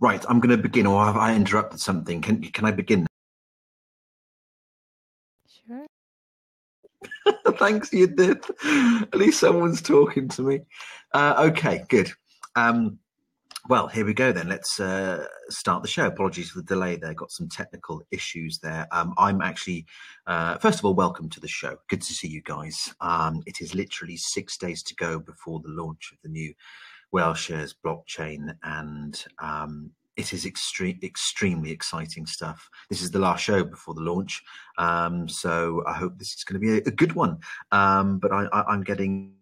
Right, I'm going to begin, or have I interrupted something? Can I begin? Sure. Thanks, you did. At least someone's talking to me. Okay, good. Well, here we go then. Let's start the show. Apologies for the delay there. Got some technical issues there. I'm actually, first of all, welcome to the show. Good to see you guys. It is literally 6 days to go before the launch of the new Whaleshares blockchain, and it is extremely exciting stuff. This is the last show before the launch, so I hope this is going to be a good one. But I'm getting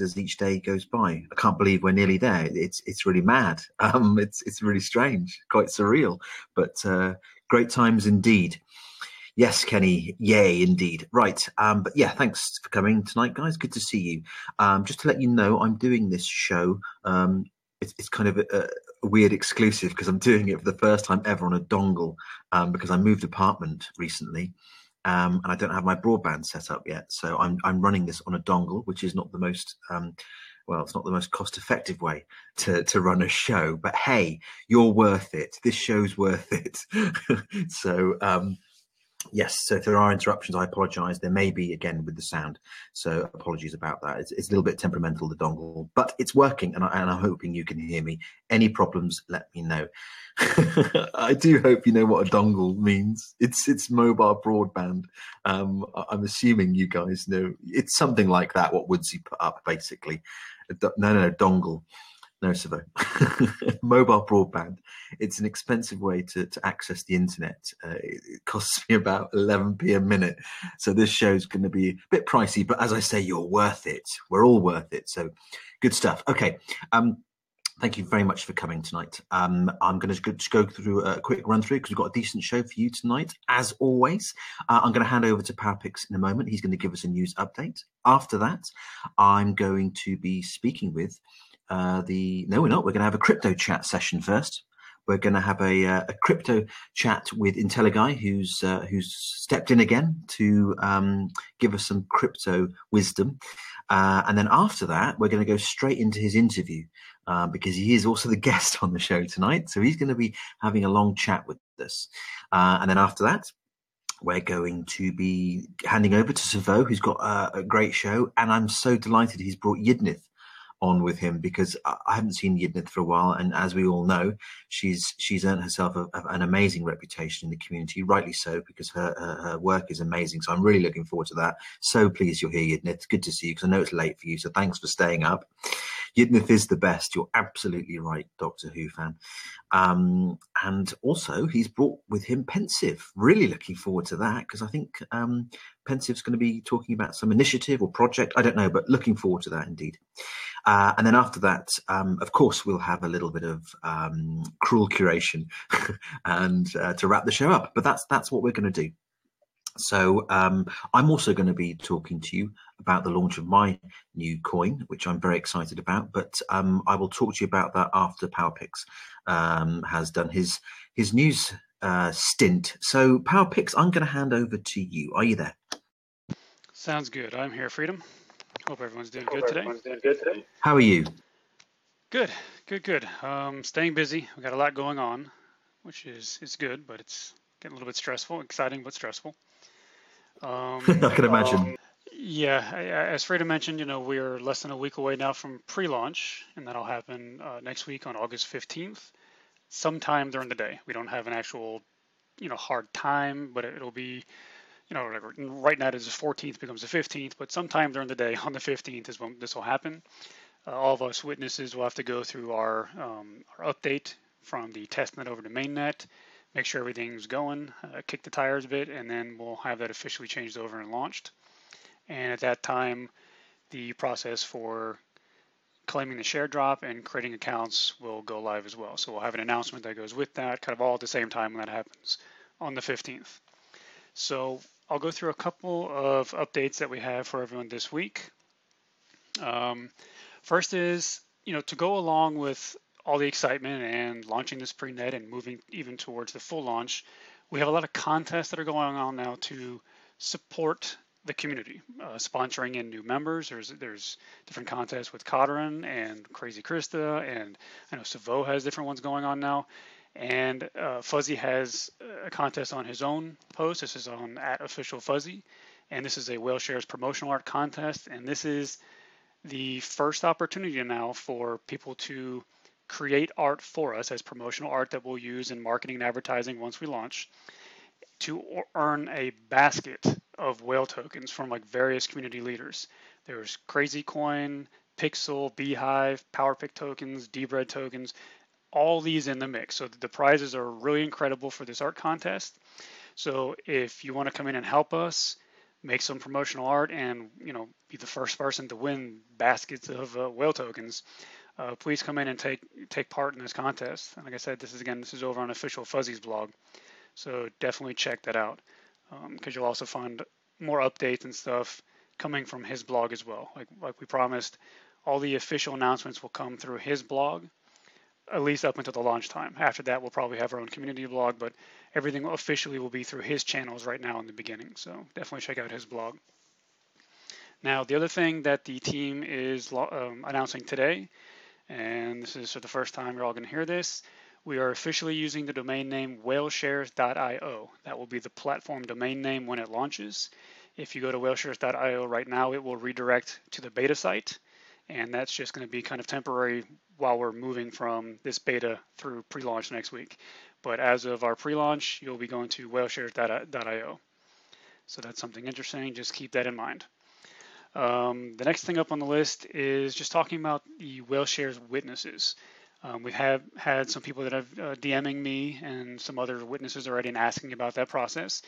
as each day goes by. I can't believe we're nearly there. It's really mad. It's really strange, quite surreal, but great times indeed. Yes, Kenny. Yay, indeed. Right. But yeah, thanks for coming tonight, guys. Good to see you. Just to let you know, I'm doing this show. It's kind of a weird exclusive because I'm doing it for the first time ever on a dongle because I moved apartment recently. And I don't have my broadband set up yet. So I'm running this on a dongle, which is not the most it's not the most cost-effective way to run a show. But hey, you're worth it. This show's worth it. So yes, so if there are interruptions, I apologise. There may be, again, with the sound, so apologies about that. It's a little bit temperamental, the dongle, but it's working, and I'm hoping you can hear me. Any problems, let me know. I do hope you know what a dongle means. It's mobile broadband. I'm assuming you guys know. It's something like that, what Woodsy put up, basically. No, dongle. No, Savo. Mobile broadband. It's an expensive way to access the internet. It costs me about 11p a minute. So this show's going to be a bit pricey, but as I say, you're worth it. We're all worth it. So good stuff. Okay. Thank you very much for coming tonight. I'm going to just go through a quick run through because we've got a decent show for you tonight, as always. I'm going to hand over to PowerPics in a moment. He's going to give us a news update. After that, I'm going to be speaking with no, we're not. We're going to have a crypto chat session first. We're going to have a crypto chat with Intelliguy, who's stepped in again to give us some crypto wisdom. And then after that, we're going to go straight into his interview because he is also the guest on the show tonight. So he's going to be having a long chat with us. And then after that, we're going to be handing over to Savo, who's got a great show. And I'm so delighted he's brought Yidnith on with him because I haven't seen Yidnith for a while, and as we all know, she's earned herself an amazing reputation in the community, rightly so, because her work is amazing. So I'm really looking forward to that. So pleased you're here, Yidnith. Good to see you because I know it's late for you, so thanks for staying up. Yidnith is the best. You're absolutely right, Doctor Who fan. And also, he's brought with him Pensive. Really looking forward to that because I think Pensive's going to be talking about some initiative or project. I don't know, but looking forward to that indeed. And then after that, of course, we'll have a little bit of cruel curation and to wrap the show up. But that's what we're going to do. So I'm also going to be talking to you about the launch of my new coin, which I'm very excited about. But I will talk to you about that after PowerPics has done his news stint. So PowerPics, I'm going to hand over to you. Are you there? Sounds good. I'm here, Freedom. Hope everyone's doing good today. How are you? Good. Staying busy. We got a lot going on, which is good, but it's getting a little bit stressful. Exciting, but stressful. I can imagine. Yeah, as Freedom mentioned, we're less than a week away now from pre-launch, and that'll happen next week on August 15th, sometime during the day. We don't have an actual, hard time, but it'll be. Right now it is the 14th becomes the 15th, but sometime during the day on the 15th is when this will happen. All of us witnesses will have to go through our update from the testnet over to mainnet, make sure everything's going, kick the tires a bit, and then we'll have that officially changed over and launched. And at that time, the process for claiming the share drop and creating accounts will go live as well. So we'll have an announcement that goes with that, kind of all at the same time when that happens on the 15th. So I'll go through a couple of updates that we have for everyone this week. First is, to go along with all the excitement and launching this pre-net and moving even towards the full launch, we have a lot of contests that are going on now to support the community, sponsoring in new members. There's different contests with Codrin and Crazy Krista, and I know Savo has different ones going on now. And Fuzzy has a contest on his own post. This is on @officialfuzzy, and this is a Whaleshares promotional art contest. And this is the first opportunity now for people to create art for us as promotional art that we'll use in marketing and advertising once we launch, to earn a basket of whale tokens from like various community leaders. There's Crazy Coin, Pixel, Beehive, PowerPic tokens, D-Bread tokens, all these in the mix. So the prizes are really incredible for this art contest. So if you want to come in and help us make some promotional art and be the first person to win baskets of whale tokens, please come in and take part in this contest. And like I said, this is over on Official Fuzzy's blog. So definitely check that out, because you'll also find more updates and stuff coming from his blog as well. Like we promised, all the official announcements will come through his blog, at least up until the launch time. After that, we'll probably have our own community blog, but everything officially will be through his channels right now in the beginning. So definitely check out his blog. Now, the other thing that the team is announcing today, and this is for the first time you're all going to hear this, we are officially using the domain name whaleshares.io. That will be the platform domain name when it launches. If you go to whaleshares.io right now, it will redirect to the beta site, and that's just going to be kind of temporary while we're moving from this beta through pre-launch next week. But as of our pre-launch, you'll be going to whaleshares.io. So that's something interesting. Just keep that in mind. The next thing up on the list is just talking about the Whaleshares witnesses. We have had some people that have DMing me and some other witnesses already and asking about that process.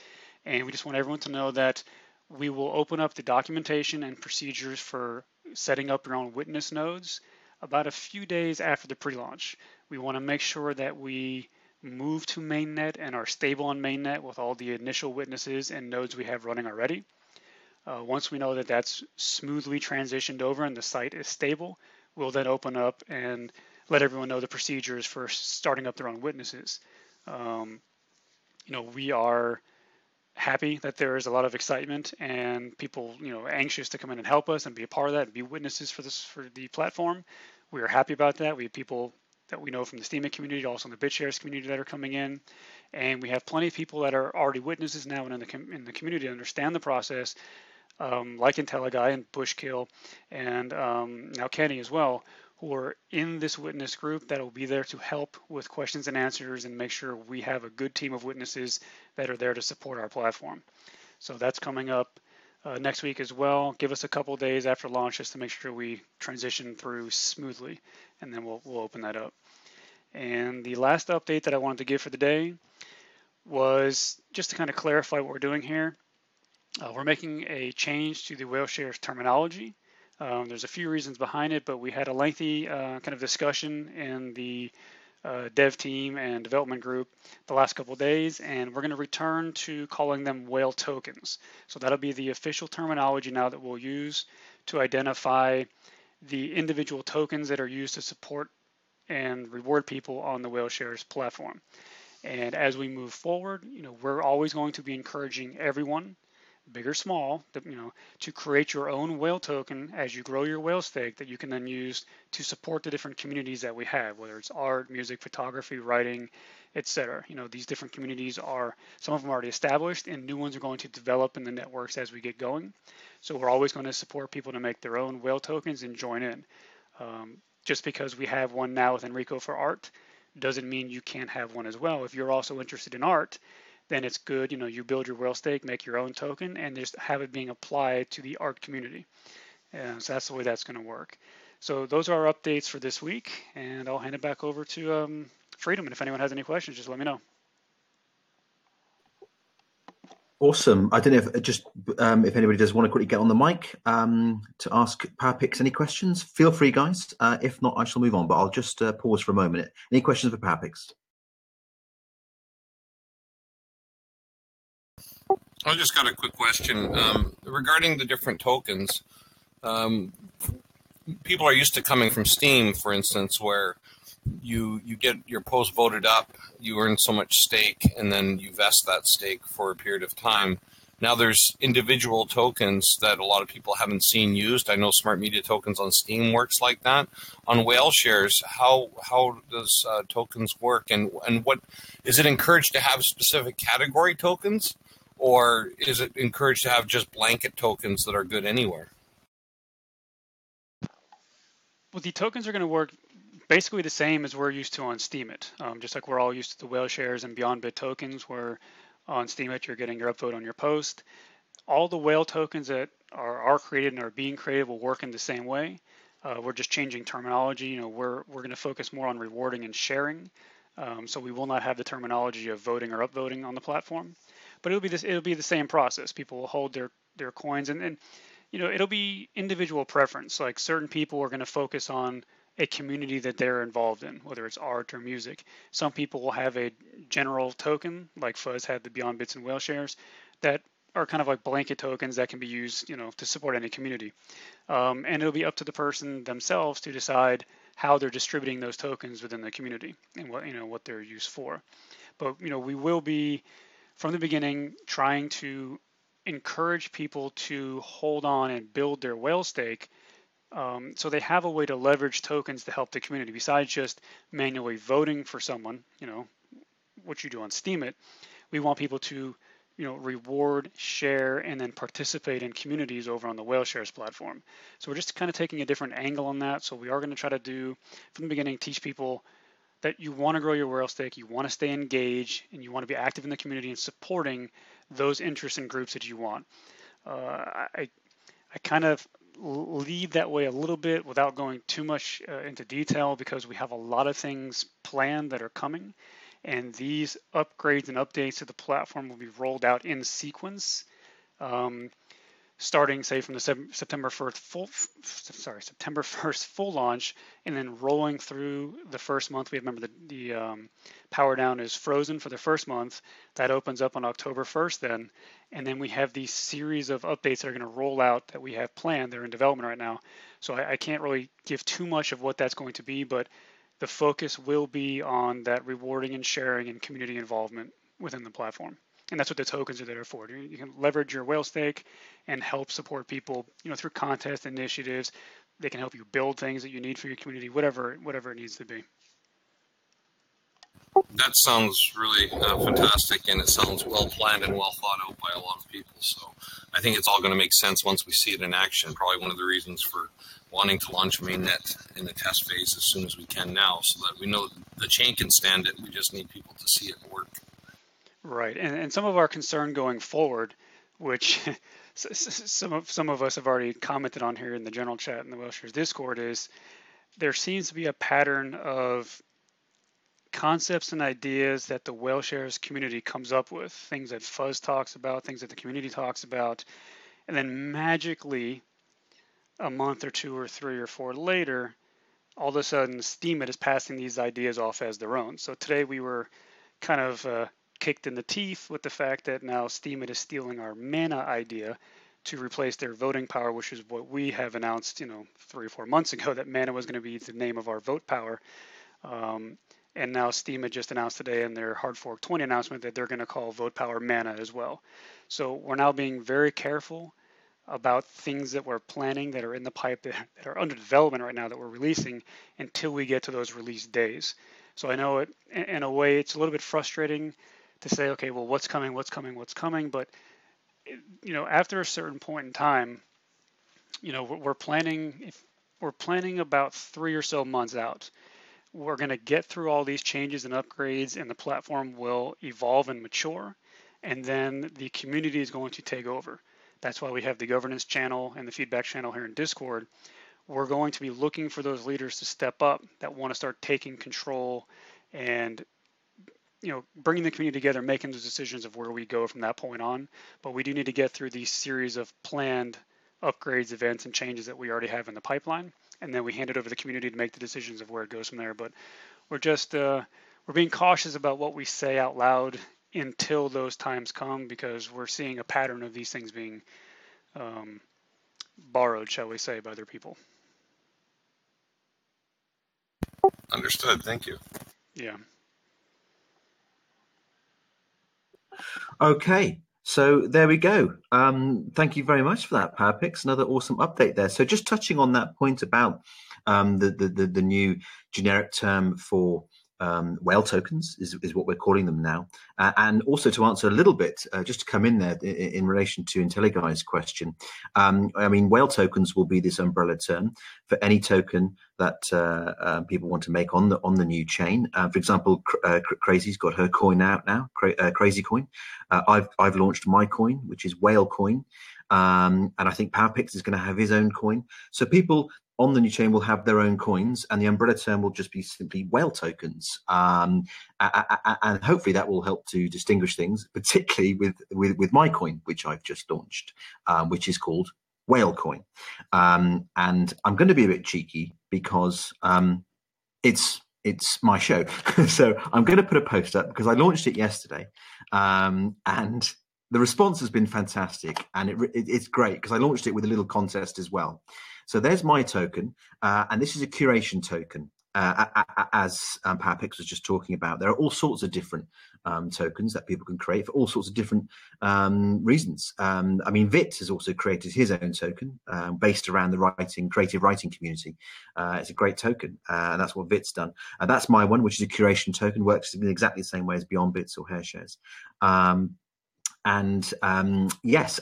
And we just want everyone to know that we will open up the documentation and procedures for setting up your own witness nodes about a few days after the pre-launch. We want to make sure that we move to mainnet and are stable on mainnet with all the initial witnesses and nodes we have running already. Once we know that that's smoothly transitioned over and the site is stable, we'll then open up and let everyone know the procedures for starting up their own witnesses. We are happy that there is a lot of excitement and people, anxious to come in and help us and be a part of that and be witnesses for the platform. We are happy about that. We have people that we know from the Steemit community, also in the BitShares community that are coming in, and we have plenty of people that are already witnesses now and in the community understand the process, like Intelliguy and Bushkill and now Kenny as well, who are in this witness group that will be there to help with questions and answers and make sure we have a good team of witnesses that are there to support our platform. So that's coming up next week as well. Give us a couple days after launch just to make sure we transition through smoothly, and then we'll open that up. And the last update that I wanted to give for the day was just to kind of clarify what we're doing here. We're making a change to the Whaleshares terminology. There's a few reasons behind it, but we had a lengthy kind of discussion in the dev team and development group the last couple of days, and we're going to return to calling them whale tokens. So that'll be the official terminology now that we'll use to identify the individual tokens that are used to support and reward people on the Whaleshares platform. And as we move forward, we're always going to be encouraging everyone, big or small, to create your own whale token as you grow your whale stake that you can then use to support the different communities that we have, whether it's art, music, photography, writing, etc. These different communities some of them are already established and new ones are going to develop in the networks as we get going. So we're always going to support people to make their own whale tokens and join in. Just because we have one now with Enrico for art doesn't mean you can't have one as well. If you're also interested in art, then it's good, you build your whale stake, make your own token, and just have it being applied to the art community. So that's the way that's going to work. So those are our updates for this week, and I'll hand it back over to Freedom. And if anyone has any questions, just let me know. Awesome. I don't know if anybody does want to quickly get on the mic to ask PowerPics any questions. Feel free, guys. If not, I shall move on, but I'll just pause for a moment. Any questions for PowerPics? I just got a quick question regarding the different tokens. People are used to coming from Steam, for instance, where you get your post voted up, you earn so much stake, and then you vest that stake for a period of time. Now there's individual tokens that a lot of people haven't seen used. I know Smart Media Tokens on Steam works like that. On Whaleshares, how does tokens work, and what is it encouraged to have specific category tokens, or is it encouraged to have just blanket tokens that are good anywhere? Well, the tokens are going to work basically the same as we're used to on Steemit. Just like we're all used to the Whaleshares and BeyondBit tokens, where on Steemit you're getting your upvote on your post. All the whale tokens that are created and are being created will work in the same way. We're just changing terminology. You know, we're going to focus more on rewarding and sharing. So we will not have the terminology of voting or upvoting on the platform, but it'll be the same process. People will hold their coins, and you know, it'll be individual preference. Like certain people are going to focus on a community that they're involved in, whether it's art or music. Some people will have a general token, like Fuzz had the Beyond Bits and Whaleshares, that are kind of like blanket tokens that can be used, you know, to support any community. And it'll be up to the person themselves to decide how they're distributing those tokens within the community and what they're used for. But you know, we will be from the beginning trying to encourage people to hold on and build their whale stake, so they have a way to leverage tokens to help the community besides just manually voting for someone, you know, what you do on Steemit. We want people to, you know, reward, share, and then participate in communities over on the Whaleshares platform. So we're just kind of taking a different angle on that. So we are going to try to do, from the beginning, teach people that you want to grow your whale stake, you want to stay engaged, and you want to be active in the community and supporting those interests and groups that you want. I kind of lead that way a little bit without going too much into detail, because we have a lot of things planned that are coming, and these upgrades and updates to the platform will be rolled out in sequence, starting say from the September 1st full launch, and then rolling through the first month. We remember the power down is frozen for the first month. That opens up on October 1st then, and then we have these series of updates that are going to roll out that we have planned. They're in development right now, so I can't really give too much of what that's going to be, but the focus will be on that rewarding and sharing and community involvement within the platform. And that's what the tokens are there for. You can leverage your whale stake and help support people, you know, through contest initiatives. They can help you build things that you need for your community, whatever it needs to be. That sounds really fantastic, and it sounds well planned and well thought out by a lot of people. So I think it's all going to make sense once we see it in action. Probably one of the reasons for wanting to launch mainnet in the test phase as soon as we can now, so that we know the chain can stand it. We just need people to see it work. Right, and some of our concern going forward, which some of us have already commented on here in the general chat in the Whaleshares Discord, is there seems to be a pattern of concepts and ideas that the Whaleshares community comes up with, things that Fuzz talks about, things that the community talks about, and then magically a month or two or three or four later, all of a sudden Steemit is passing these ideas off as their own. So today we were kind of kicked in the teeth with the fact that now Steemit is stealing our mana idea to replace their voting power, which is what we have announced, you know, 3 or 4 months ago, that mana was going to be the name of our vote power. And now Steemit just announced today in their Hard Fork 20 announcement that they're going to call vote power mana as well. So we're now being very careful about things that we're planning that are in the pipe that are under development right now that we're releasing until we get to those release days. So I know it, in a way, it's a little bit frustrating to say, okay, well, what's coming? But, you know, after a certain point in time, you know, we're planning about 3 or so months out. We're going to get through all these changes and upgrades, and the platform will evolve and mature, and then the community is going to take over. That's why we have the governance channel and the feedback channel here in Discord. We're going to be looking for those leaders to step up that want to start taking control and, you know, bringing the community together, making those decisions of where we go from that point on. But we do need to get through these series of planned upgrades, events, and changes that we already have in the pipeline, and then we hand it over to the community to make the decisions of where it goes from there. But we're just we're being cautious about what we say out loud until those times come, because we're seeing a pattern of these things being borrowed, shall we say, by other people. Understood. Thank you. Yeah. Okay. So there we go. Thank you very much for that, PowerPics. Another awesome update there. So just touching on that point about the new generic term for whale tokens is what we're calling them now. And also to answer a little bit, just to come in there in relation to Intelligui's question, I mean, whale tokens will be this umbrella term for any token that people want to make on the new chain. For example, Crazy's got her coin out now, Crazy Coin. I've launched my coin, which is Whale Coin. And I think PowerPics is going to have his own coin. So people on the new chain will have their own coins, and the umbrella term will just be simply whale tokens. And hopefully that will help to distinguish things, particularly with my coin, which I've just launched, which is called Whale Coin. And I'm going to be a bit cheeky because it's my show. So I'm going to put a post up because I launched it yesterday, and the response has been fantastic, and it's great because I launched it with a little contest as well. So there's my token, and this is a curation token, as PowerPics was just talking about. There are all sorts of different tokens that people can create for all sorts of different reasons. I mean, Vit has also created his own token based around the creative writing community. It's a great token, and that's what Vit's done. That's my one, which is a curation token, works in exactly the same way as Beyond Bits or Whaleshares. Yes,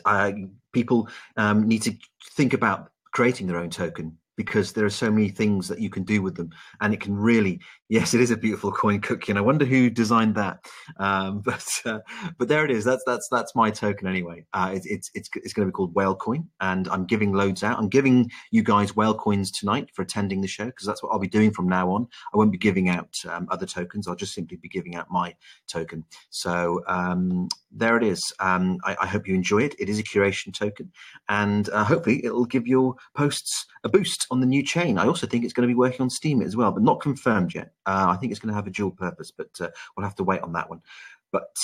people need to think about creating their own token because there are so many things that you can do with them, and it can really, yes, it is a beautiful coin cookie, and I wonder who designed that. But there it is. That's my token anyway. It's going to be called Whale Coin, and I'm giving loads out. I'm giving you guys whale coins tonight for attending the show because that's what I'll be doing from now on. I won't be giving out other tokens. I'll just simply be giving out my token. So there it is. I hope you enjoy it. It is a curation token, and hopefully it'll give your posts a boost on the new chain. I also think it's going to be working on Steam as well, but not confirmed yet. I think it's going to have a dual purpose, but we'll have to wait on that one. But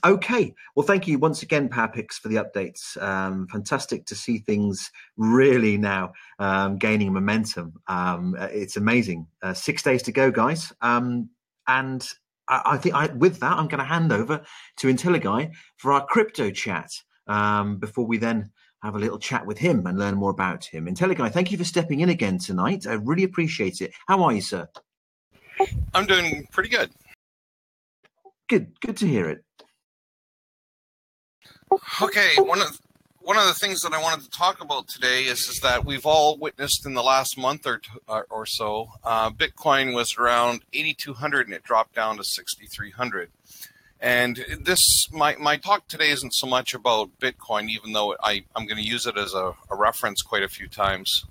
okay, well, thank you once again, PowerPics, for the updates. Fantastic to see things really now gaining momentum. It's amazing. 6 days to go, guys. And I think with that, I'm going to hand over to Intelliguy for our crypto chat before we then have a little chat with him and learn more about him. Intelliguy, thank you for stepping in again tonight. I really appreciate it. How are you, sir? I'm doing pretty good. Good to hear it. Okay, one of the things that I wanted to talk about today is that we've all witnessed in the last month or so, Bitcoin was around 8,200 and it dropped down to 6,300. And my talk today isn't so much about Bitcoin, even though I'm going to use it as a reference quite a few times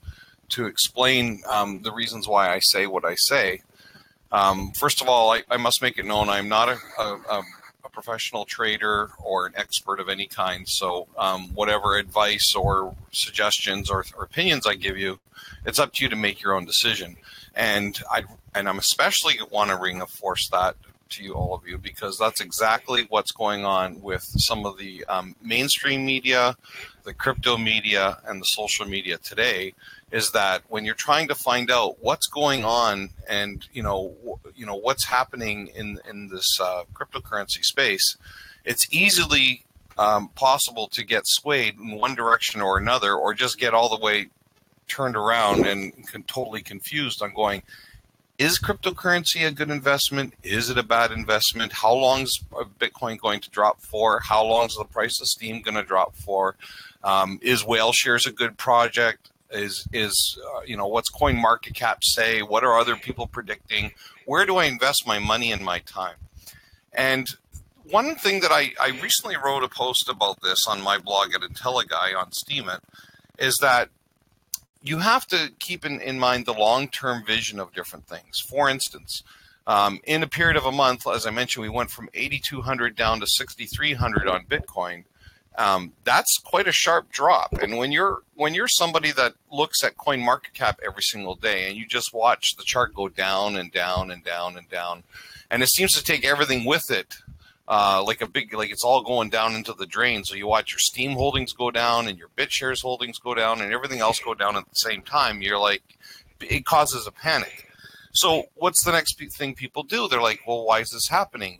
to explain the reasons why I say what I say. First of all, I must make it known I'm not a professional trader or an expert of any kind. So whatever advice or suggestions or opinions I give you, it's up to you to make your own decision. And I'm especially want to reinforce that to you, all of you, because that's exactly what's going on with some of the mainstream media, the crypto media, and the social media today. Is that when you're trying to find out what's going on and what's happening in this cryptocurrency space, it's easily possible to get swayed in one direction or another, or just get all the way turned around and totally confused on going, is cryptocurrency a good investment? Is it a bad investment? How long is Bitcoin going to drop for? How long is the price of Steam going to drop for? Is Whaleshares a good project? Is what's CoinMarketCap say? What are other people predicting? Where do I invest my money and my time? And one thing that I recently wrote a post about this on my blog at Intelliguy on Steemit is that you have to keep in mind the long-term vision of different things. For instance, in a period of a month, as I mentioned, we went from 8,200 down to 6,300 on Bitcoin. That's quite a sharp drop. And when you're somebody that looks at CoinMarketCap every single day and you just watch the chart go down and down and down and down, and it seems to take everything with it, like it's all going down into the drain. So you watch your Steam holdings go down and your BitShares holdings go down and everything else go down at the same time. You're like, it causes a panic. So what's the next thing people do? They're like, well, why is this happening?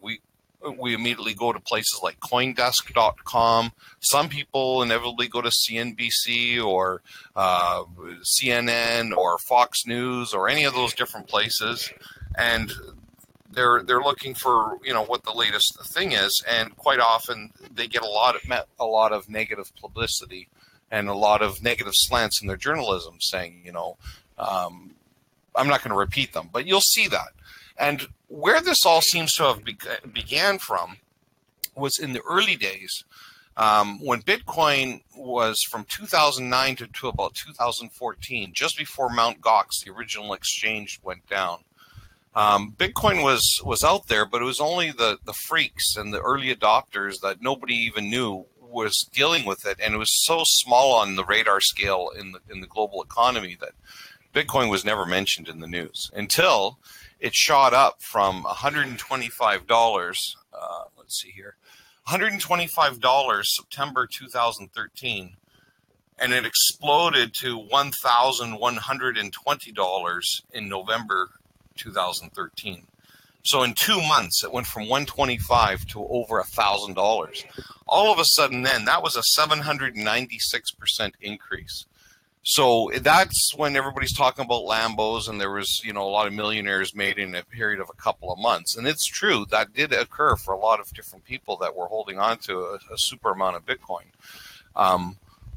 we immediately go to places like CoinDesk.com. Some people inevitably go to CNBC or CNN or Fox News or any of those different places, and they're looking for what the latest thing is, and quite often they get a lot of negative publicity and a lot of negative slants in their journalism, saying I'm not going to repeat them, but you'll see that. And where this all seems to have began from was in the early days, when Bitcoin was from 2009 to about 2014, just before Mt. Gox, the original exchange, went down. Bitcoin was out there, but it was only the freaks and the early adopters that nobody even knew was dealing with it, and it was so small on the radar scale in the global economy that Bitcoin was never mentioned in the news until it shot up from $125. Let's see here, $125 September 2013, and it exploded to $1,120 in November 2013. So in 2 months, it went from $125 to over $1,000. All of a sudden, then that was a 796% increase. So that's when everybody's talking about Lambos, and there was, a lot of millionaires made in a period of a couple of months. And it's true, that did occur for a lot of different people that were holding on to a super amount of Bitcoin.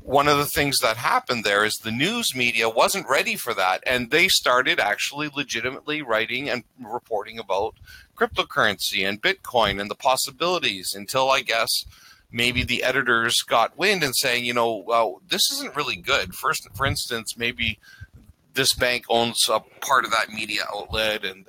One of the things that happened there is the news media wasn't ready for that, and they started actually legitimately writing and reporting about cryptocurrency and Bitcoin and the possibilities until, I guess, maybe the editors got wind and saying, well, this isn't really good. For instance, maybe this bank owns a part of that media outlet and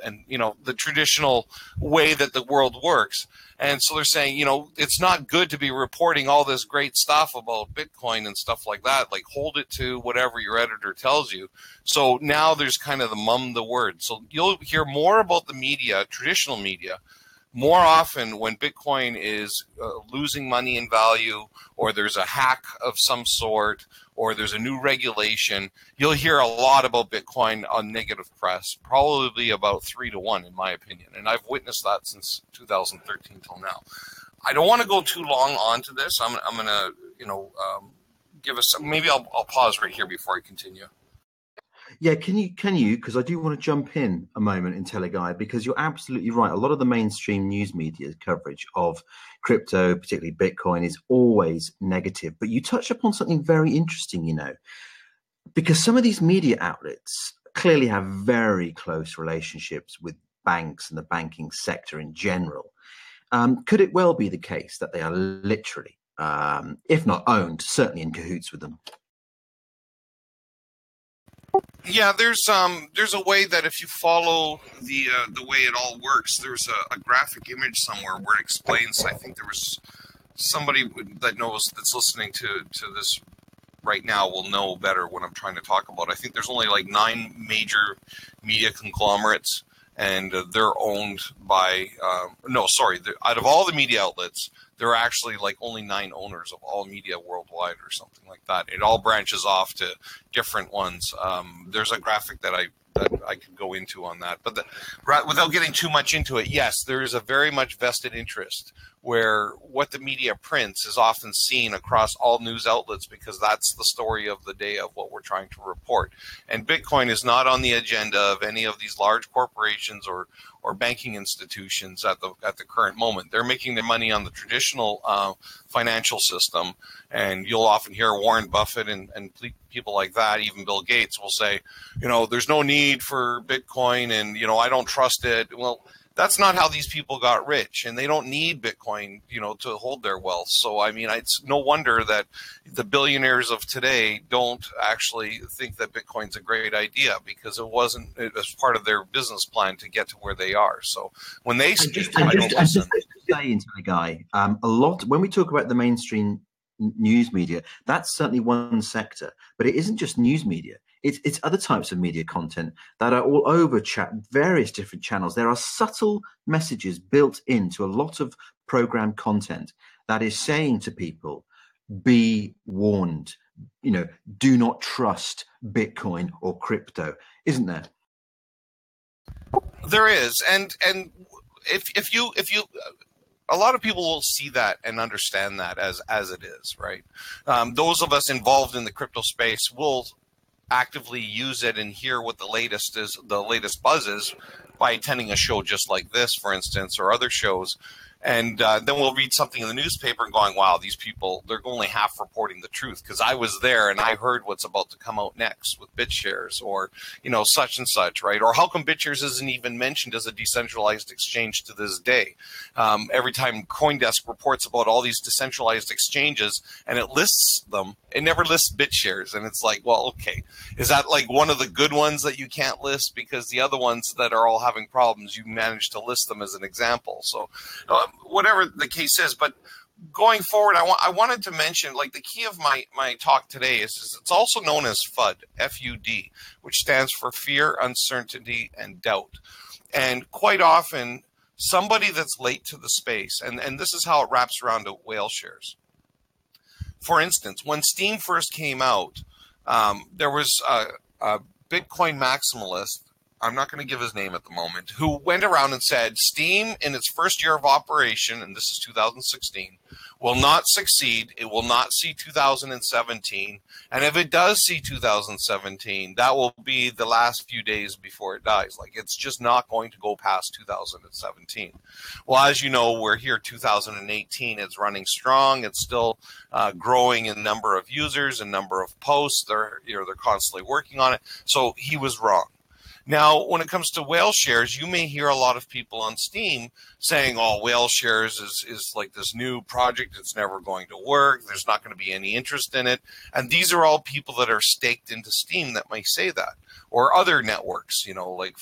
the traditional way that the world works. And so they're saying, it's not good to be reporting all this great stuff about Bitcoin and stuff like that. Like, hold it to whatever your editor tells you. So now there's kind of the word. So you'll hear more about the media, traditional media, more often when Bitcoin is losing money in value, or there's a hack of some sort, or there's a new regulation. You'll hear a lot about Bitcoin on negative press, probably about 3 to 1 in my opinion. And I've witnessed that since 2013 till now. I don't want to go too long onto this. I'm going to, give us maybe I'll pause right here before I continue. Yeah, can you? Because I do want to jump in a moment, Intelliguy, because you're absolutely right. A lot of the mainstream news media coverage of crypto, particularly Bitcoin, is always negative. But you touch upon something very interesting, because some of these media outlets clearly have very close relationships with banks and the banking sector in general. Could it well be the case that they are literally, if not owned, certainly in cahoots with them? Yeah, there's a way that if you follow the way it all works, there's a graphic image somewhere where it explains. I think there was somebody that knows that's listening to this right now will know better what I'm trying to talk about. I think there's only like 9 major media conglomerates, and they're owned by out of all the media outlets, there are actually like only 9 owners of all media worldwide or something like that. It all branches off to different ones. There's a graphic that I could go into on that, but without getting too much into it, yes, there is a very much vested interest where what the media prints is often seen across all news outlets because that's the story of the day of what we're trying to report. And Bitcoin is not on the agenda of any of these large corporations or banking institutions at the current moment. They're making their money on the traditional financial system, and you'll often hear Warren Buffett and people like that, even Bill Gates, will say, there's no need for Bitcoin, and I don't trust it. Well, that's not how these people got rich, and they don't need Bitcoin, to hold their wealth. So, I mean, it's no wonder that the billionaires of today don't actually think that Bitcoin's a great idea, because it was part of their business plan to get to where they are. So when they speak, I don't listen. Just to say, Intelliguy, a lot when we talk about the mainstream news media, that's certainly one sector, but it isn't just news media. It's other types of media content that are all over various different channels. There are subtle messages built into a lot of programmed content that is saying to people, be warned, do not trust Bitcoin or crypto, isn't there? There is, and if you a lot of people will see that and understand that as it is, right? Those of us involved in the crypto space will actively use it and hear what the latest buzz is by attending a show just like this, for instance, or other shows. And then we'll read something in the newspaper and going, wow, these people, they're only half reporting the truth because I was there and I heard what's about to come out next with BitShares or, such and such, right? Or how come BitShares isn't even mentioned as a decentralized exchange to this day? Every time CoinDesk reports about all these decentralized exchanges and it lists them, it never lists BitShares. And it's like, well, okay, is that like one of the good ones that you can't list because the other ones that are all having problems, you managed to list them as an example? So whatever the case is, but going forward, I wanted to mention, like, the key of my talk today is it's also known as FUD, F-U-D, which stands for fear, uncertainty, and doubt. And quite often, somebody that's late to the space, and this is how it wraps around to Whaleshares. For instance, when Steam first came out, there was a Bitcoin maximalist, I'm not going to give his name at the moment, who went around and said Steam in its first year of operation, and this is 2016, will not succeed. It will not see 2017. And if it does see 2017, that will be the last few days before it dies. Like, it's just not going to go past 2017. Well, as you know, we're here 2018. It's running strong. It's still growing in number of users and number of posts. They're constantly working on it. So he was wrong. Now, when it comes to Whaleshares, you may hear a lot of people on Steam saying, oh, Whaleshares is like this new project. It's never going to work. There's not going to be any interest in it. And these are all people that are staked into Steam that may say that, or other networks, like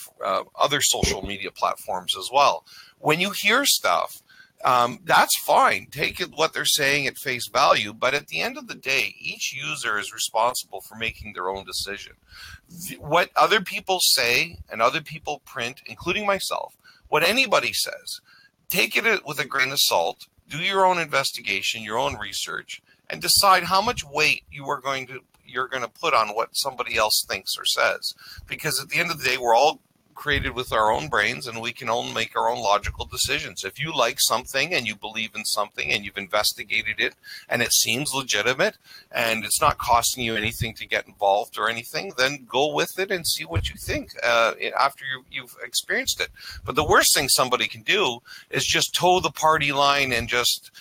other social media platforms as well. When you hear stuff, that's fine. Take what they're saying at face value. But at the end of the day, each user is responsible for making their own decision. What other people say and other people print, including myself, what anybody says, take it with a grain of salt, do your own investigation, your own research, and decide how much weight you're going to put on what somebody else thinks or says. Because at the end of the day, we're all created with our own brains, and we can only make our own logical decisions. If you like something and you believe in something and you've investigated it and it seems legitimate and it's not costing you anything to get involved or anything, then go with it and see what you think after you've experienced it. But the worst thing somebody can do is just toe the party line and just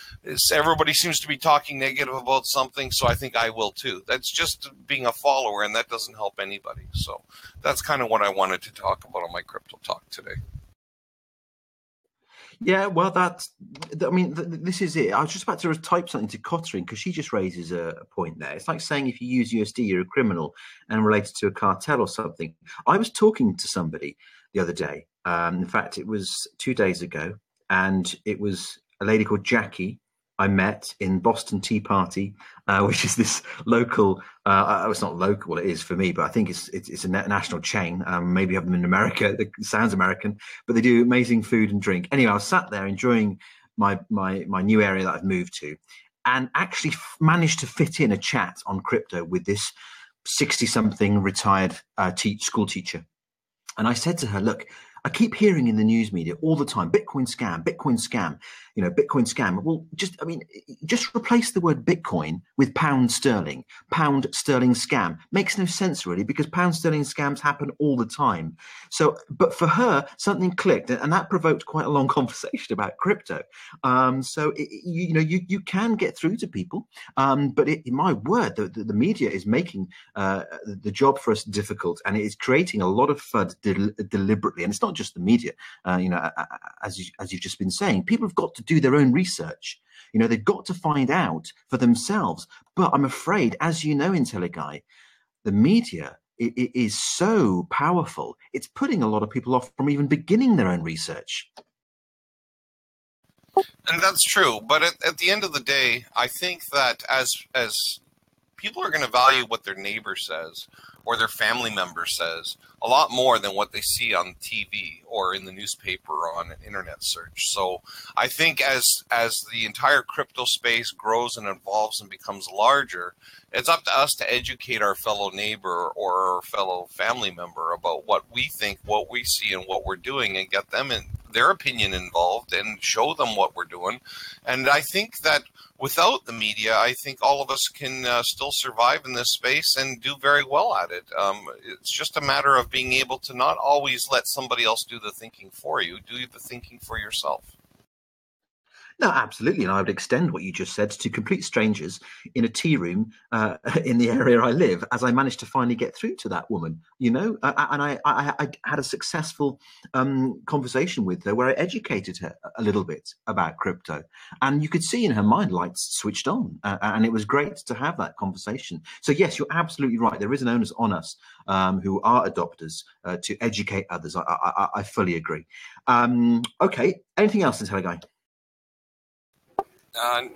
everybody seems to be talking negative about something, so I think I will too. That's just being a follower, and that doesn't help anybody. So that's kind of what I wanted to talk about on my crypto talk today. Yeah, well, this is it. I was just about to type something to Kottering because she just raises a point there. It's like saying if you use USD, you're a criminal and related to a cartel or something. I was talking to somebody the other day. In fact, it was 2 days ago, and it was a lady called Jackie I met in Boston Tea Party, which is this local. It's not local, well, it is for me, but I think it's a national chain. Maybe you have them in America. It sounds American, but they do amazing food and drink. Anyway, I was sat there enjoying my new area that I've moved to, and actually managed to fit in a chat on crypto with this 60-something retired school teacher. And I said to her, look, I keep hearing in the news media all the time, Bitcoin scam, Bitcoin scam, Bitcoin scam. Well, just replace the word Bitcoin with pound sterling scam. Makes no sense really, because pound sterling scams happen all the time. So, but for her, something clicked, and that provoked quite a long conversation about crypto. You can get through to people, but my word, the media is making the job for us difficult, and it is creating a lot of FUD deliberately. And it's not just the media, as you've just been saying. People have got to do their own research. They've got to find out for themselves. But I'm afraid, as you know, Intelliguy, the media is so powerful. It's putting a lot of people off from even beginning their own research. And that's true. But at the end of the day, I think that as people are going to value what their neighbor says or their family member says a lot more than what they see on TV or in the newspaper or on an internet search. So I think as the entire crypto space grows and evolves and becomes larger, it's up to us to educate our fellow neighbor or our fellow family member about what we think, what we see, and what we're doing, and get them their opinion involved and show them what we're doing. And I think that without the media, I think all of us can still survive in this space and do very well at it. It's just a matter of being able to not always let somebody else do the thinking for you. Do the thinking for yourself. No, absolutely. And I would extend what you just said to complete strangers in a tea room in the area I live, as I managed to finally get through to that woman, and I had a successful conversation with her where I educated her a little bit about crypto. And you could see in her mind lights switched on. And it was great to have that conversation. So, yes, you're absolutely right. There is an onus on us who are adopters to educate others. I fully agree. Okay. Anything else, Intelliguy?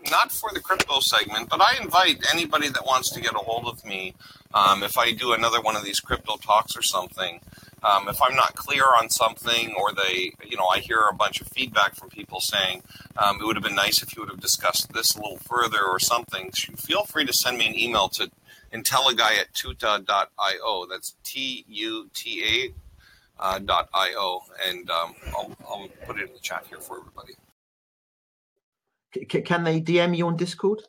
Not for the crypto segment, but I invite anybody that wants to get a hold of me if I do another one of these crypto talks or something. If I'm not clear on something, or I hear a bunch of feedback from people saying it would have been nice if you would have discussed this a little further or something, feel free to send me an email to Intelliguy@tuta.io. That's TUTA.io, and I'll put it in the chat here for everybody. Can they DM you on Discord?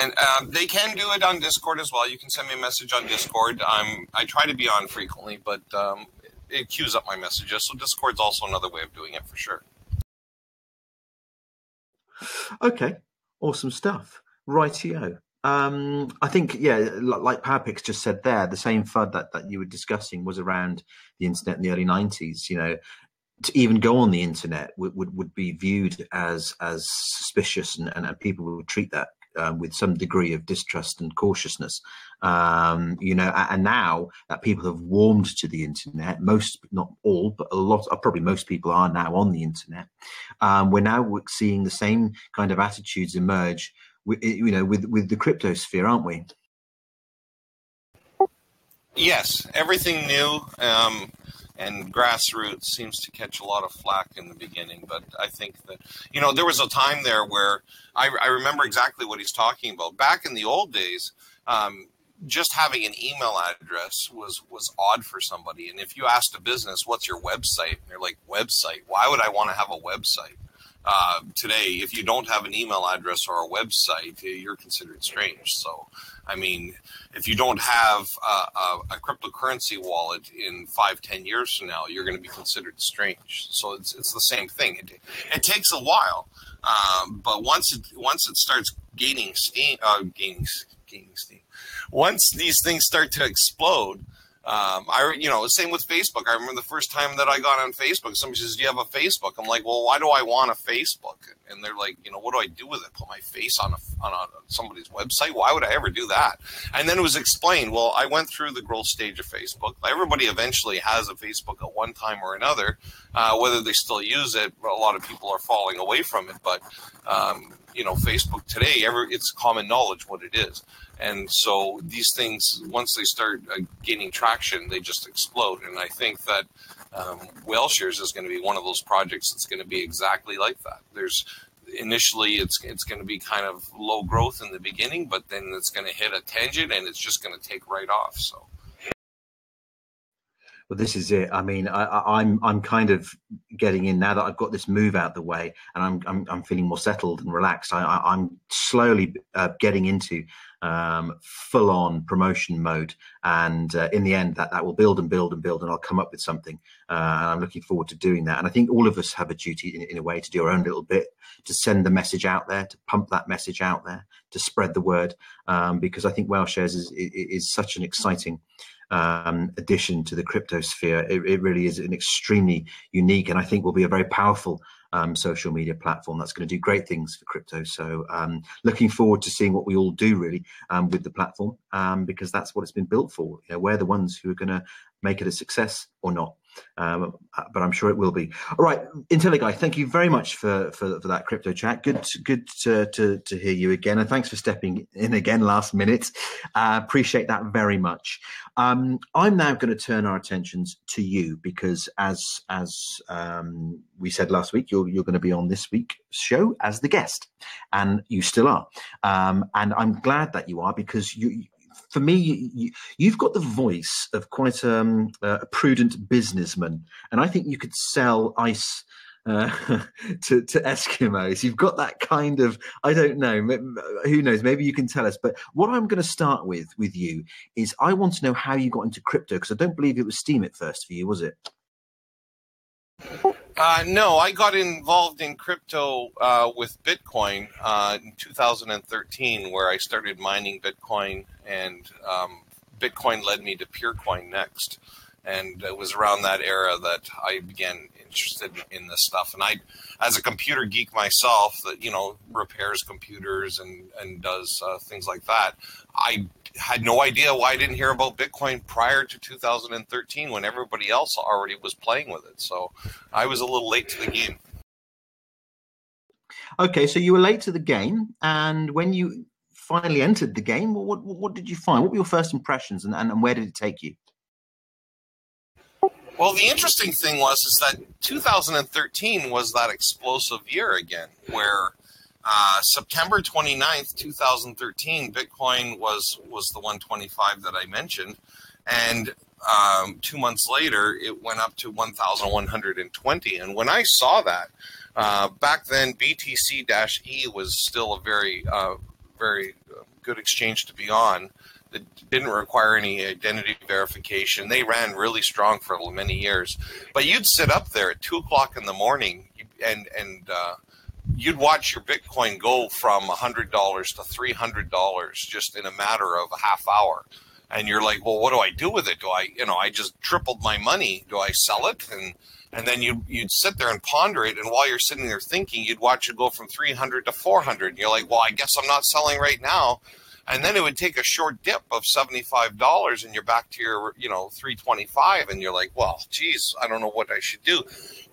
And they can do it on Discord as well. You can send me a message on Discord. I try to be on frequently, but it queues up my messages. So Discord's also another way of doing it for sure. Okay, awesome stuff. Rightio. I think, like PowerPics just said there, the same FUD that you were discussing was around the internet in the early 90s. To even go on the internet would be viewed as suspicious, and people would treat that with some degree of distrust and cautiousness. And now that people have warmed to the internet, most, not all, but a lot, probably most people are now on the internet. We're now seeing the same kind of attitudes emerge with the crypto sphere, aren't we? Yes, everything new and grassroots seems to catch a lot of flack in the beginning. But I think that, there was a time there where I remember exactly what he's talking about. Back in the old days, just having an email address was odd for somebody. And if you asked a business, what's your website? And they're like, website? Why would I want to have a website? Today, if you don't have an email address or a website, you're considered strange. So, I mean, if you don't have a cryptocurrency wallet in 5-10 years from now, you're going to be considered strange. So it's the same thing. It takes a while, but once it starts gaining steam, once these things start to explode. Same with Facebook. I remember the first time that I got on Facebook, somebody says, do you have a Facebook? I'm like, well, why do I want a Facebook? And they're like, what do I do with it? Put my face on somebody's website? Why would I ever do that? And then it was explained, well, I went through the growth stage of Facebook. Everybody eventually has a Facebook at one time or another. Whether they still use it, a lot of people are falling away from it. But, Facebook today, it's common knowledge what it is. And so these things, once they start gaining traction, they just explode. And I think that Whaleshares is going to be one of those projects that's going to be exactly like that. Initially, it's going to be kind of low growth in the beginning, but then it's going to hit a tangent and it's just going to take right off. So. Well, this is it. I mean, I'm kind of getting in now that I've got this move out the way, and I'm feeling more settled and relaxed. I'm slowly getting into full-on promotion mode, and in the end, that will build and build and build, and I'll come up with something. And I'm looking forward to doing that. And I think all of us have a duty, in a way, to do our own little bit, to send the message out there, to pump that message out there, to spread the word, because I think Whaleshares is such an exciting addition to the crypto sphere. It really is an extremely unique, and I think will be a very powerful social media platform that's going to do great things for crypto. So looking forward to seeing what we all do really with the platform, because that's what it's been built for. We're the ones who are going to make it a success or not. But I'm sure it will be. All right, Intelliguy, thank you very much for that crypto chat. Good to hear you again, and thanks for stepping in again last minute. Appreciate that very much. I'm now going to turn our attentions to you, because as we said last week, you're going to be on this week's show as the guest, and you still are. And I'm glad that you are, because for me, you've got the voice of quite a prudent businessman, and I think you could sell ice to Eskimos. You've got that kind of, I don't know, who knows, maybe you can tell us. But what I'm going to start with you is I want to know how you got into crypto, because I don't believe it was Steam at first for you, was it? No, I got involved in crypto with Bitcoin in 2013, where I started mining Bitcoin, and Bitcoin led me to PureCoin next. And it was around that era that I began interested in this stuff. And I, as a computer geek myself, that, you know, repairs computers and does things like that, I had no idea why I didn't hear about Bitcoin prior to 2013 when everybody else already was playing with it. So I was a little late to the game. Okay, so you were late to the game, and when you finally entered the game, what did you find? What were your first impressions, and where did it take you? Well, the interesting thing is that 2013 was that explosive year again, where September 29th, 2013, Bitcoin was the 125 that I mentioned, and 2 months later, it went up to 1,120. And when I saw that, back then, BTC-E was still a very good exchange to be on. It didn't require any identity verification. They ran really strong for many years. But you'd sit up there at 2 o'clock in the morning and you'd watch your Bitcoin go from $100 to $300 just in a matter of a half hour. And you're like, well, what do I do with it? I just tripled my money. Do I sell it? And then you'd sit there and ponder it. And while you're sitting there thinking, you'd watch it go from 300 to 400. And you're like, well, I guess I'm not selling right now. And then it would take a short dip of $75 and you're back to your, 325. And you're like, well, geez, I don't know what I should do.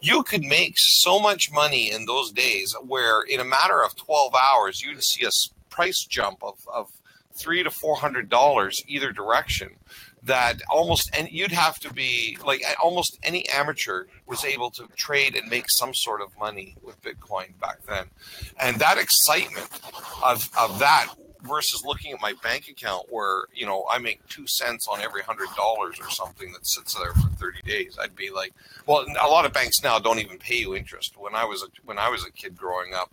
You could make so much money in those days where in a matter of 12 hours, you'd see a price jump of $300 to $400 either direction. That and you'd have to be like almost any amateur was able to trade and make some sort of money with Bitcoin back then. And that excitement of that versus looking at my bank account where, I make 2 cents on every $100 or something that sits there for 30 days. I'd be like, well, a lot of banks now don't even pay you interest. When I was a kid growing up,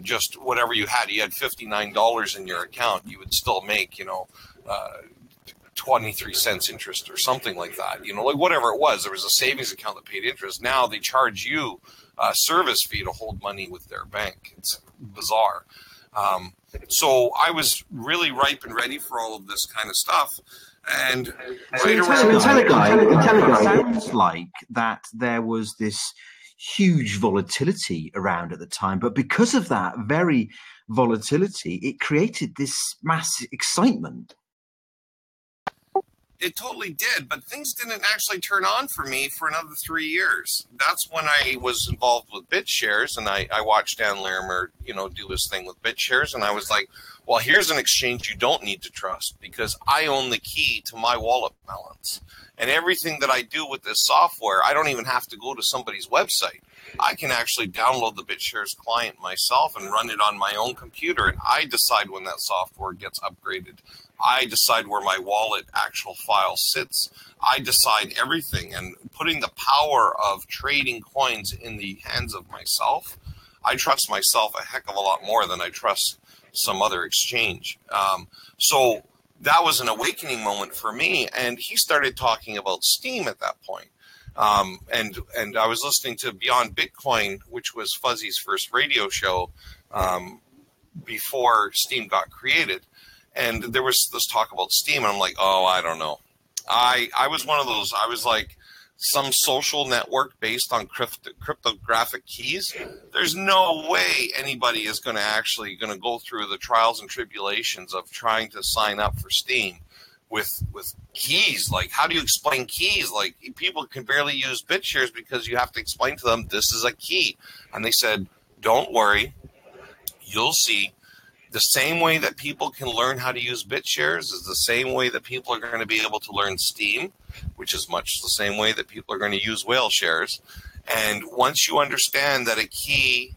just whatever you had $59 in your account, you would still make, 23 cents interest or something like that, like whatever it was. There was a savings account that paid interest. Now they charge you a service fee to hold money with their bank. It's bizarre. So I was really ripe and ready for all of this kind of stuff. And Intelliguy sounds like that there was this huge volatility around at the time, but because of that very volatility, it created this massive excitement. It totally did, but things didn't actually turn on for me for another 3 years. That's when I was involved with BitShares, and I watched Dan Larimer, do his thing with BitShares, and I was like, well, here's an exchange you don't need to trust because I own the key to my wallet balance. And everything that I do with this software, I don't even have to go to somebody's website. I can actually download the BitShares client myself and run it on my own computer, and I decide when that software gets upgraded. I decide where my wallet actual file sits. I decide everything, and putting the power of trading coins in the hands of myself, I trust myself a heck of a lot more than I trust some other exchange. So that was an awakening moment for me, and he started talking about Steam at that point. And I was listening to Beyond Bitcoin, which was Fuzzy's first radio show before Steam got created. And there was this talk about Steam, and I'm like, oh, I don't know. I was one of those. I was like, some social network based on cryptographic keys. There's no way anybody is going to go through the trials and tribulations of trying to sign up for Steam with keys. Like, how do you explain keys? Like, people can barely use BitShares because you have to explain to them this is a key. And they said, don't worry, you'll see. The same way that people can learn how to use BitShares is the same way that people are going to be able to learn Steam, which is much the same way that people are going to use Whaleshares. And once you understand that a key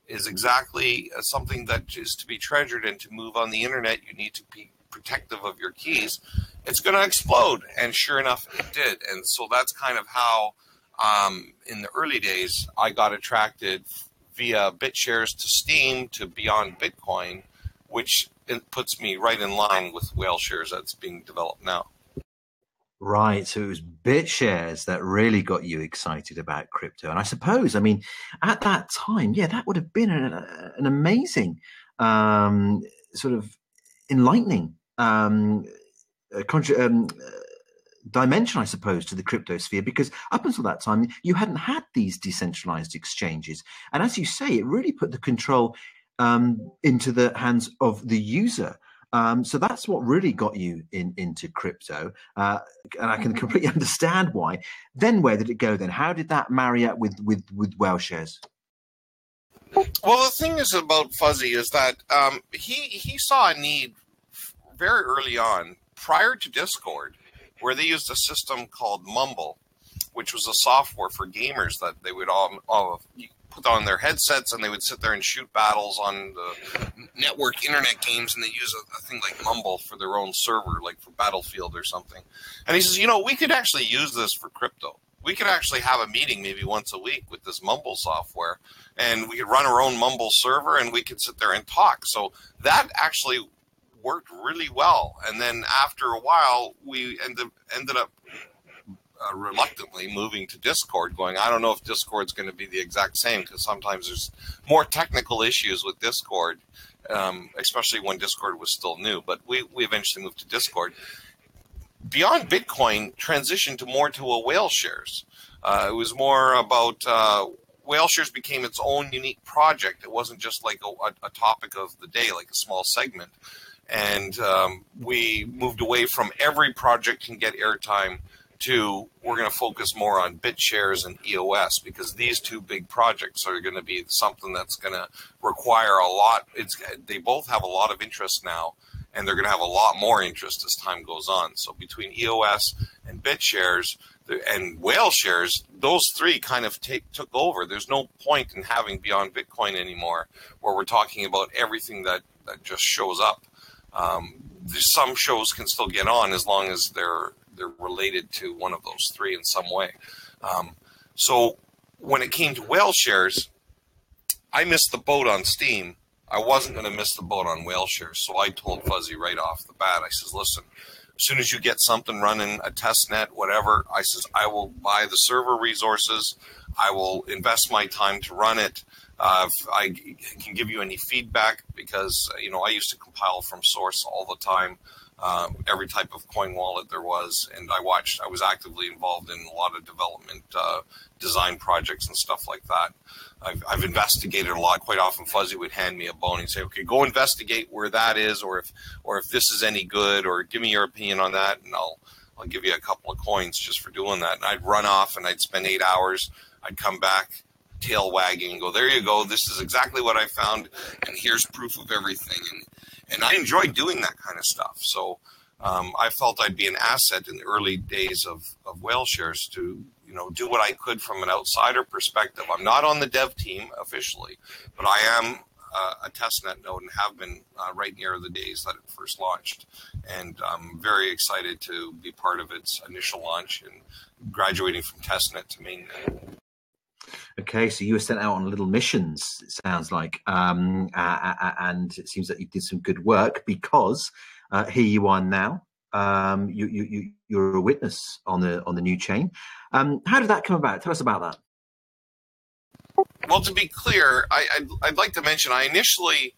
is exactly something that is to be treasured and to move on the internet, you need to protective of your keys, it's going to explode. And sure enough, it did. And so that's kind of how, in the early days, I got attracted via BitShares to Steam to Beyond Bitcoin, which it puts me right in line with Whaleshares that's being developed now. Right. So it was BitShares that really got you excited about crypto. And I suppose, I mean, at that time, yeah, that would have been an amazing, sort of enlightening dimension, I suppose, to the crypto sphere, because up until that time, you hadn't had these decentralized exchanges. And as you say, it really put the control into the hands of the user. So that's what really got you into crypto. And I can completely understand why. Then where did it go then? How did that marry up with Whaleshares? Well, the thing is about Fuzzy is that he saw a need very early on, prior to Discord, where they used a system called Mumble, which was a software for gamers that they would all put on their headsets, and they would sit there and shoot battles on the network internet games, and they use a thing like Mumble for their own server, like for Battlefield or something. And he says, we could actually use this for crypto. We could actually have a meeting maybe once a week with this Mumble software, and we could run our own Mumble server, and we could sit there and talk. So that actually worked really well. And then after a while, we ended up reluctantly moving to Discord, going, I don't know if Discord's going to be the exact same, because sometimes there's more technical issues with Discord, especially when Discord was still new. But we eventually moved to Discord. Beyond Bitcoin transitioned more to a Whaleshares. It was more about Whaleshares became its own unique project. It wasn't just like a topic of the day, like a small segment. And we moved away from every project can get airtime to we're going to focus more on BitShares and EOS, because these two big projects are going to be something that's going to require a lot. They both have a lot of interest now, and they're going to have a lot more interest as time goes on. So between EOS and BitShares and Whaleshares, those three kind of took over. There's no point in having Beyond Bitcoin anymore, where we're talking about everything that just shows up. Some shows can still get on as long as they're related to one of those three in some way. So when it came to Whaleshares, I missed the boat on Steam. I wasn't going to miss the boat on Whaleshares. So I told Fuzzy right off the bat, I says, listen, as soon as you get something running, a test net, whatever, I says, I will buy the server resources. I will invest my time to run it. If I can give you any feedback, because, I used to compile from source all the time. Every type of coin wallet there was, and I was actively involved in a lot of development, design projects and stuff like that. I've investigated a lot. Quite often Fuzzy would hand me a bone and say, okay, go investigate where that is, or if this is any good, or give me your opinion on that, and I'll give you a couple of coins just for doing that. And I'd run off and I'd spend 8 hours. I'd come back, tail wagging, and go, there you go, this is exactly what I found, and here's proof of everything. And I enjoyed doing that kind of stuff. So I felt I'd be an asset in the early days of Whaleshares to, do what I could from an outsider perspective. I'm not on the dev team officially, but I am a testnet node and have been right near the days that it first launched. And I'm very excited to be part of its initial launch and graduating from testnet to mainnet. Okay, so you were sent out on little missions, it sounds like, and it seems that you did some good work, because here you are now. You're a witness on the new chain. How did that come about? Tell us about that. Well, to be clear, I'd like to mention I initially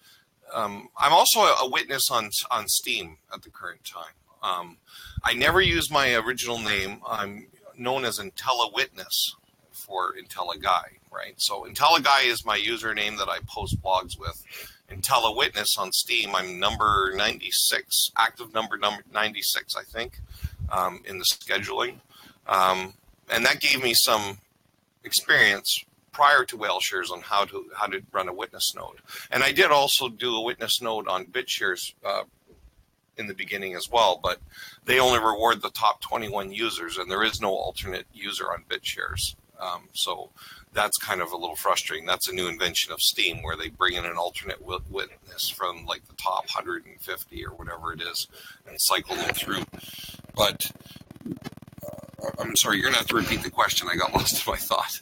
I'm also a witness on Steam at the current time. I never use my original name. I'm known as IntelliWitness for Intelliguy, right? So Intelliguy is my username that I post blogs with. IntelliWitness on Steam, I'm number 96, active number 96, I think, in the scheduling. And that gave me some experience prior to Whaleshares on how to run a witness node. And I did also do a witness node on BitShares in the beginning as well, but they only reward the top 21 users, and there is no alternate user on BitShares So that's kind of a little frustrating. That's a new invention of Steam, where they bring in an alternate witness from like the top 150 or whatever it is and cycle them through. But I'm sorry, you're going to have to repeat the question. I got lost in my thought.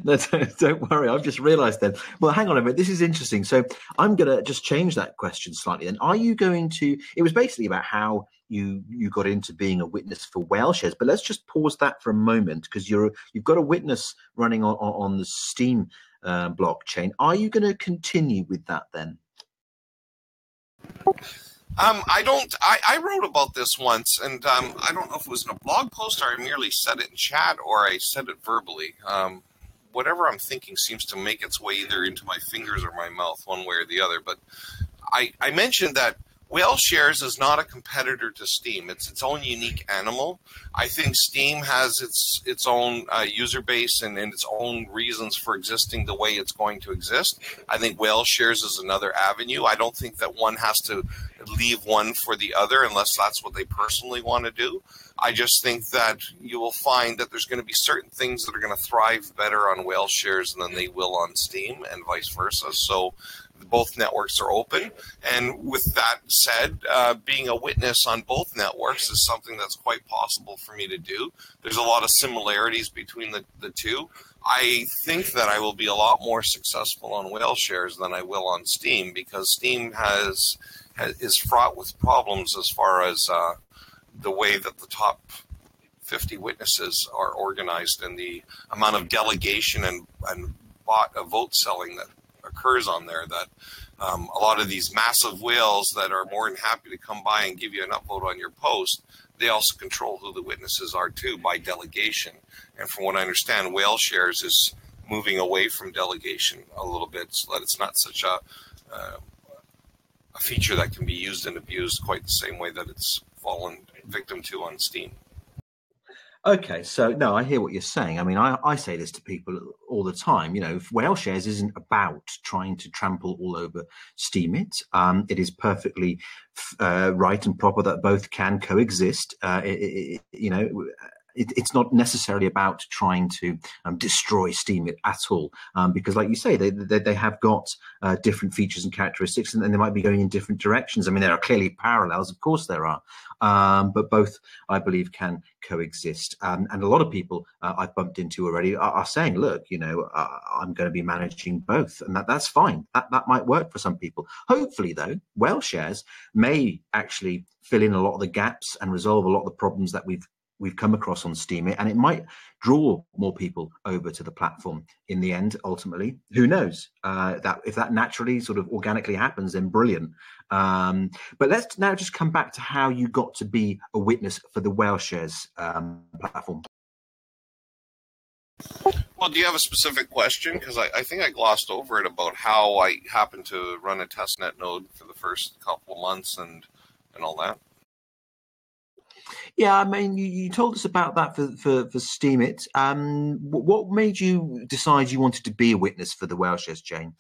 No, don't worry. I've just realised then. Well, hang on a minute. This is interesting. So I'm going to just change that question slightly. Then, are you going to? It was basically about how you got into being a witness for Whaleshares. But let's just pause that for a moment, because you've got a witness running on the Steam blockchain. Are you going to continue with that then? I wrote about this once, and I don't know if it was in a blog post or I merely said it in chat or I said it verbally. Whatever I'm thinking seems to make its way either into my fingers or my mouth, one way or the other. But I mentioned that Whaleshares is not a competitor to Steam. It's its own unique animal. I think Steam has its own user base and its own reasons for existing the way it's going to exist. I think Whaleshares is another avenue. I don't think that one has to leave one for the other unless that's what they personally want to do. I just think that you will find that there's going to be certain things that are going to thrive better on Whaleshares than they will on Steam, and vice versa. So both networks are open. And with that said, being a witness on both networks is something that's quite possible for me to do. There's a lot of similarities between the two. I think that I will be a lot more successful on Whaleshares than I will on Steam, because Steam is fraught with problems as far as the way that the top 50 witnesses are organized and the amount of delegation and vote selling that occurs on there, that a lot of these massive whales that are more than happy to come by and give you an upvote on your post, they also control who the witnesses are too by delegation. And from what I understand, Whaleshares is moving away from delegation a little bit, so that it's not such a feature that can be used and abused quite the same way that it's fallen victim to on Steam. Okay, so no, I hear what you're saying. I mean, I say this to people all the time. You know, Whaleshares isn't about trying to trample all over Steam. It is perfectly right and proper that both can coexist. It's not necessarily about trying to destroy Steam at all, because, like you say, they have got different features and characteristics, and they might be going in different directions. I mean, there are clearly parallels, of course there are, but both, I believe, can coexist. And a lot of people I've bumped into already are saying, look, I'm going to be managing both, and that's fine. That might work for some people. Hopefully, though, Whaleshares may actually fill in a lot of the gaps and resolve a lot of the problems that we've come across on Steam, and it might draw more people over to the platform in the end. Ultimately, who knows? That if that naturally sort of organically happens, then brilliant. But let's now just come back to how you got to be a witness for the Whaleshares platform. Well, do you have a specific question? Because I think I glossed over it about how I happened to run a testnet node for the first couple of months and all that. Yeah, I mean, you told us about that for Steemit. What made you decide you wanted to be a witness for the Whaleshares chain?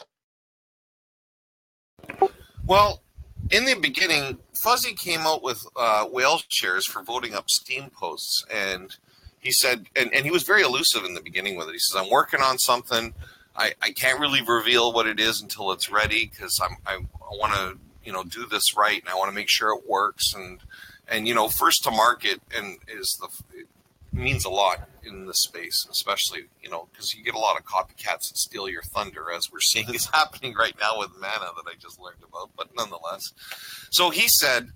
Well, in the beginning, Fuzzy came out with Whaleshares for voting up Steam posts, and he said, and he was very elusive in the beginning with it. He says, I'm working on something. I can't really reveal what it is until it's ready, because I want to do this right, and I want to make sure it works, and first to market it means a lot in this space, especially, because you get a lot of copycats that steal your thunder, as we're seeing is happening right now with Mana that I just learned about, but nonetheless. So he said,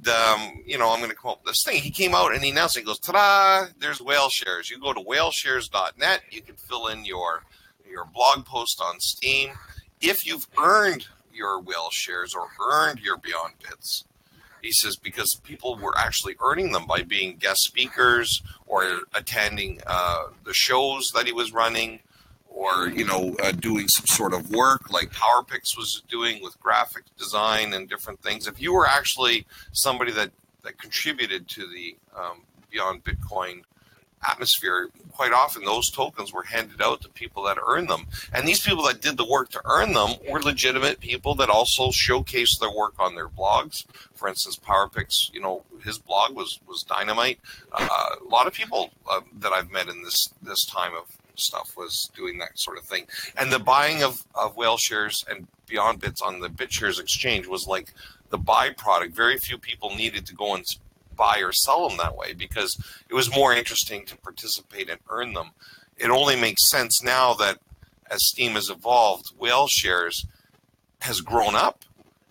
I'm going to come up with this thing. He came out and he announced it. He goes, ta-da, there's Whaleshares. You go to whaleshares.net. You can fill in your blog post on Steam. If you've earned your Whaleshares or earned your Beyond Bits, he says, because people were actually earning them by being guest speakers or attending the shows that he was running, or doing some sort of work like PowerPics was doing with graphic design and different things. If you were actually somebody that contributed to the Beyond Bitcoin atmosphere, quite often those tokens were handed out to people that earned them. And these people that did the work to earn them were legitimate people that also showcased their work on their blogs. For instance, PowerPics, his blog was dynamite. A lot of people that I've met in this time of stuff was doing that sort of thing. And the buying of Whaleshares and Beyond Bits on the BitShares exchange was like the byproduct. Very few people needed to go and buy or sell them that way because it was more interesting to participate and earn them. It only makes sense now that as Steam has evolved, Whaleshares has grown up,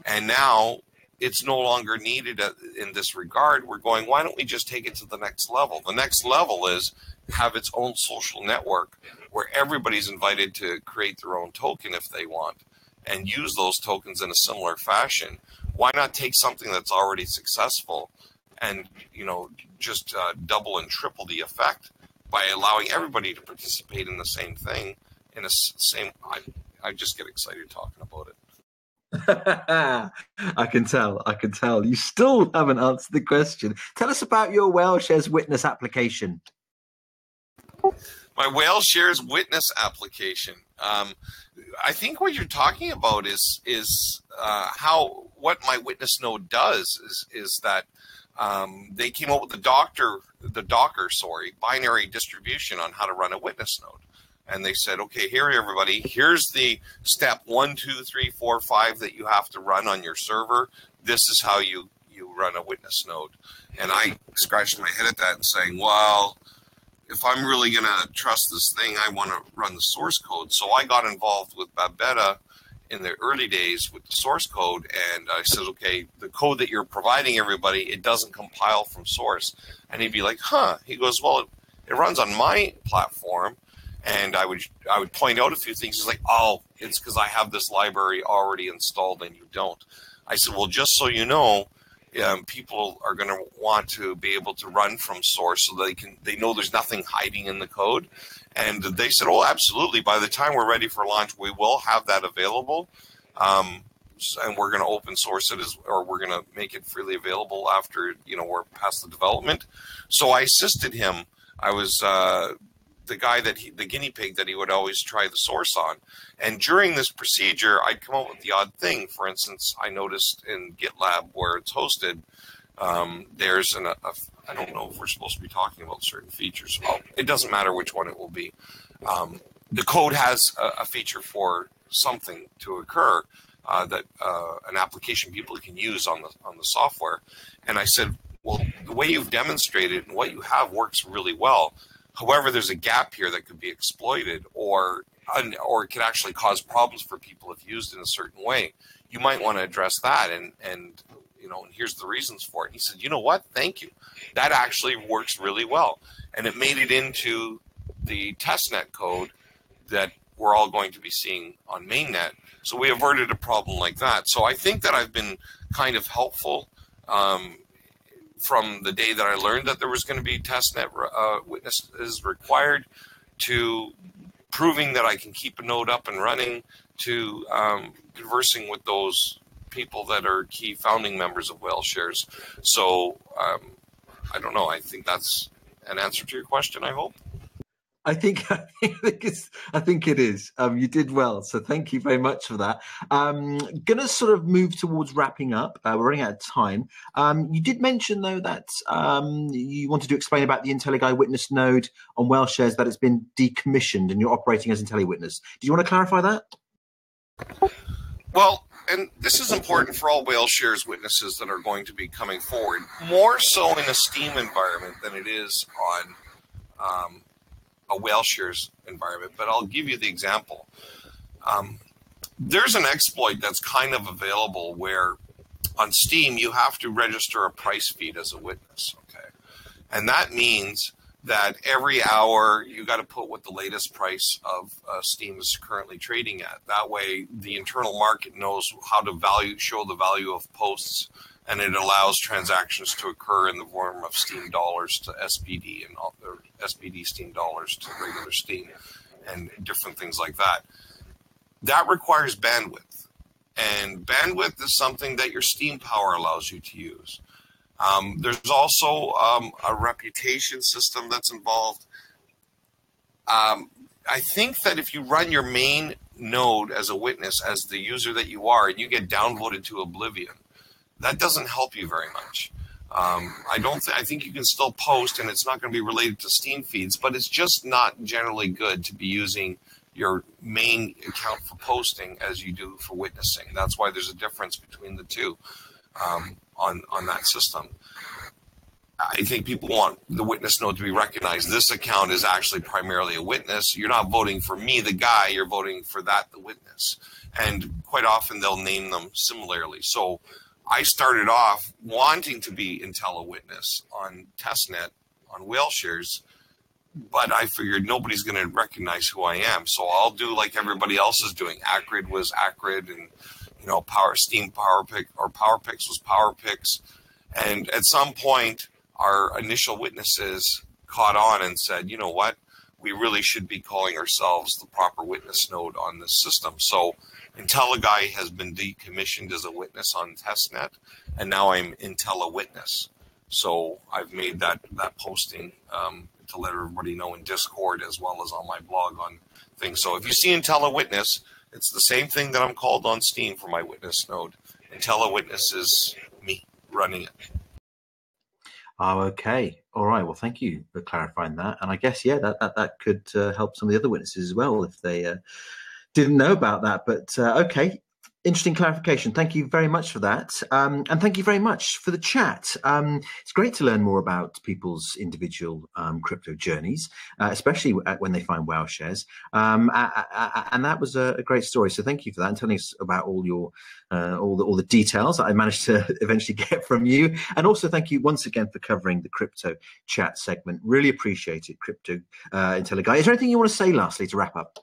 and now it's no longer needed in this regard. We're going, why don't we just take it to the next level? The next level is have its own social network where everybody's invited to create their own token if they want and use those tokens in a similar fashion. Why not take something that's already successful and just double and triple the effect by allowing everybody to participate in the same thing in a same. I just get excited talking about it. I can tell. You still haven't answered the question. Tell us about your Whaleshares Witness application. My Whaleshares Witness application. I think what you're talking about is what my witness node does is that they came up with the Docker binary distribution on how to run a witness node. And they said, okay, here, everybody, here's the step 1, 2, 3, 4, 5 that you have to run on your server. This is how you run a witness node. And I scratched my head at that and saying, well, if I'm really going to trust this thing, I want to run the source code. So I got involved with Babetta in the early days with the source code, and I said, okay, the code that you're providing everybody, it doesn't compile from source. And he'd be like, huh? He goes, well, it runs on my platform. And I would point out a few things. He's like, oh, it's because I have this library already installed and you don't. I said, well, just so you know, people are going to want to be able to run from source so they know there's nothing hiding in the code. And they said, oh, absolutely. By the time we're ready for launch, we will have that available. And we're going to open source it or we're going to make it freely available after, we're past the development. So I assisted him. I was the guy the guinea pig that he would always try the source on. And during this procedure, I'd come up with the odd thing. For instance, I noticed in GitLab where it's hosted, there's I don't know if we're supposed to be talking about certain features. Well, it doesn't matter which one it will be. The code has a feature for something to occur that an application people can use on the software. And I said, well, the way you've demonstrated and what you have works really well. However, there's a gap here that could be exploited or it could actually cause problems for people if used in a certain way. You might want to address that and here's the reasons for it. And he said, you know what? Thank you. That actually works really well. And it made it into the testnet code that we're all going to be seeing on mainnet. So we averted a problem like that. So I think that I've been kind of helpful from the day that I learned that there was going to be testnet witnesses required to proving that I can keep a node up and running to conversing with those people that are key founding members of Whaleshares. So I don't know. I think that's an answer to your question, I hope. I think it is. You did well, so thank you very much for that. Going to sort of move towards wrapping up. We're running out of time. You did mention though that you wanted to explain about the Intelliguy witness node on Whaleshares, that it's been decommissioned and you're operating as Intelliguy witness. Do you want to clarify that? Well, and this is important for all Whaleshares witnesses that are going to be coming forward, more so in a Steam environment than it is on a Whaleshares environment, but I'll give you the example. There's an exploit that's kind of available where on Steam you have to register a price feed as a witness, okay? And that means that every hour you got to put what the latest price of Steam is currently trading at. That way the internal market knows how to show the value of posts, and it allows transactions to occur in the form of Steam dollars to SPD and SPD Steam dollars to regular Steam and different things like that. That requires bandwidth. And bandwidth is something that your Steam power allows you to use. There's also a reputation system that's involved. I think that if you run your main node as a witness, as the user that you are, and you get downvoted to oblivion, that doesn't help you very much. I think you can still post, and it's not going to be related to Steam feeds, but it's just not generally good to be using your main account for posting as you do for witnessing. That's why there's a difference between the two on that system. I think people want the witness node to be recognized. This account is actually primarily a witness. You're not voting for me, the guy. You're voting for that, the witness. And quite often they'll name them similarly. So I started off wanting to be IntelliWitness on testnet on Whaleshares, but I figured nobody's going to recognize who I am. So I'll do like everybody else is doing. Acrid was Acrid, and Steam PowerPic or PowerPics was PowerPics. And at some point, our initial witnesses caught on and said, you know what, we really should be calling ourselves the proper witness node on this system. So Intelliguy has been decommissioned as a witness on testnet, and now I'm IntelliWitness. So I've made that posting to let everybody know in Discord as well as on my blog on things. So if you see IntelliWitness, it's the same thing that I'm called on Steam for my witness node. IntelliWitness is me running it. Oh, okay. All right. Well, thank you for clarifying that. And I guess, that could help some of the other witnesses as well if they didn't know about that. But okay. Interesting clarification. Thank you very much for that. And thank you very much for the chat. It's great to learn more about people's individual crypto journeys, especially when they find Whaleshares. And that was a great story. So thank you for that and telling us about all your all the details that I managed to eventually get from you. And also thank you once again for covering the crypto chat segment. Really appreciate it, Crypto Intelliguy. Is there anything you want to say lastly to wrap up?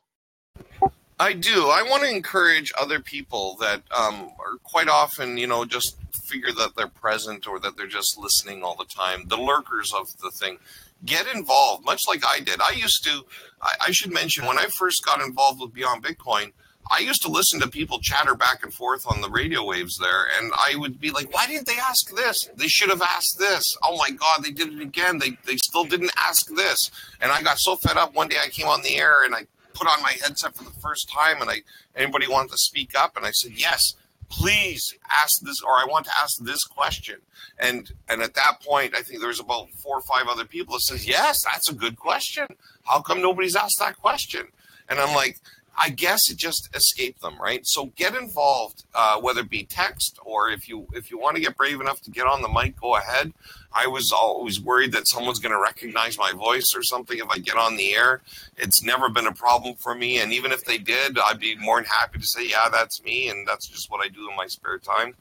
I do. I want to encourage other people that are quite often, just figure that they're present or that they're just listening all the time. The lurkers of the thing. Get involved, much like I did. I should mention, when I first got involved with Beyond Bitcoin, I used to listen to people chatter back and forth on the radio waves there, and I would be like, why didn't they ask this? They should have asked this. Oh, my God, they did it again. They still didn't ask this. And I got so fed up. One day I came on the air, and I put on my headset for the first time, and anybody wanted to speak up, and I said, yes, please ask this, or I want to ask this question. And at that point, I think there was about 4 or 5 other people that says, yes, that's a good question. How come nobody's asked that question? And I'm like, I guess it just escaped them, right? So get involved, whether it be text or if you want to get brave enough to get on the mic, go ahead. I was always worried that someone's going to recognize my voice or something if I get on the air. It's never been a problem for me, and even if they did, I'd be more than happy to say, yeah, that's me, and that's just what I do in my spare time.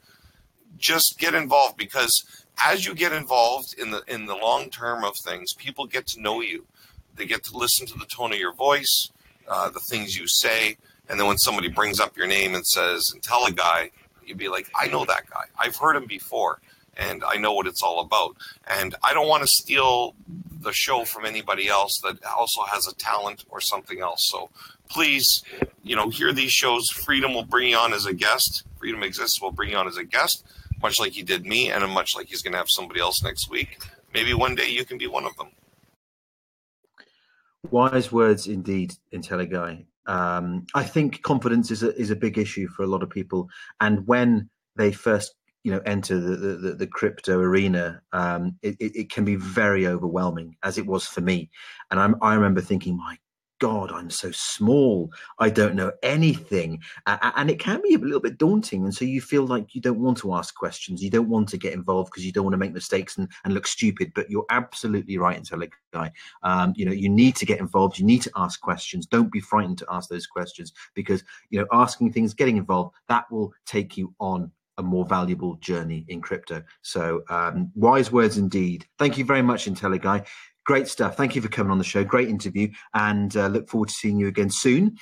Just get involved, because as you get involved in the long term of things, people get to know you. They get to listen to the tone of your voice, the things you say, and then when somebody brings up your name and says Intelliguy, you'd be like, I know that guy. I've heard him before, and I know what it's all about. And I don't want to steal the show from anybody else that also has a talent or something else. So please, hear these shows. Freedom will bring you on as a guest. Freedom Exists will bring you on as a guest, much like he did me, and much like he's going to have somebody else next week. Maybe one day you can be one of them. Wise words indeed, Intelliguy. I think confidence is a big issue for a lot of people, and when they first enter the crypto arena, it can be very overwhelming, as it was for me. And I remember thinking, my God, I'm so small. I don't know anything. And it can be a little bit daunting. And so you feel like you don't want to ask questions. You don't want to get involved because you don't want to make mistakes and look stupid. But you're absolutely right, Intelliguy. You need to get involved. You need to ask questions. Don't be frightened to ask those questions, because, asking things, getting involved, that will take you on a more valuable journey in crypto. So wise words indeed. Thank you very much, Intelliguy. Great stuff. Thank you for coming on the show. Great interview, and look forward to seeing you again soon.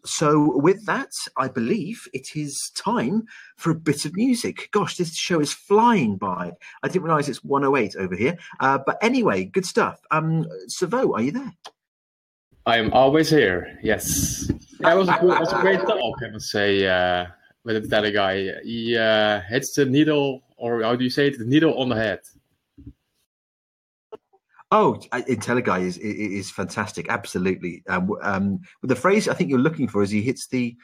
So with that, I believe it is time for a bit of music. Gosh, this show is flying by. I didn't realize it's 1:08 over here. But anyway, good stuff. Savo, are you there? I'm always here. Yes. That was a great talk, I must say, with Intelliguy. He hits the needle or how do you say it, the needle on the head. Oh, Intelliguy is fantastic. Absolutely. But the phrase I think you're looking for is he hits the.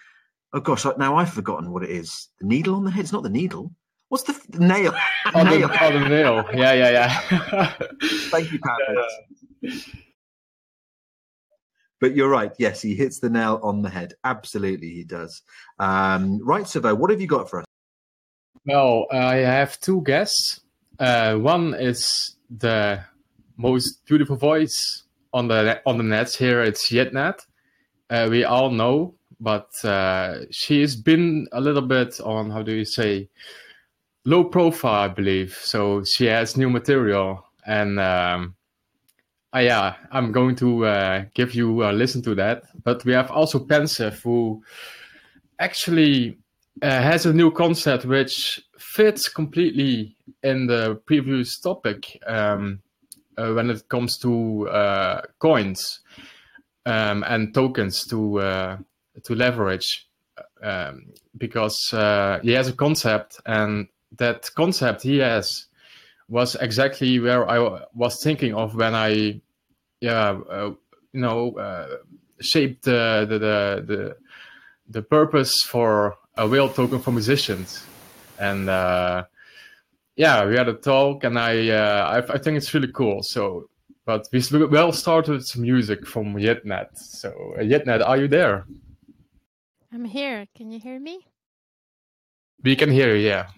Oh gosh! Now I've forgotten what it is. The needle on the head. It's not the needle. What's the nail? Nail. The nail. Yeah. Thank you, PowerPics. But you're right. Yes, he hits the nail on the head. Absolutely, he does. Right, Savo, what have you got for us? Well, I have two guests. One is the most beautiful voice on the net here. It's Yetnet. We all know, but she's been a little bit on, how do you say, low profile, I believe. So she has new material, and I'm going to give you a listen to that. But we have also Pensive, who actually has a new concept which fits completely in the previous topic when it comes to coins and tokens to leverage, because he has a concept, and that concept he has was exactly where I was thinking of when I shaped the purpose for a whale token for musicians. And we had a talk, and I think it's really cool. So, but we will start with some music from Yetnet. So, Yetnet, are you there? I'm here. Can you hear me? We can hear you, yeah.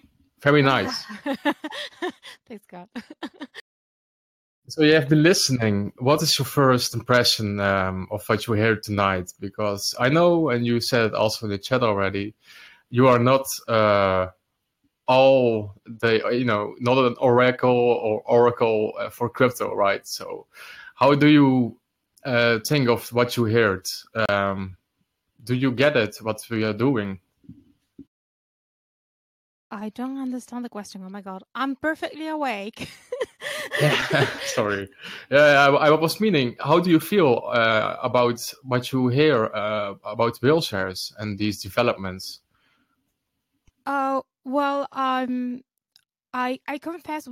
Very nice. Thanks, God. So you have been listening. What is your first impression of what you heard tonight? Because I know, and you said it also in the chat already, you are not not an oracle for crypto, right? So how do you think of what you heard? Do you get it, what we are doing? I don't understand the question. Oh my God. I'm perfectly awake. Sorry. I was meaning, how do you feel about what you hear about Whaleshares and these developments? Oh, well, I confess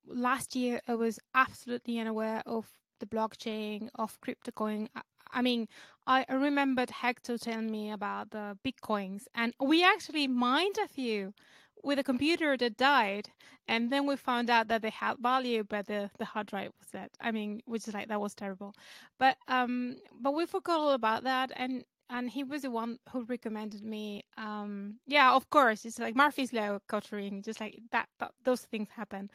last year I was absolutely unaware of the blockchain, of crypto coin. I mean, I remembered Hector telling me about the Bitcoins, and we actually mined a few with a computer that died, and then we found out that they had value, but the hard drive was dead. I mean, which is like, that was terrible. But we forgot all about that, and he was the one who recommended me. Of course, it's like Murphy's Law, Cottering, just like that those things happen.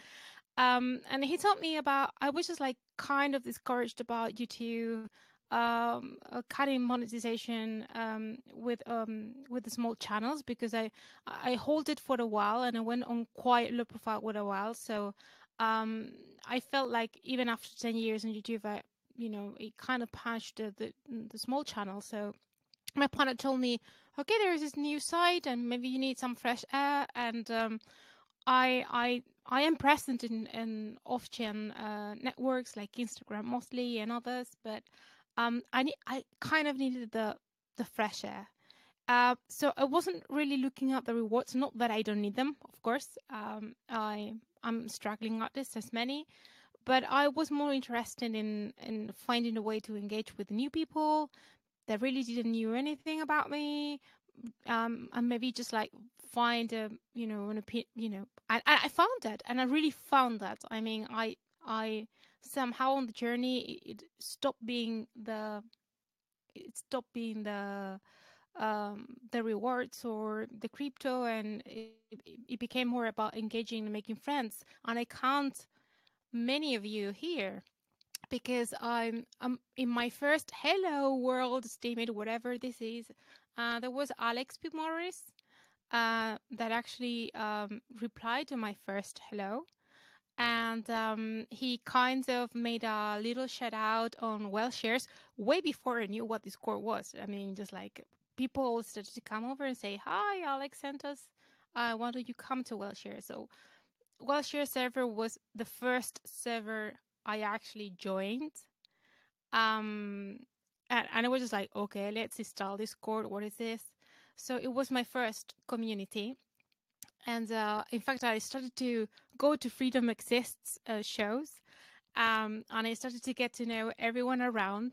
And he told me about, I was just like kind of discouraged about YouTube cutting monetization with the small channels, because I hold it for a while, and I went on quite low profile for a while. So I felt like even after 10 years on YouTube, it kind of punched the small channel. So my partner told me, okay, there is this new site, and maybe you need some fresh air. And I am present in off-chain networks like Instagram mostly and others, but I kind of needed the fresh air. So I wasn't really looking at the rewards. Not that I don't need them, of course. I'm struggling artist as many, but I was more interested in finding a way to engage with new people that really didn't know anything about me, and maybe just like find an opinion. I found that, and I really found that. I mean, I somehow on the journey it stopped being the rewards or the crypto, and it became more about engaging and making friends. And I count many of you here because I'm in my first Hello World statement, whatever this is. There was Alex P. Morris that actually replied to my first hello. And he kind of made a little shout out on Whaleshares way before I knew what Discord was. I mean, just like people started to come over and say, "Hi, Alex sent us. Why don't you come to Whaleshares?" So Whaleshares server was the first server I actually joined. And I was just like, okay, let's install Discord. What is this? So it was my first community. And in fact, I started to go to Freedomexists shows, and I started to get to know everyone around.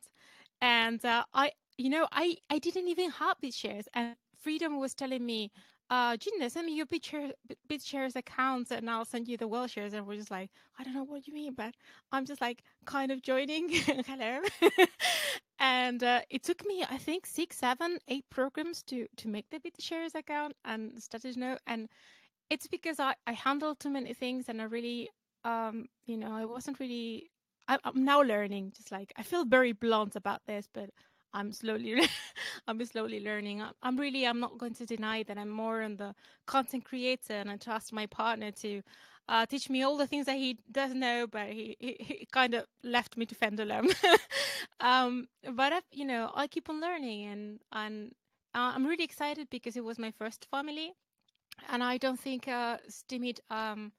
And I didn't even have BitShares, and Freedom was telling me, Gina, send me your BitShares accounts and I'll send you the Whaleshares. And we're just like, I don't know what you mean, but I'm just like kind of joining. Hello. And it took me, I think, 6, 7, 8 programs to make the BitShares account and started to know. And it's because I handled too many things, and I really, I wasn't really. I'm now learning. Just like I feel very blunt about this, but I'm slowly, I'm slowly learning. I'm not going to deny that I'm more on the content creator, and I trust my partner to teach me all the things that he doesn't know, but he kind of left me to fend alone. But I keep on learning, and I'm really excited because it was my first family. And I don't think Steemit, I'm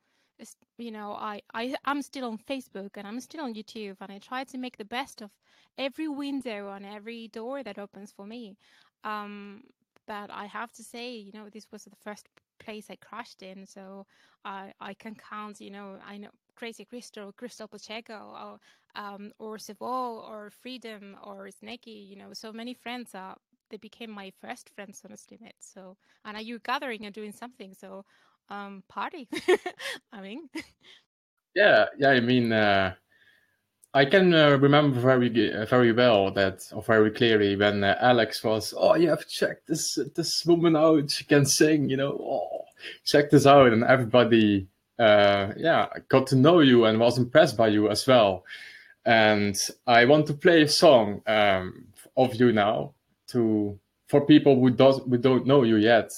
still on Facebook and I'm still on YouTube, and I try to make the best of every window and every door that opens for me. But I have to say, this was the first place I crashed in, so I can count, I know Crazy Crystal Pacheco, or Sevol, or Freedom, or Snakey, so many friends they became my first friends on Steemit. So, and are you gathering and doing something? So, party. I mean, yeah. I mean, I can remember very well that, or very clearly, when Alex was, oh, you have to check this woman out. She can sing, Oh, check this out, and everybody, got to know you and was impressed by you as well. And I want to play a song of you now for people who don't know you yet.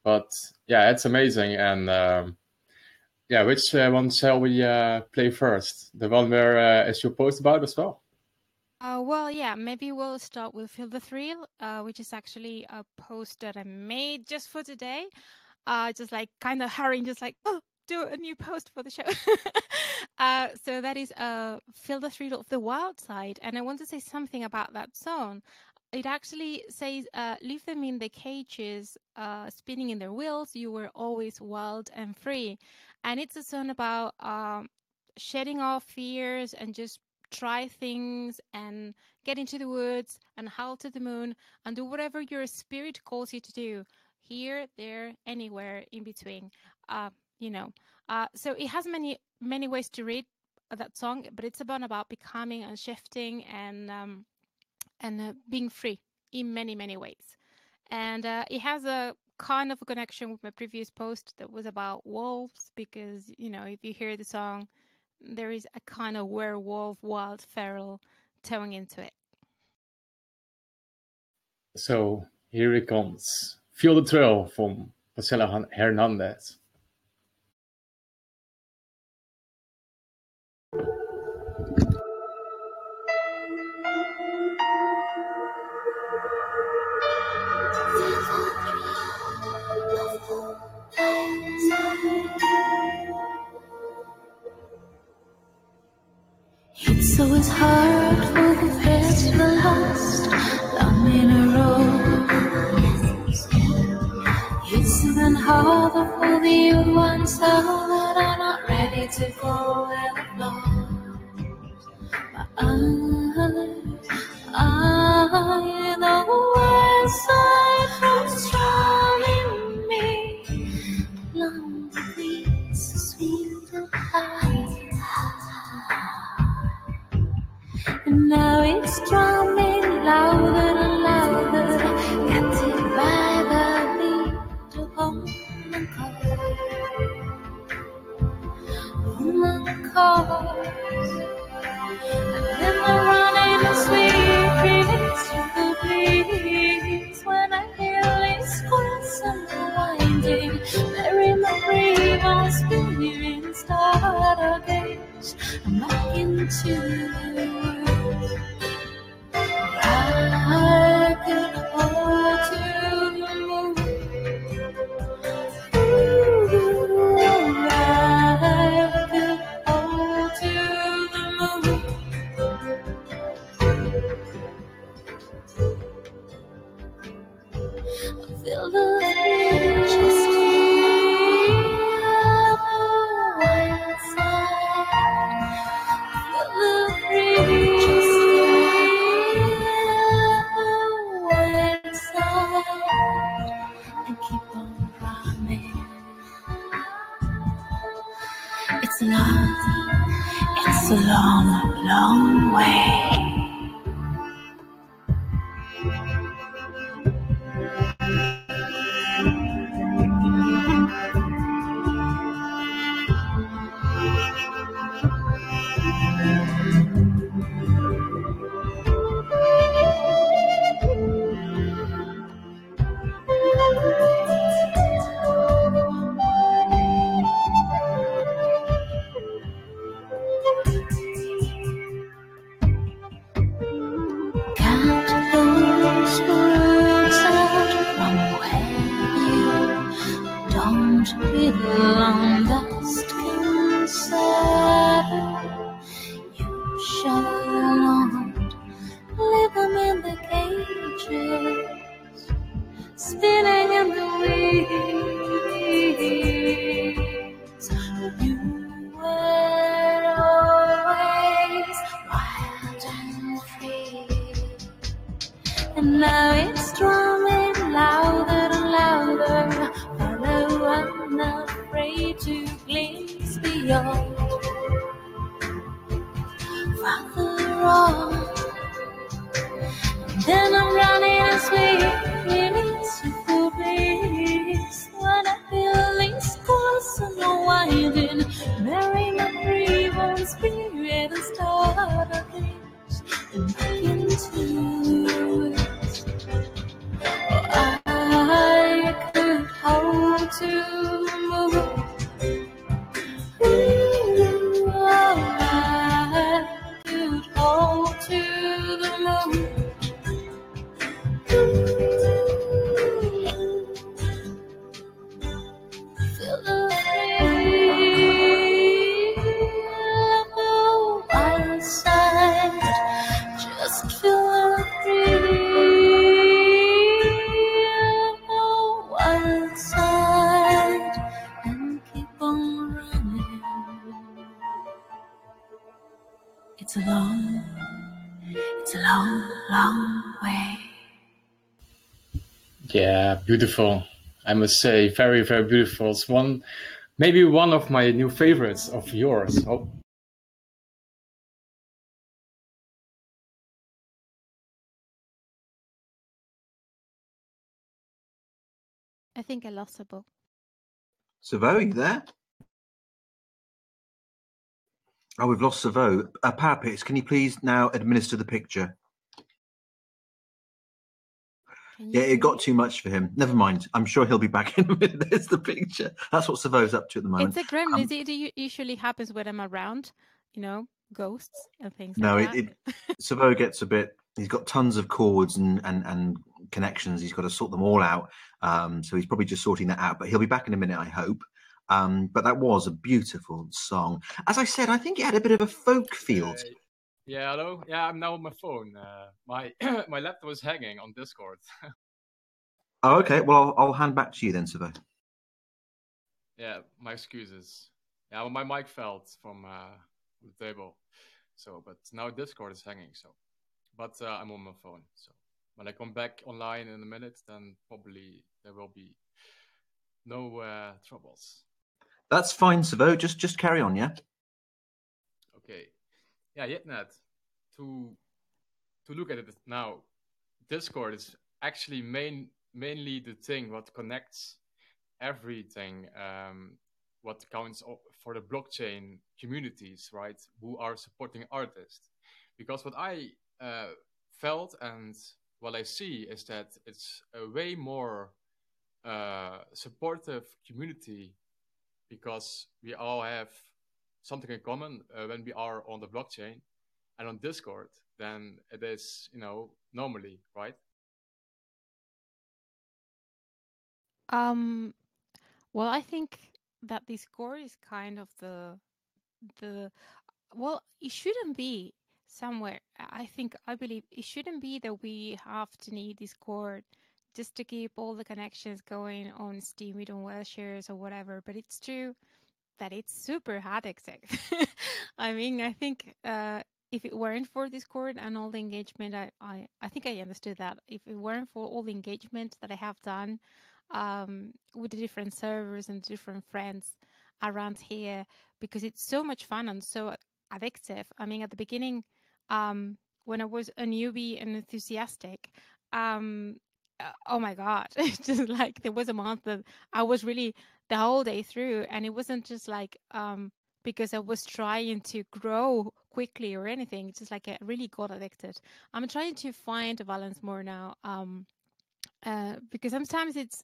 But yeah, it's amazing. And which one shall we play first? The one where is your post about as well? Well, yeah, maybe we'll start with Feel the Thrill, which is actually a post that I made just for today. Just like kind of hurrying, just like, do a new post for the show. So that is Feel the Thrill of the Wild Side. And I want to say something about that song. It actually says, leave them in the cages, spinning in their wheels. You were always wild and free. And it's a song about shedding off fears and just try things and get into the woods and howl to the moon and do whatever your spirit calls you to do. Here, there, anywhere in between. So it has many ways to read that song, but it's about becoming and shifting and being free in many ways. And it has a kind of a connection with my previous post that was about wolves, because if you hear the song, there is a kind of werewolf, wild, feral tone into it. So here it comes. Feel the Thrill from Marcela Hernandez. It's always hard for the best to last long in a row. It's even harder for the old ones now that are not ready to go alone. But I know aside from strong in me, long beats so sweet and high. And now it's drumming louder and louder, captured by the beat of human chords. And then I run in a sweet release to the breeze. When I hear these squares and winding, bury my breath on spinning, start our gaze, I'm back into the world. I could hold to the moon. Ooh, I could hold to the moon. I feel the thrill, long, long way. Belong, dust can settle. You shall not leave them in the cages, spinning in the weeds. You were always wild and free, and now it's drumming louder and louder. Follow, I'm not afraid to glimpse beyond. Farther on, then I'm running as it's a full place. When I feel these course and winding, bearing a breathing spirit and start a things and begin to it. I could hold to the moon. Ooh, I could hold to the moon. Feel the thrill of the wild side. Just feel the thrill of the wild side and keep on running. It's a long, long way. Yeah, beautiful. I must say, very, very beautiful. It's maybe one of my new favorites of yours. Oh. I think I lost a book. Savo, you there? Oh, we've lost Savo. PowerPics, can you please now administer the picture? Yeah, it got too much for him. Never mind. I'm sure he'll be back in a minute. There's the picture. That's what Savo's up to at the moment. It's a gremlin. It usually happens when I'm around, ghosts and things like that. Savo gets a bit... He's got tons of cords and connections. He's got to sort them all out. So he's probably just sorting that out. But he'll be back in a minute, I hope. But that was a beautiful song. As I said, I think it had a bit of a folk feel. Yeah, hello. Yeah, I'm now on my phone. My laptop is hanging on Discord. Oh, okay. Well, I'll hand back to you then, Savo. Yeah, my excuses. Yeah, well, my mic fell from the table. So, but now Discord is hanging. So, but I'm on my phone. So, when I come back online in a minute, then probably there will be no troubles. That's fine, Savo. Just carry on, yeah. Okay. Yeah, Yetnet, to look at it now, Discord is actually mainly the thing what connects everything, what counts for the blockchain communities, right, who are supporting artists. Because what I felt and what I see is that it's a way more supportive community because we all have something in common when we are on the blockchain and on Discord than it is, normally, right? Well, I think that Discord is kind of well, it shouldn't be somewhere. I believe it shouldn't be that we have to need Discord just to keep all the connections going on Steam, on Whaleshares or whatever. But it's true that it's super hard exec. I mean, I think if it weren't for Discord and all the engagement, I think I understood that. If it weren't for all the engagement that I have done with the different servers and different friends around here, because it's so much fun and so addictive. I mean, at the beginning, when I was a newbie and enthusiastic, oh my God, it's just like there was a month that I was really the whole day through, and it wasn't just like because I was trying to grow quickly or anything. It's just like I really got addicted. I'm trying to find a balance more now, because sometimes it's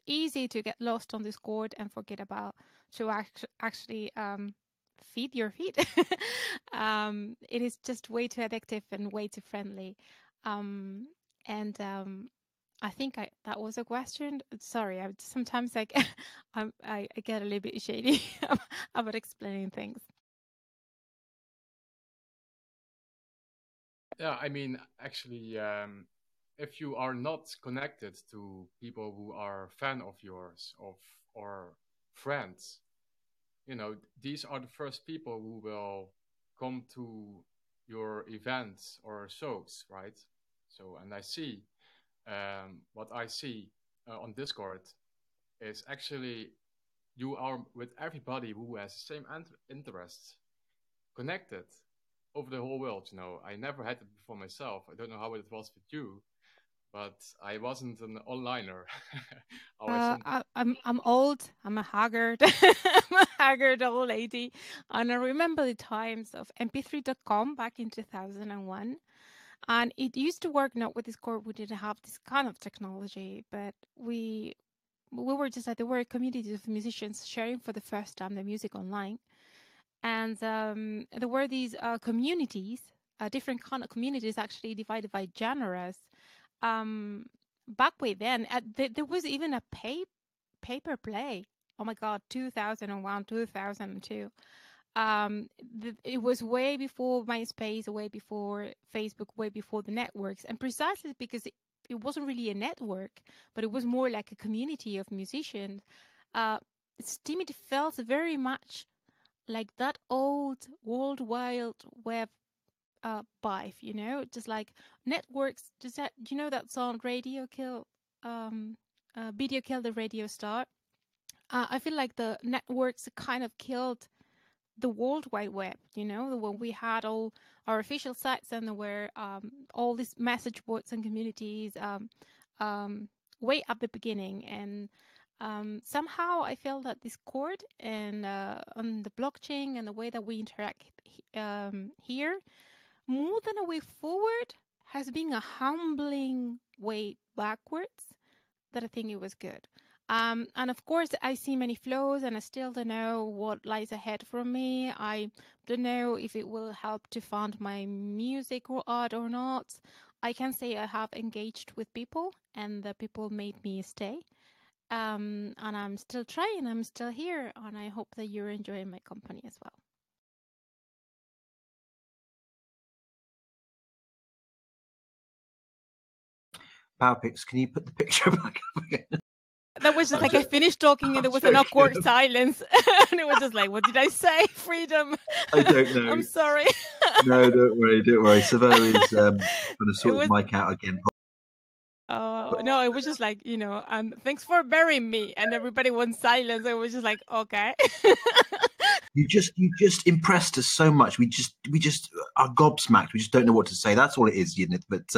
easy to get lost on Discord and forget about to actually feed your feed. It is just way too addictive and way too friendly. And I think that was a question. Sorry, sometimes I get a little bit shady about explaining things. Yeah, I mean, actually, if you are not connected to people who are fan of yours or friends, you know, these are the first people who will come to your events or shows, right? So, and I see what I see on Discord is actually you are with everybody who has the same interests connected over the whole world. You know, I never had it before myself. I don't know how it was with you, but I wasn't an onliner. I'm old. I'm a haggard. I'm a haggard old lady, and I remember the times of mp3.com back in 2001. And it used to work not with Discord. We didn't have this kind of technology, but we were just like there were communities of musicians sharing for the first time their music online, and there were these communities, different kind of communities, actually divided by genres. Back way then, there was even a paper play. Oh my God, 2001, 2002. It was way before MySpace, way before Facebook, way before the networks, and precisely because it wasn't really a network, but it was more like a community of musicians. Steam, it felt very much like that old World Wide Web vibe, you know, just like networks. Just that, you know, that song "Radio Kill," "Video Kill the Radio Star." I feel like the networks kind of killed the World Wide Web, you know, when we had all our official sites and there were all these message boards and communities way at the beginning. And somehow I feel that Discord and on the blockchain and the way that we interact here, more than a way forward, has been a humbling way backwards that I think it was good. And of course, I see many flaws and I still don't know what lies ahead for me. I don't know if it will help to fund my music or art or not. I can say I have engaged with people and the people made me stay. And I'm still trying, I'm still here, and I hope that you're enjoying my company as well. PowerPics, can you put the picture back up again? That was just like I finished talking and there was an awkward silence. And it was just like, what did I say? Freedom. I don't know. I'm sorry. No, don't worry. Savo is going to sort his mic out again. No, it was just like, you know, thanks for burying me. And everybody went silent. It was just like, okay. You just impressed us so much. We just are gobsmacked. We just don't know what to say. That's all it is, Yidnith. But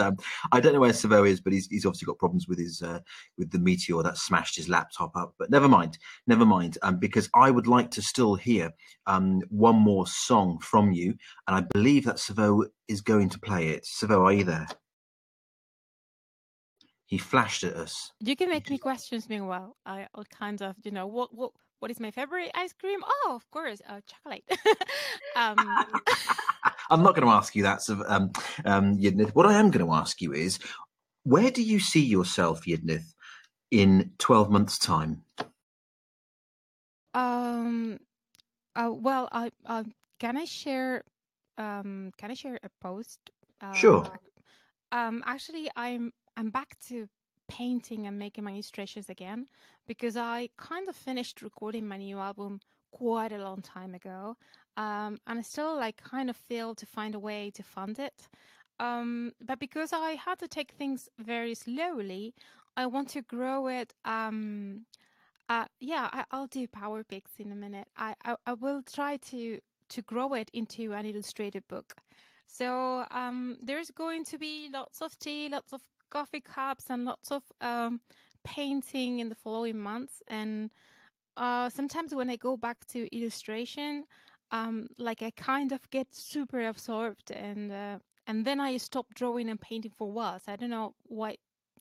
I don't know where Savo is, but he's obviously got problems with his with the meteor that smashed his laptop up. But never mind. Because I would like to still hear one more song from you, and I believe that Savo is going to play it. Savo, are you there? He flashed at us. You can make me questions meanwhile. I'll kind of, you know, what is my favorite ice cream? Oh, of course, chocolate. I'm not going to ask you that, Yidnith. What I am going to ask you is, where do you see yourself, Yidnith, in 12 months' time? Well, can I share a post? Sure. Actually, I'm back to painting and making my illustrations again because I kind of finished recording my new album quite a long time ago, and I still like kind of failed to find a way to fund it. But because I had to take things very slowly, I want to grow it. Yeah, I'll do PowerPics in a minute. I will try to to grow it into an illustrated book. So there's going to be lots of tea, lots of coffee cups, and lots of painting in the following months. And sometimes when I go back to illustration, like I kind of get super absorbed, and then I stop drawing and painting for a while. So I don't know why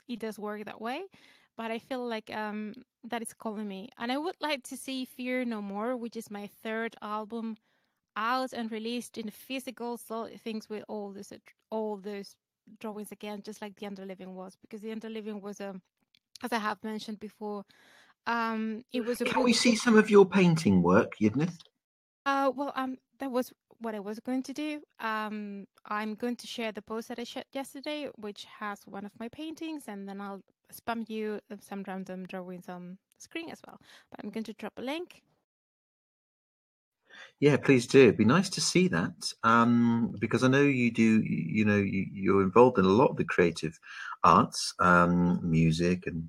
it does work that way, but I feel like that is calling me. And I would like to see Fear No More, which is my third album, out and released in physical things with all those drawings again, just like the Underliving was, because the Underliving was as I have mentioned before, it was a Can book. we see some of your painting work, Yidnith? That was what I was going to do. I'm going to share the post that I shared yesterday, which has one of my paintings, and then I'll spam you some random drawings on the screen as well. But I'm going to drop a link. Yeah, please do. It'd be nice to see that, because I know you do. You're involved in a lot of the creative arts, music and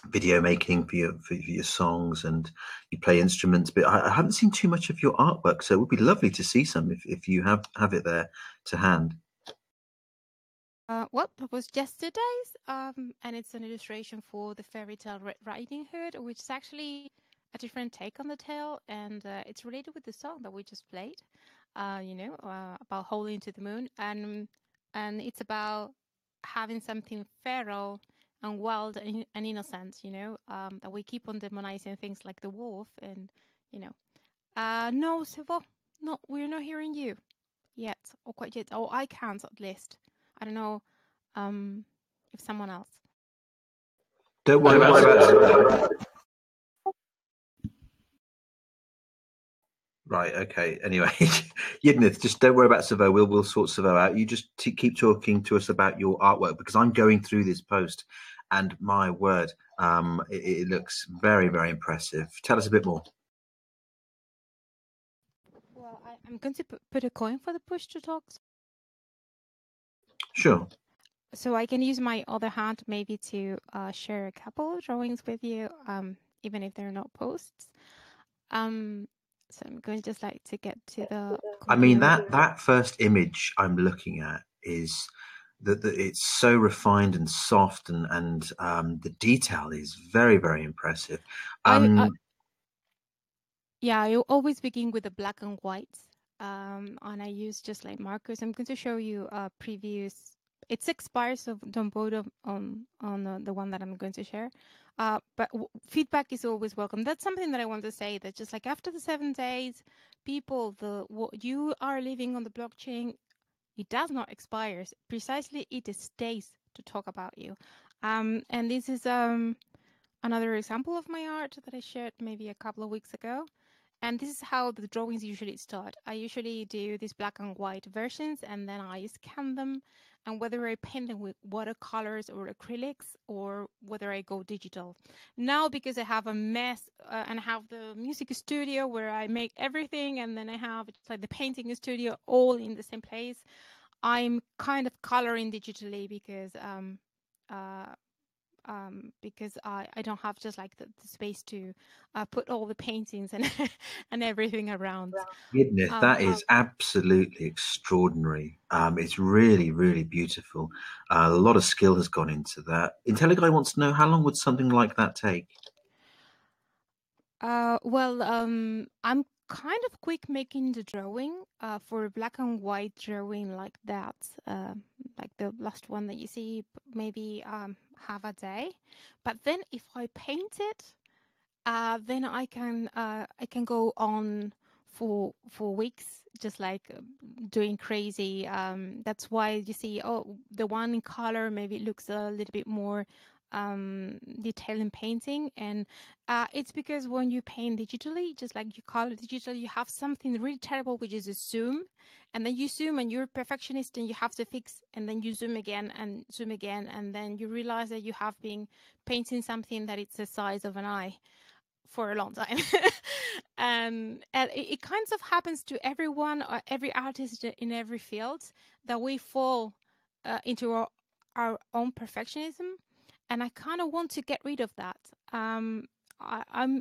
video making for your songs, and you play instruments. But I haven't seen too much of your artwork, so it would be lovely to see some if you have it there to hand. Well, that was yesterday's, and it's an illustration for the fairy tale Red Riding Hood, which is actually a different take on the tale, and it's related with the song that we just played. About holding to the moon, and it's about having something feral and wild and innocent. That we keep on demonizing things like the wolf, and no, Silvo, no, we're not hearing you yet, or quite yet. Oh, I can't at least. I don't know if someone else. Don't worry about it. Right. Okay. Anyway, Yidnith, just don't worry about Savo. We'll sort Savo out. You just keep talking to us about your artwork, because I'm going through this post, and my word, it looks very, very impressive. Tell us a bit more. Well, I'm going to put a coin for the push to talks. Sure. So I can use my other hand maybe to share a couple of drawings with you, even if they're not posts. So I'm going to just like to get to the computer. I mean, that first image I'm looking at is that it's so refined and soft, and the detail is very, very impressive. Yeah, I always begin with the black and white, and I use just like markers. I'm going to show you previous. It expires, so don't vote on the one that I'm going to share. But feedback is always welcome. That's something that I want to say, that just like after the 7 days, people, what you are living on the blockchain, it does not expire. Precisely, it stays to talk about you. And this is another example of my art that I shared maybe a couple of weeks ago. And this is how the drawings usually start. I usually do these black and white versions, and then I scan them. And whether I paint them with watercolors or acrylics, or whether I go digital. Now, because I have a mess and I have the music studio where I make everything, and then I have like the painting studio all in the same place, I'm kind of coloring digitally because I don't have just like the space to put all the paintings and and everything around. Goodness, that is absolutely extraordinary. It's really, really beautiful. A lot of skill has gone into that. Intelliguy wants to know, how long would something like that take? I'm kind of quick making the drawing for a black and white drawing like that, like the last one that you see, maybe half a day. But then if I paint it, then I can go on for weeks, just like doing crazy. That's why you see, the one in color maybe looks a little bit more detail in painting, and it's because when you paint digitally, just like you color digitally, you have something really terrible, which is a zoom, and then you zoom and you're a perfectionist and you have to fix, and then you zoom again, and then you realize that you have been painting something that it's the size of an eye for a long time. And it kind of happens to everyone, or every artist in every field, that we fall into our own perfectionism. And I kind of want to get rid of that. I'm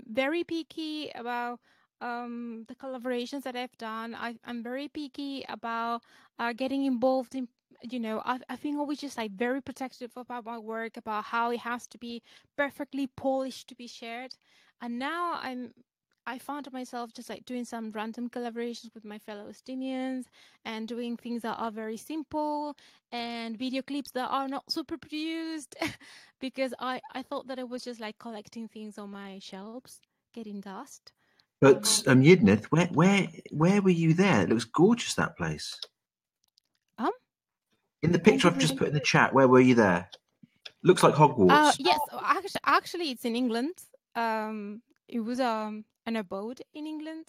very picky about the collaborations that I've done. I'm very picky about getting involved in. I think always just like very protective about my work, about how it has to be perfectly polished to be shared. And now I found myself just like doing some random collaborations with my fellow Steamians and doing things that are very simple and video clips that are not super produced because I thought that it was just like collecting things on my shelves, getting dust. But Yidnith, where were you there? It looks gorgeous, that place. In the picture I've just put in the chat, where were you there? Looks like Hogwarts. Yes, actually, it's in England. It was an abode in England.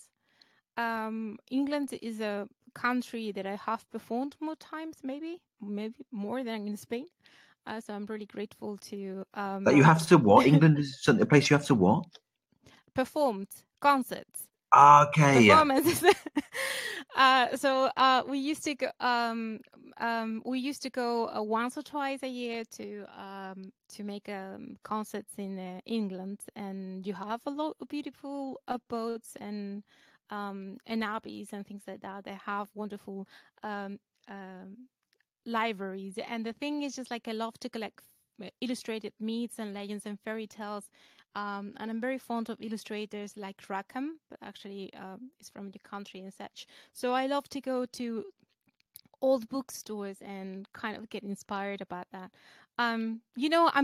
England is a country that I have performed more times, maybe more than in Spain. So I'm really grateful to. That you have to what? England is a place you have to what? Performed concerts. Okay, performances. So we used to go. We used to go once or twice a year to make concerts in England, and you have a lot of beautiful boats and abbeys and things like that. They have wonderful libraries, and the thing is just like I love to collect illustrated myths and legends and fairy tales. And I'm very fond of illustrators like Rackham, but actually it's from your country and such. So I love to go to old bookstores and kind of get inspired about that. I'm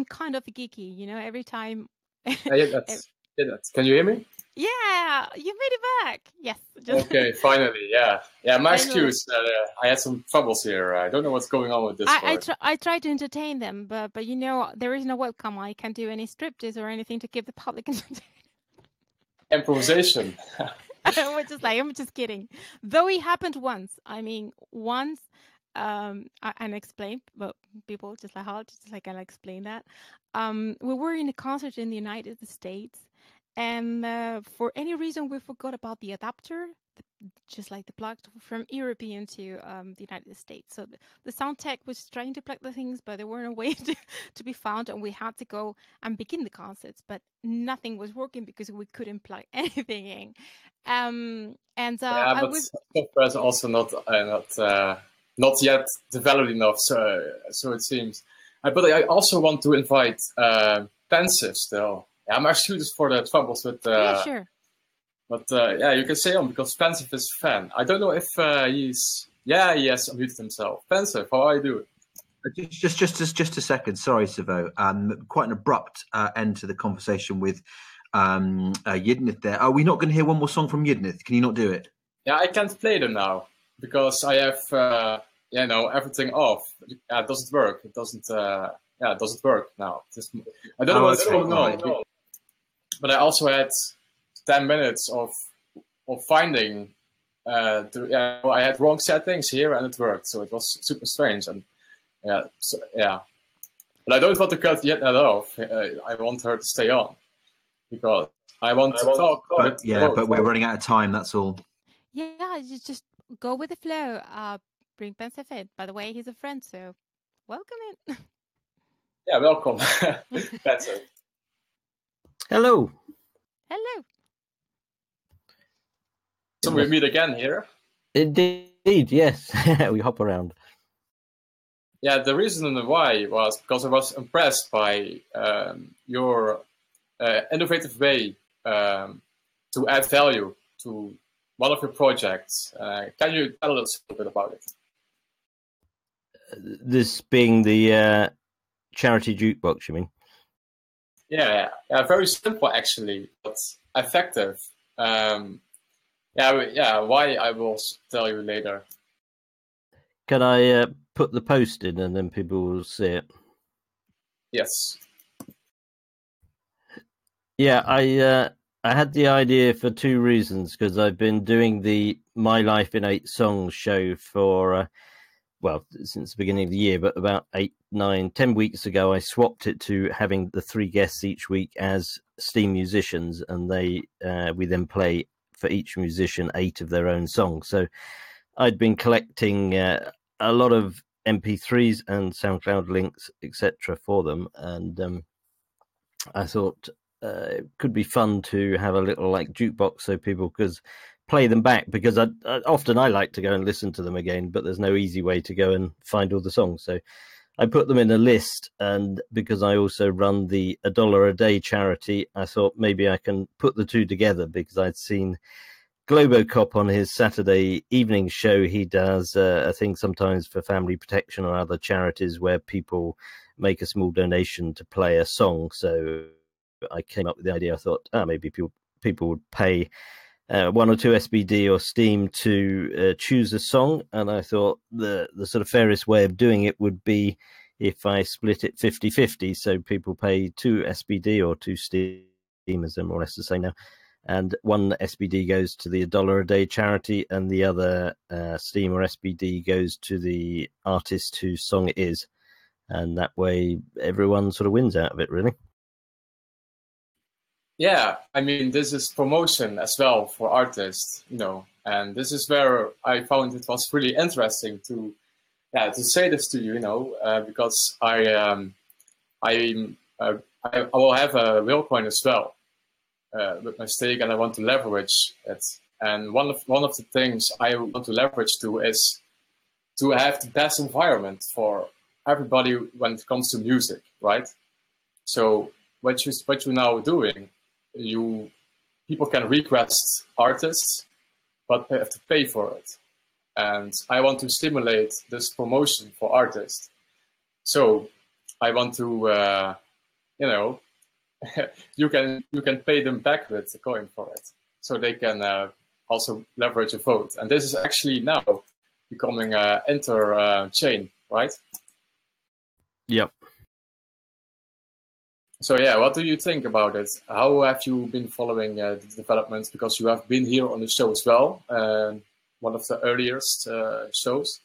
kind of geeky, every time. Can you hear me? Yeah, you made it back. Yes. Okay, finally, yeah. My excuse that I had some troubles here. I don't know what's going on with this. I try to entertain them, but there is no webcam. I can't do any striptease or anything to keep the public entertained. Improvisation. I'm just kidding. Though it happened once. Once. And explain, but people just like how just like I'll explain that. We were in a concert in the United States, and for any reason we forgot about the adapter, just like the plug from European to the United States. So the sound tech was trying to plug the things, but there weren't a way to be found, and we had to go and begin the concerts, but nothing was working because we couldn't plug anything in. I was software is also not yet developed enough, so it seems. But I also want to invite Pensive still. I'm actually just for the troubles with. Sure. But you can say on because Pensive is a fan. I don't know if he's. Yeah, he has unmuted himself. Pensive, how are you doing? Just a second. Sorry, Savo. Quite an abrupt end to the conversation with Yidnith there. Are we not going to hear one more song from Yidnith? Can you not do it? Yeah, I can't play them now because I have everything off. It doesn't work. It doesn't. It doesn't work now. I don't know what's going on. But I also had 10 minutes of finding. I had wrong settings here and it worked, so it was super strange. And But I don't want to cut yet that off. I want her to stay on because I want to talk. But we're running out of time. That's all. Yeah, just go with the flow. Bring Pensive in. By the way, he's a friend, so welcome in. Yeah, welcome, Pensive. Hello. Hello. So we meet again here. Indeed, yes. We hop around. Yeah, the reason why was because I was impressed by your innovative way to add value to one of your projects. Can you tell us a bit about it? This being the charity jukebox, you mean? Yeah, very simple actually, but effective. Why I will tell you later. Can I put the post in and then people will see it? Yes. Yeah, I had the idea for two reasons, because I've been doing the My Life in 8 Songs show for, since the beginning of the year, but about 8, 9, 10 weeks ago, I swapped it to having the 3 guests each week as Steam musicians, and we then play for each musician 8 of their own songs. So I'd been collecting a lot of MP3s and SoundCloud links, etc., for them, and I thought it could be fun to have a little like jukebox so people could play them back, because often I like to go and listen to them again, but there's no easy way to go and find all the songs. So I put them in a list, and because I also run the $1 a day charity, I thought maybe I can put the two together, because I'd seen Globocop on his Saturday evening show. He does a thing sometimes for Family Protection or other charities where people make a small donation to play a song. So I came up with the idea. I thought, maybe people would pay 1 or 2 SBD or Steam to choose a song. And I thought the sort of fairest way of doing it would be if I split it 50-50. So people pay 2 SBD or 2 Steam, as they're more or less the same now. And 1 SBD goes to the $1 a day charity, and the other Steam or SBD goes to the artist whose song it is. And that way everyone sort of wins out of it, really. Yeah, I mean, this is promotion as well for artists, and this is where I found it was really interesting to say this to you, because I will have a whale coin as well with my stake, and I want to leverage it. And one of the things I want to leverage to is to have the best environment for everybody when it comes to music, right? So what you're now doing, people can request artists, but they have to pay for it. And I want to stimulate this promotion for artists. So I want to, you can pay them back with the coin for it, so they can also leverage a vote. And this is actually now becoming inter-chain, right? Yep. So yeah, what do you think about it? How have you been following the developments? Because you have been here on the show as well, one of the earliest shows.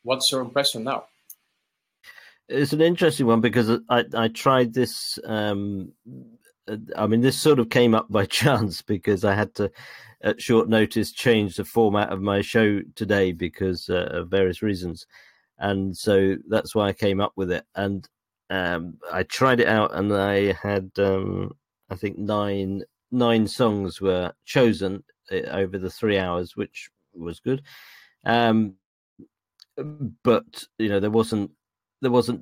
What's your impression now? It's an interesting one, because I tried this. This sort of came up by chance, because I had to, at short notice, change the format of my show today because of various reasons. And so that's why I came up with it. And I tried it out, and I had, I think, nine songs were chosen over the 3 hours, which was good. But there wasn't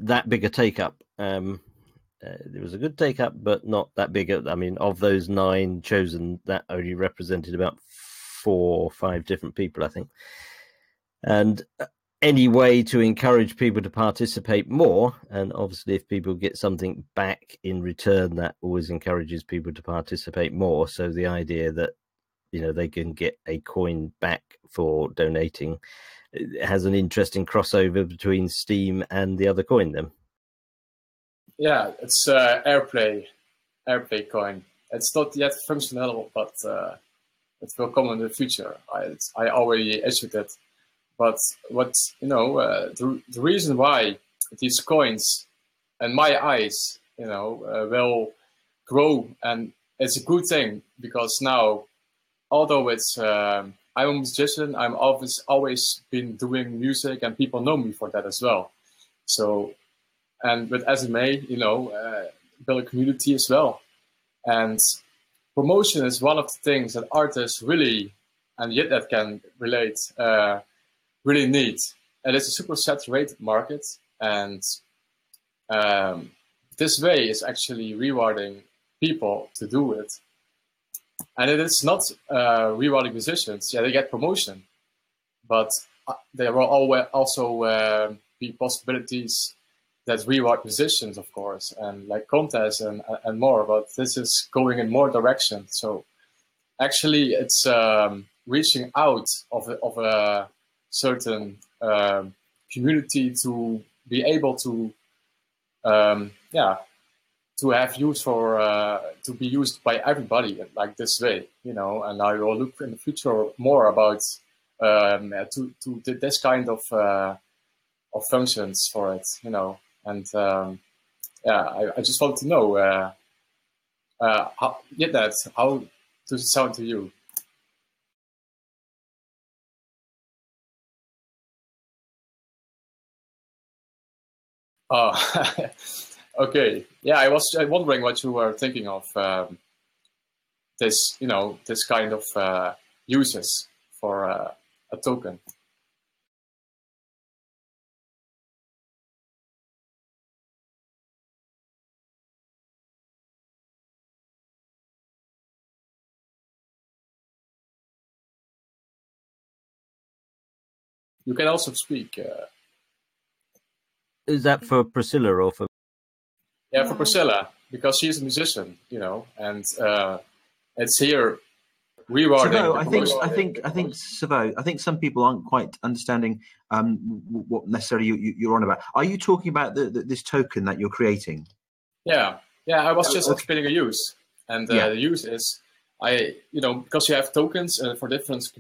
that big a take up. There was a good take up, but not that big. Of those 9 chosen, that only represented about 4 or 5 different people, I think. And any way to encourage people to participate more, and obviously if people get something back in return, that always encourages people to participate more. So the idea that they can get a coin back for donating, it has an interesting crossover between Steam and the other coin then. Yeah, it's Airplay coin. It's not yet functional, but it will come in the future. I already issued it. But the reason why these coins, in my eyes, will grow, and it's a good thing, because now, although it's I'm a musician, I'm always been doing music, and people know me for that as well. So, and with SMA, build a community as well, and promotion is one of the things that artists really, and yet that can relate. Really need. And it's a super saturated market, and this way is actually rewarding people to do it. And it is not rewarding musicians. Yeah, they get promotion, but there will always also be possibilities that reward musicians, of course, and like contests and more. But this is going in more direction. So actually, it's reaching out of a certain community to be able to to have use for to be used by everybody like this way, and I will look in the future more about to this kind of functions for it, and I just want to know how does it sound to you? Okay. Yeah, I was wondering what you were thinking of this, this kind of uses for a token. You can also speak. Is that for Priscilla or for? Yeah, for Priscilla, because she's a musician, and it's here rewarding. Savo, I think Savo, I think some people aren't quite understanding what necessarily you're on about. Are you talking about this token that you're creating? Yeah. I was just explaining a use, and the use is because you have tokens for different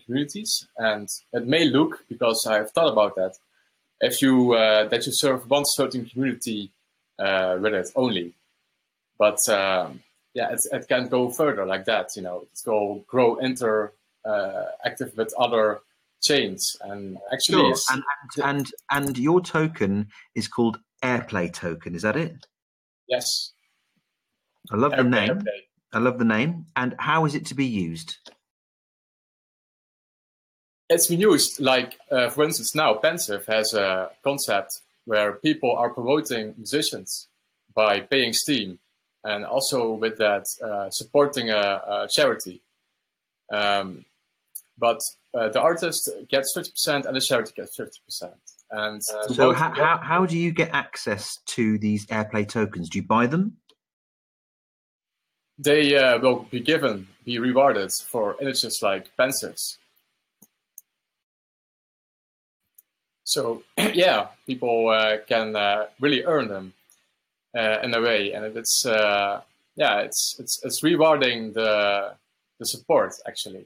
communities, and it may look, because I've thought about that, if you that you serve one certain community with it only, but it can go further like that. It will grow active with other chains, and actually, sure. And your token is called Airplay token. Is that it? Yes. I love the name. I love the name. And how is it to be used? It's been used like, for instance, now Pensive has a concept where people are promoting musicians by paying Steam, and also with that supporting a charity. But the artist gets 50% and the charity gets 50%. And so how do you get access to these Airplay tokens? Do you buy them? They will be rewarded for images like Pensives. So people can really earn them in a way, and it's rewarding the support actually.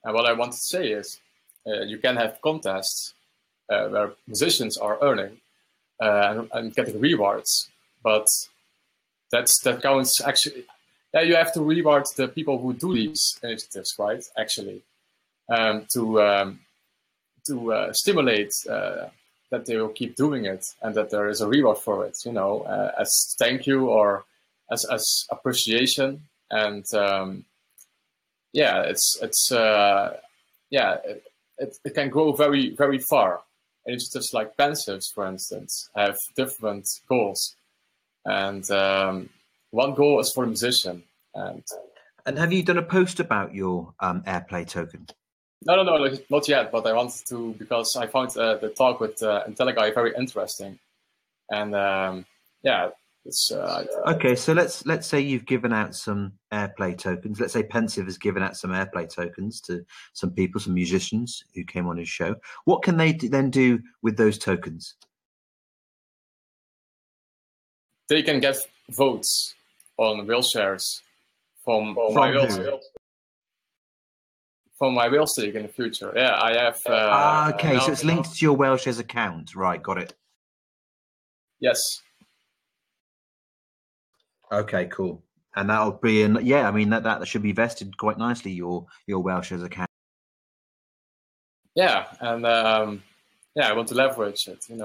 And what I want to say is, you can have contests where musicians are earning and getting rewards, but that counts actually. Yeah, you have to reward the people who do these initiatives, right? Actually, to stimulate that they will keep doing it, and that there is a reward for it, as thank you or as appreciation. And it can grow very, very far. Initiatives like Pensives, for instance, have different goals, and one goal is for the musician. And have you done a post about your Airplay token? No, not yet. But I wanted to, because I found the talk with Intelliguy very interesting, and it's okay. So let's say you've given out some Airplay tokens. Let's say Pensive has given out some Airplay tokens to some people, some musicians who came on his show. What can they then do with those tokens? They can get votes on Whaleshares from my Whalestake in the future. Yeah, I have. Okay, so it's linked to your Whaleshares account, right? Got it. Yes. Okay, cool. And that'll be in. Yeah, I mean that should be vested quite nicely. Your Whaleshares account. Yeah, and I want to leverage it. I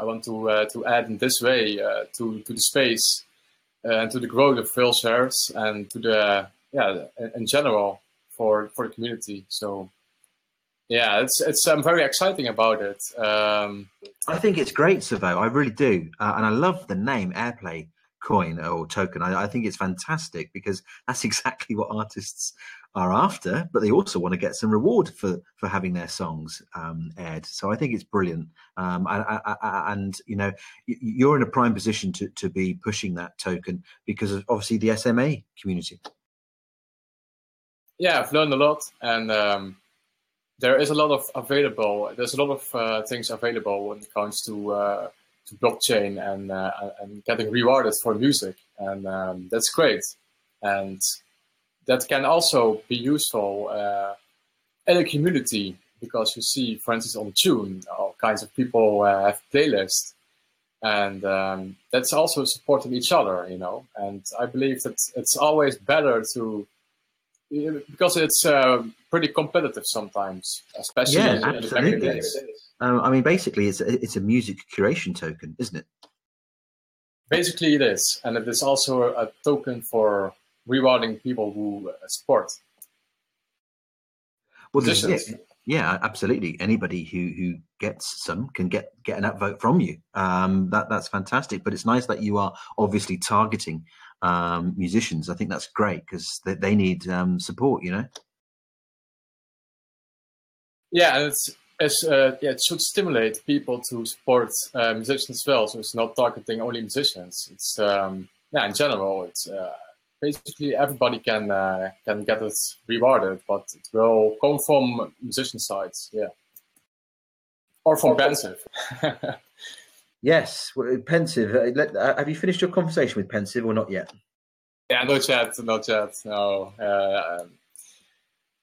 want to add in this way to the space and to the growth of Whaleshares, and to the in general for the community. So it's very exciting about it. I think it's great, Savo. I really do, and I love the name Airplay coin or token. I think it's fantastic, because that's exactly what artists are after, but they also want to get some reward for having their songs aired. So I think it's brilliant, and you're in a prime position to be pushing that token because of obviously the SMA community. Yeah, I've learned a lot, and there is a lot of available. There's a lot of things available when it comes to blockchain and getting rewarded for music, and that's great. And that can also be useful in a community, because you see, for instance, on Tune, all kinds of people have playlists, and that's also supporting each other, And I believe that it's always better to, because it's pretty competitive sometimes, especially in the back in the days. I mean, basically, it's a music curation token, isn't it? Basically, it is, and it is also a token for rewarding people who support. Well, this is Musicians. it. Yeah, absolutely. Anybody who gets some can get an upvote from you. That's fantastic. But it's nice that you are obviously targeting musicians. I think that's great because they need support. You know. Yeah, and it should stimulate people to support musicians as well. So it's not targeting only musicians. It's in general, it's basically everybody can get it rewarded, but it will come from musician sides, or from Pensive. Yes, well, Pensive. Have you finished your conversation with Pensive or not yet? Yeah, not yet. No.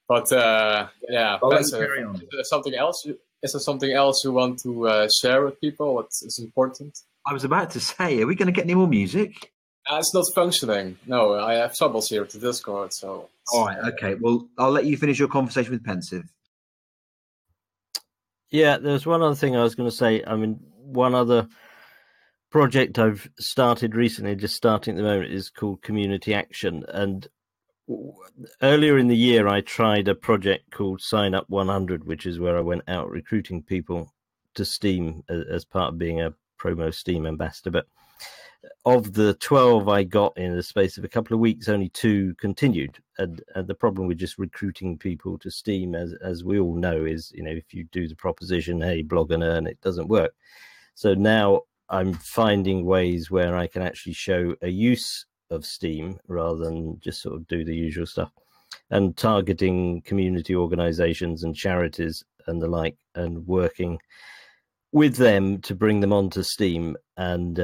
But Pensive. Is there something else? Is there something else you want to share with people? What is important? I was about to say, are we going to get any more music? It's not functioning. No, I have troubles here with the Discord. So. All right. Okay. Well, I'll let you finish your conversation with Pensive. Yeah, there's one other thing I was going to say. I mean, one other project I've started recently, just starting at the moment, is called Community Action. And earlier in the year, I tried a project called Sign Up 100, which is where I went out recruiting people to Steam as part of being a promo Steam ambassador. But of the 12 I got in the space of a couple of weeks, only 2 continued. And the problem with just recruiting people to Steam, as we all know, is, if you do the proposition, hey, blog and earn, it doesn't work. So now I'm finding ways where I can actually show a use of Steam rather than just sort of do the usual stuff, and targeting community organizations and charities and the like, and working with them to bring them onto Steam and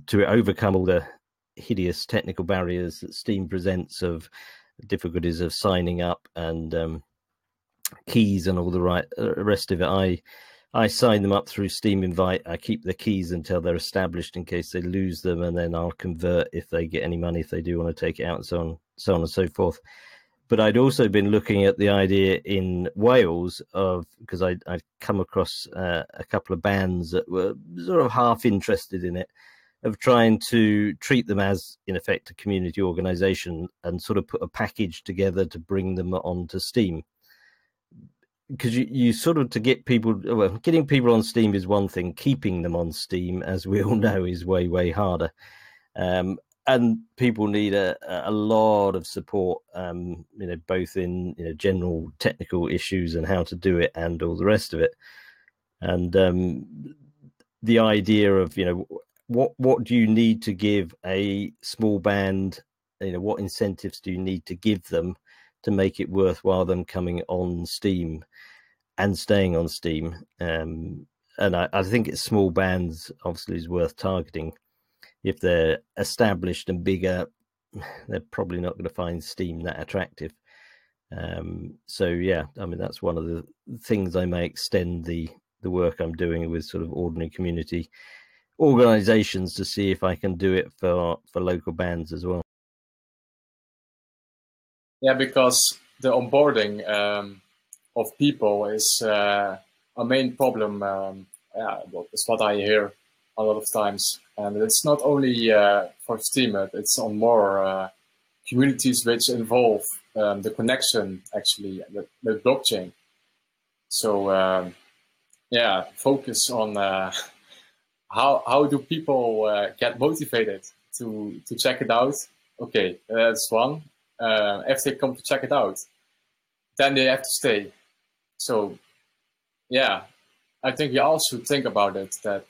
to overcome all the hideous technical barriers that Steam presents, of difficulties of signing up and keys and all the rest of it. I sign them up through Steam Invite. I keep the keys until they're established in case they lose them, and then I'll convert if they get any money, if they do want to take it out, and so on and so forth. But I'd also been looking at the idea in Wales because I'd come across a couple of bands that were sort of half interested in it, of trying to treat them as, in effect, a community organization and sort of put a package together to bring them onto Steam. Because you sort of, to get people, getting people on Steam is one thing. Keeping them on Steam, as we all know, is way, way harder. And people need a lot of support, both in general technical issues and how to do it and all the rest of it. And the idea of, what do you need to give a small band, what incentives do you need to give them to make it worthwhile them coming on Steam and staying on Steam. And I think it's small bands obviously is worth targeting. If they're established and bigger, they're probably not going to find Steam that attractive. So yeah, I mean, that's one of the things I may extend the work I'm doing with sort of ordinary community organizations to see if I can do it for local bands as well. Yeah, because the onboarding of people is a main problem. It's what I hear a lot of times, and it's not only for Steam. It's on more communities which involve the connection actually with blockchain. So focus on how do people get motivated to check it out. Okay, that's one. If they come to check it out, then they have to stay. So, yeah, I think we all should think about it, that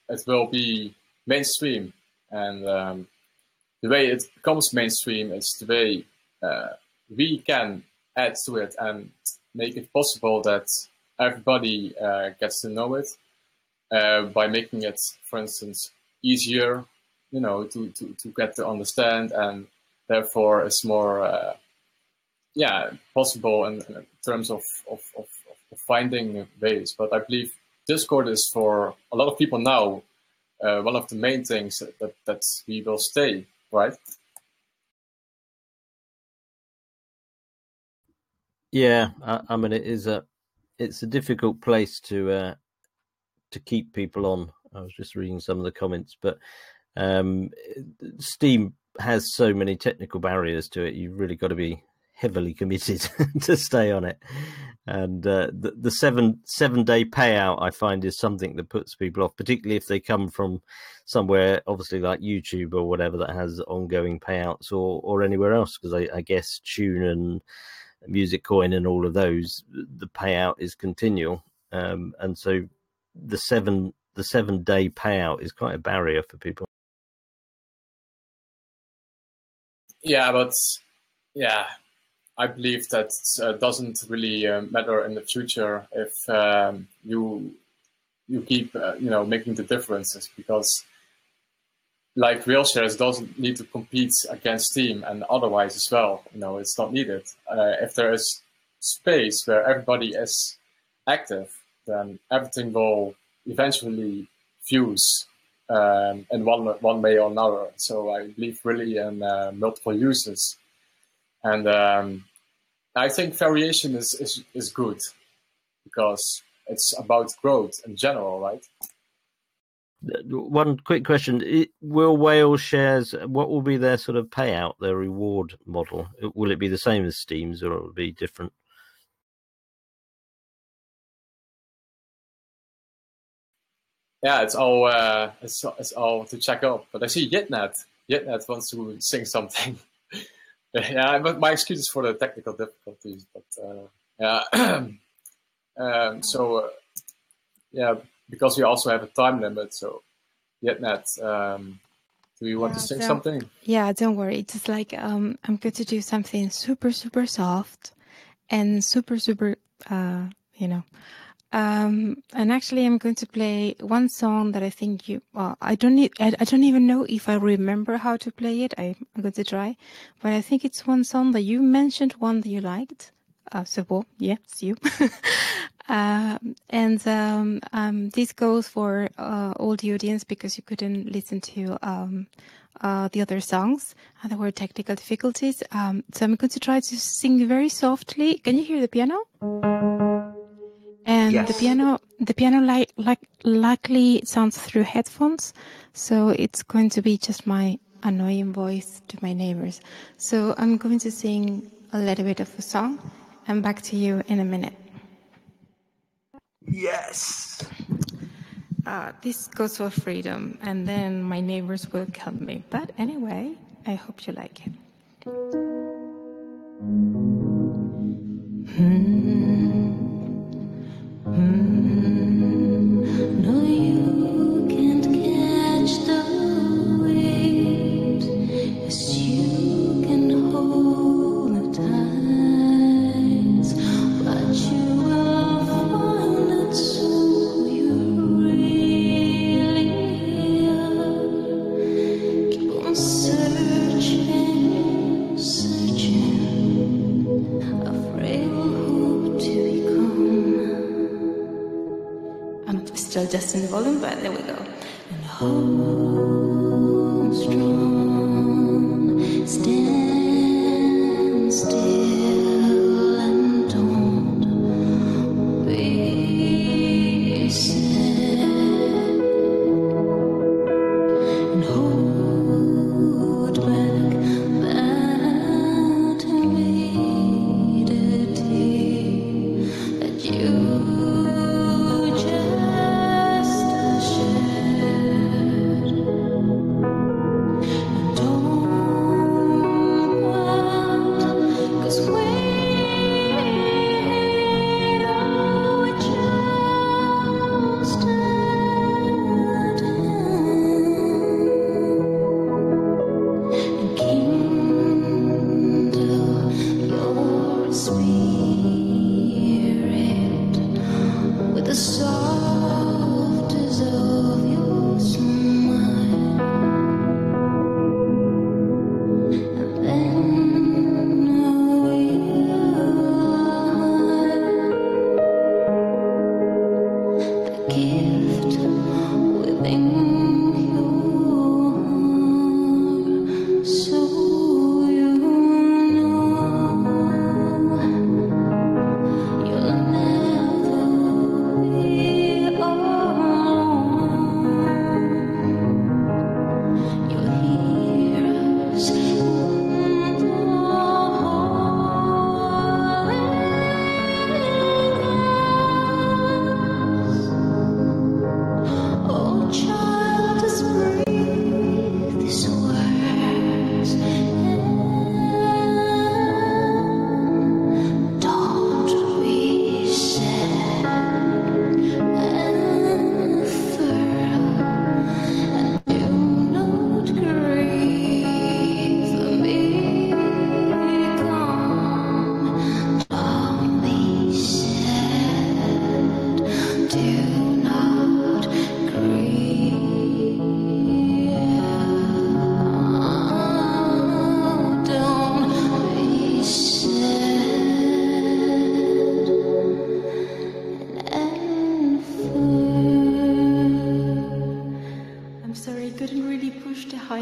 it will be mainstream. And the way it becomes mainstream is the way we can add to it and make it possible that everybody gets to know it by making it, for instance, easier, to get to understand, and therefore it's more possible in terms of finding ways. But I believe Discord is, for a lot of people now, one of the main things that we will stay, right? Yeah, I mean, it's a difficult place to keep people on. I was just reading some of the comments, but Steam has so many technical barriers to it. You've really got to be heavily committed to stay on it. And the 7-day payout, I find, is something that puts people off, particularly if they come from somewhere, obviously like YouTube or whatever, that has ongoing payouts, or anywhere else, because I guess Tune and Music Coin and all of those, the payout is continual. And so the 7-day payout is quite a barrier for people. Yeah, but I believe that doesn't really matter in the future if you keep making the differences, because like Whaleshares doesn't need to compete against Steam and otherwise as well. It's not needed. If there is space where everybody is active, then everything will eventually fuse in one way or another. So I believe really in multiple uses. And I think variation is good, because it's about growth in general, right? One quick question. Will Whaleshares, what will be their sort of payout, their reward model? Will it be the same as Steam's, or will it be different? Yeah, it's all to check up. But I see Yitnet wants to sing something. Yeah, but my excuses for the technical difficulties. But because we also have a time limit. So Yitnet, do you want to sing something? Yeah, don't worry. It's just like I'm going to do something super, super soft and super, super, and actually, I'm going to play one song that I think I don't even know if I remember how to play it. I'm going to try, but I think it's one song that you mentioned, one that you liked. Yes, you. This goes for all the audience, because you couldn't listen to the other songs. There were technical difficulties. So I'm going to try to sing very softly. Can you hear the piano? And yes. the piano likely sounds through headphones, so it's going to be just my annoying voice to my neighbors. So I'm going to sing a little bit of a song, and back to you in a minute. Yes. This goes for freedom, and then my neighbors will kill me. But anyway, I hope you like it. No, you can't catch the waves, yes, you can hold the tides, but you will find that soon you're really here. Keep on searching, afraid we'll hope to become. I'm still adjusting the volume, but there we go. And hold strong, stand still, and don't be sad. And hold back that timidity that you alone.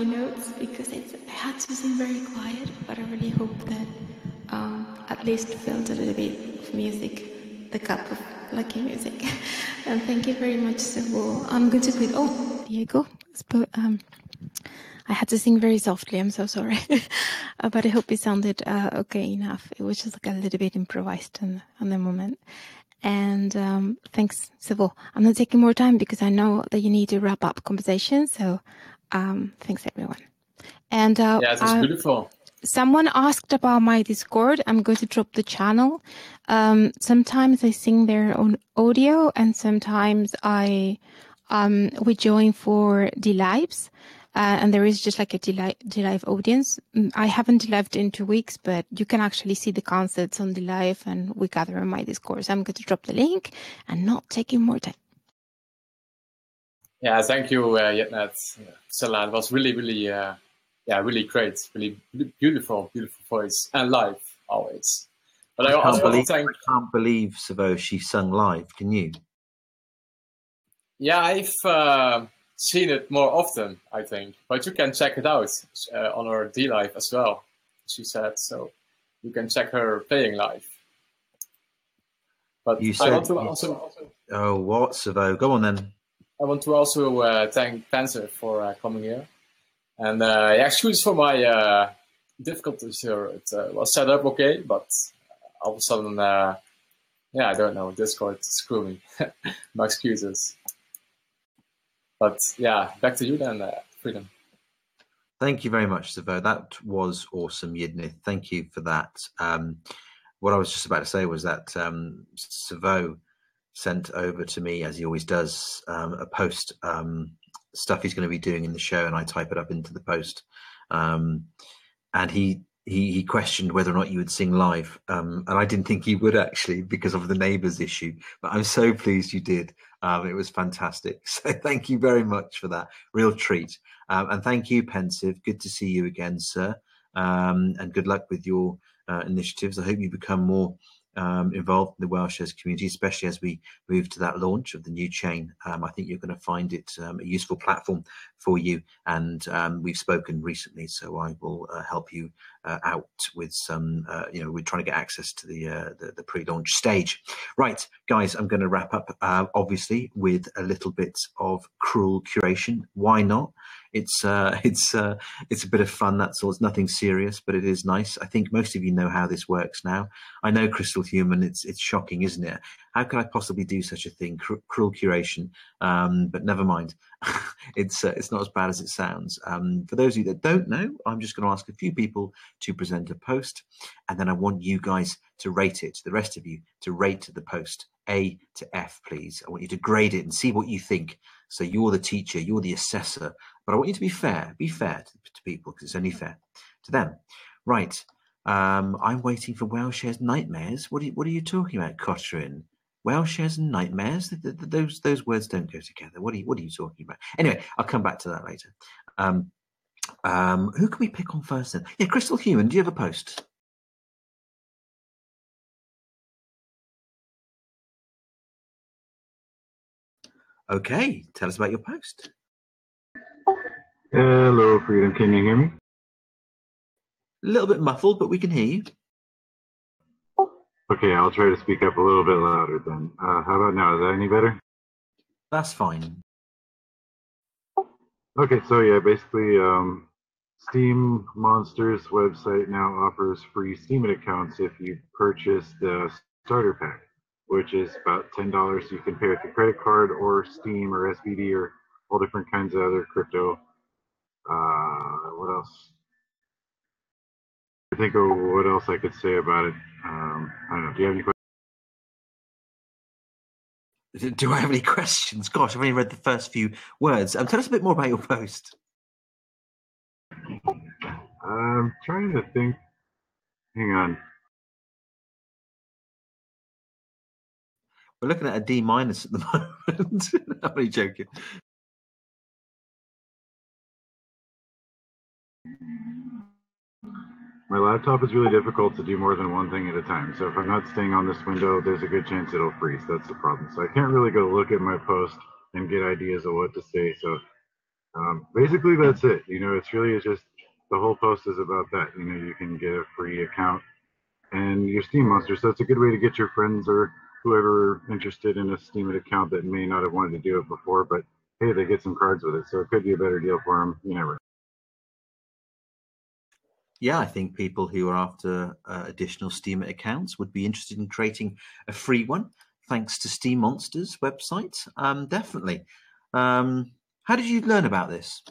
notes because I had to sing very quiet, but I really hope that at least felt a little bit of music, the cup of lucky music. And thank you very much, Sybil. I'm going to quit. Oh, Diego, I had to sing very softly. I'm so sorry. But I hope it sounded okay enough. It was just like a little bit improvised on the moment. And thanks, Sybil. I'm not taking more time because I know that you need to wrap up conversation. So thanks, everyone. And yeah, it was beautiful. Someone asked about my Discord. I'm going to drop the channel. Sometimes I sing there on audio, and sometimes we join for D-Lives. And there is just like a D-Live audience. I haven't D-Lived in 2 weeks, but you can actually see the concerts on D-Live, and we gather on my Discord. So I'm going to drop the link and not taking more time. Yeah, thank you, Jetnet. Salah, it was really, really, really great. Really beautiful voice, and live always. But I can't believe, Savo, she sung live. Can you? Yeah, I've seen it more often, I think. But you can check it out on her D-Live as well, she said. So you can check her playing live. But I want to also... Oh, what, Savo? Go on then. I want to also thank Panzer for coming here. And excuse for my difficulties here. It was set up okay, but all of a sudden, I don't know, Discord screwed me. No excuses. But yeah, back to you then, Freedom. Thank you very much, Savo. That was awesome, Yidnith. Thank you for that. What I was just about to say was that Savo sent over to me, as he always does, a post, stuff he's going to be doing in the show, and I type it up into the post. And he questioned whether or not you would sing live. And I didn't think he would, actually, because of the neighbours issue. But I'm so pleased you did. It was fantastic. So thank you very much for that. Real treat. And thank you, Pensive. Good to see you again, sir. And good luck with your initiatives. I hope you become more involved in the Whaleshares community, especially as we move to that launch of the new chain. I think you're going to find it a useful platform for you, and we've spoken recently, so I will help you out with some, we're trying to get access to the pre-launch stage. Right, guys, I'm going to wrap up, obviously, with a little bit of cruel curation. Why not? It's a bit of fun, that's all. It's nothing serious, but it is nice. I think most of you know how this works now. I know, Crystal Human, it's shocking, isn't it? How could I possibly do such a thing? Cruel curation, but never mind. It's not as bad as it sounds. For those of you that don't know, I'm just going to ask a few people to present a post, and then I want you guys to rate it. The rest of you to rate the post A to F, please. I want you to grade it and see what you think. So you're the teacher, you're the assessor, but I want you to be fair. Be fair to people, because it's only fair to them. Right. I'm waiting for Whaleshares Nightmares. What are you talking about, Cotrin? Whaleshares and nightmares? Those words don't go together. What are you talking about? Anyway, I'll come back to that later. Who can we pick on first then? Yeah, Crystal Human, do you have a post? Okay, tell us about your post. Hello, Freedom. Can you hear me? A little bit muffled, but we can hear you. Okay, I'll try to speak up a little bit louder then. How about now? Is that any better? That's fine. Okay, so yeah, basically, Steam Monsters website now offers free Steam accounts if you purchase the starter pack, which is about $10. You can pay with your credit card or Steam or SBD or all different kinds of other crypto. What else? I think of what else I could say about it. I don't know. Do you have any questions? Do I have any questions? Gosh, I've only read the first few words. Tell us a bit more about your post. I'm trying to think. Hang on. We're looking at a D- at the moment. I'm only joking. My laptop is really difficult to do more than one thing at a time. So if I'm not staying on this window, there's a good chance it'll freeze. That's the problem. So I can't really go look at my post and get ideas of what to say. So Basically, that's it. It's just the whole post is about that. You can get a free account and your Steam Monster. So it's a good way to get your friends or whoever interested in a Steam account that may not have wanted to do it before, but hey, they get some cards with it. So it could be a better deal for them. You never know. Yeah, I think people who are after additional Steam accounts would be interested in creating a free one, thanks to Steam Monster's website. Definitely. How did you learn about this?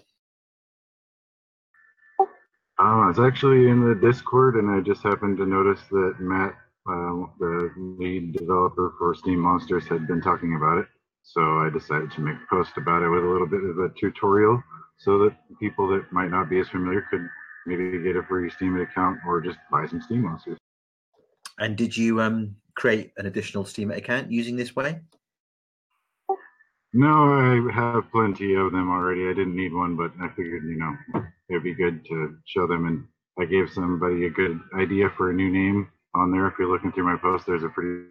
It's actually in the Discord, and I just happened to notice that Matt, the lead developer for Steam Monsters, had been talking about it. So I decided to make a post about it with a little bit of a tutorial so that people that might not be as familiar could maybe get a free Steam account or just buy some Steam Monsters. And did you create an additional Steam account using this way? No, I have plenty of them already. I didn't need one, but I figured, it'd be good to show them. And I gave somebody a good idea for a new name on there. If you're looking through my post, there's a pretty...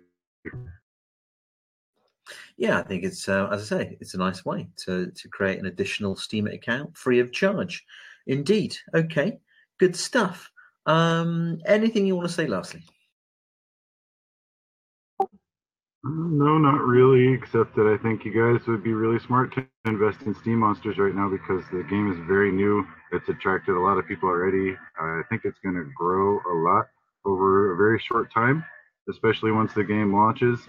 Yeah, I think it's, as I say, it's a nice way to create an additional Steam account free of charge. Indeed. Okay, good stuff. Anything you want to say lastly? No, not really, except that I think you guys would be really smart to invest in Steam Monsters right now because the game is very new. It's attracted a lot of people already. I think it's going to grow a lot over a very short time, especially once the game launches.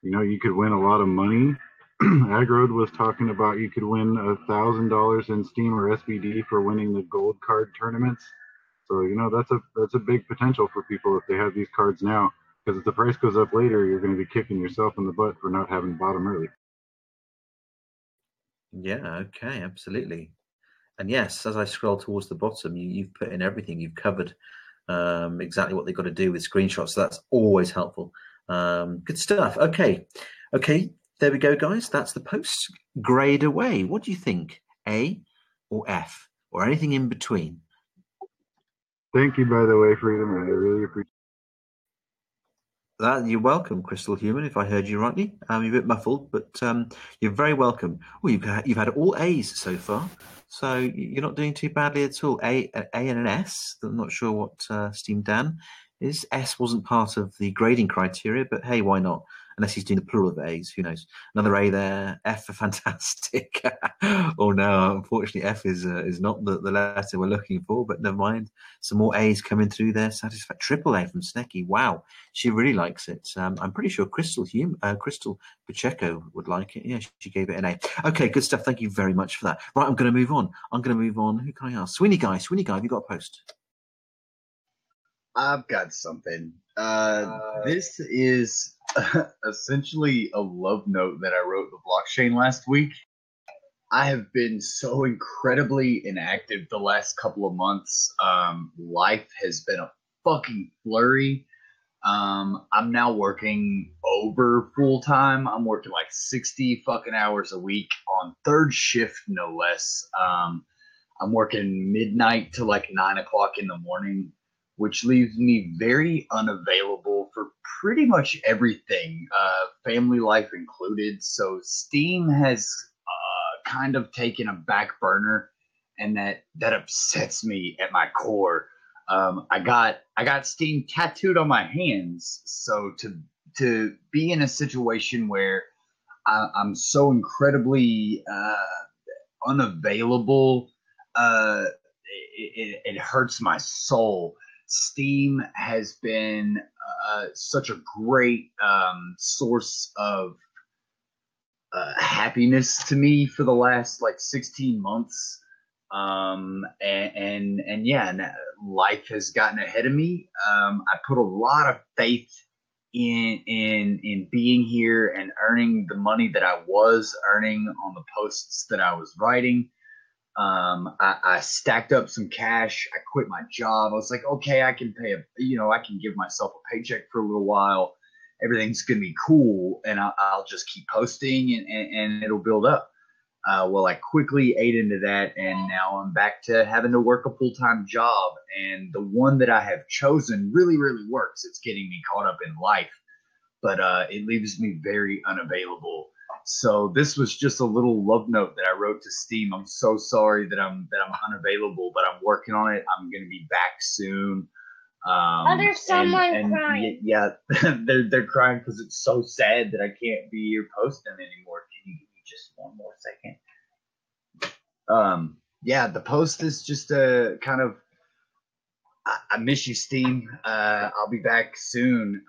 You could win a lot of money. Agrod was talking about you could win $1,000 in Steam or SBD for winning the gold card tournaments. So that's a big potential for people if they have these cards now. Because if the price goes up later, you're going to be kicking yourself in the butt for not having bought them early. Yeah, okay, absolutely. And yes, as I scroll towards the bottom, you've put in everything. You've covered exactly what they've got to do with screenshots. So that's always helpful. Good stuff. Okay, there we go, guys. That's the post. Grade away. What do you think? A or F or anything in between? Thank you, by the way, Freedom. I really appreciate that. You're welcome, Crystal Human. If I heard you rightly, you're a bit muffled, but you're very welcome. Well, you've had all A's so far, so you're not doing too badly at all. A and an S. I'm not sure what Steam Dan is. S wasn't part of the grading criteria, but hey, why not? Unless he's doing the plural of A's, who knows? Another A there. F for fantastic. Oh no, unfortunately, F is not the letter we're looking for, but never mind. Some more A's coming through there. Satisfied. Triple A from Snecky. Wow, she really likes it. I'm pretty sure Crystal Pacheco would like it. Yeah, she gave it an A. Okay, good stuff. Thank you very much for that. Right, I'm going to move on. Who can I ask? Sweeney Guy, have you got a post? I've got something. This is essentially a love note that I wrote the blockchain last week. I have been so incredibly inactive the last couple of months. Life has been a fucking flurry. I'm now working over full time. I'm working like 60 fucking hours a week on third shift, no less. I'm working midnight to like 9 o'clock in the morning, which leaves me very unavailable for pretty much everything, family life included. So Steam has kind of taken a back burner, and that upsets me at my core. I got Steam tattooed on my hands, so to be in a situation where I'm so incredibly unavailable, it hurts my soul. Steam has been such a great source of happiness to me for the last like 16 months. And life has gotten ahead of me. I put a lot of faith in being here and earning the money that I was earning on the posts that I was writing. I stacked up some cash. I quit my job. I was like, okay, I can I can give myself a paycheck for a little while. Everything's going to be cool. And I'll just keep posting and it'll build up. Well, I quickly ate into that. And now I'm back to having to work a full-time job. And the one that I have chosen really, really works. It's getting me caught up in life, but it leaves me very unavailable. So this was just a little love note that I wrote to Steam. I'm so sorry that I'm unavailable, but I'm working on it. I'm going to be back soon. There's someone crying. Yeah, they're crying because it's so sad that I can't be here posting anymore. Can you give me just one more second? Yeah, the post is just a kind of. I miss you, Steam. I'll be back soon.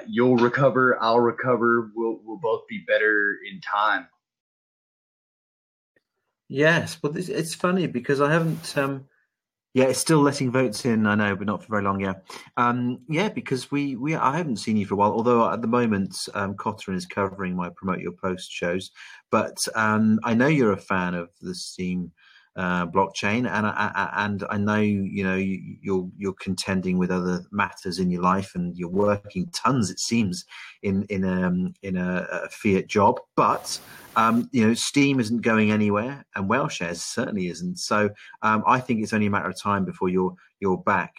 You'll recover. I'll recover. We'll both be better in time. Yes, but it's funny because I haven't. Yeah, it's still letting votes in. I know, but not for very long. Yeah, because I haven't seen you for a while. Although at the moment, Cotterin is covering my Promote Your Post shows. But I know you're a fan of the Steam blockchain, and I know you're contending with other matters in your life, and you're working tons. It seems in a fiat job, but Steam isn't going anywhere, and Whaleshares certainly isn't. So I think it's only a matter of time before you're back.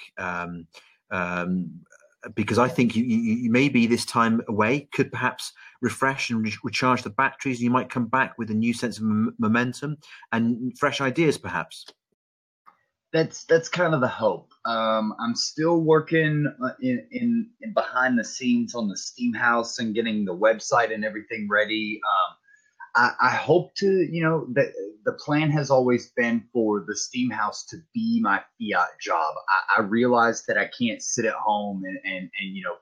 Because I think you maybe this time away could perhaps refresh and recharge the batteries. You might come back with a new sense of momentum and fresh ideas, perhaps. That's kind of the hope. I'm still working in behind the scenes on the Steam House and getting the website and everything ready. I hope to, that the plan has always been for the Steam House to be my fiat job. I realize that I can't sit at home and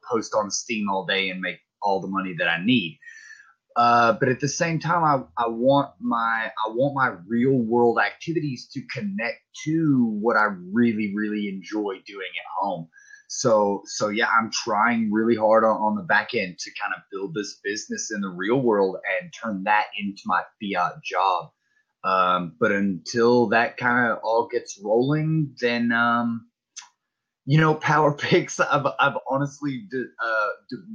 post on Steam all day and make all the money that I need. But at the same time, I want my real world activities to connect to what I really, really enjoy doing at home. So yeah, I'm trying really hard on the back end to kind of build this business in the real world and turn that into my fiat job. But until that kind of all gets rolling, then PowerPics, I've honestly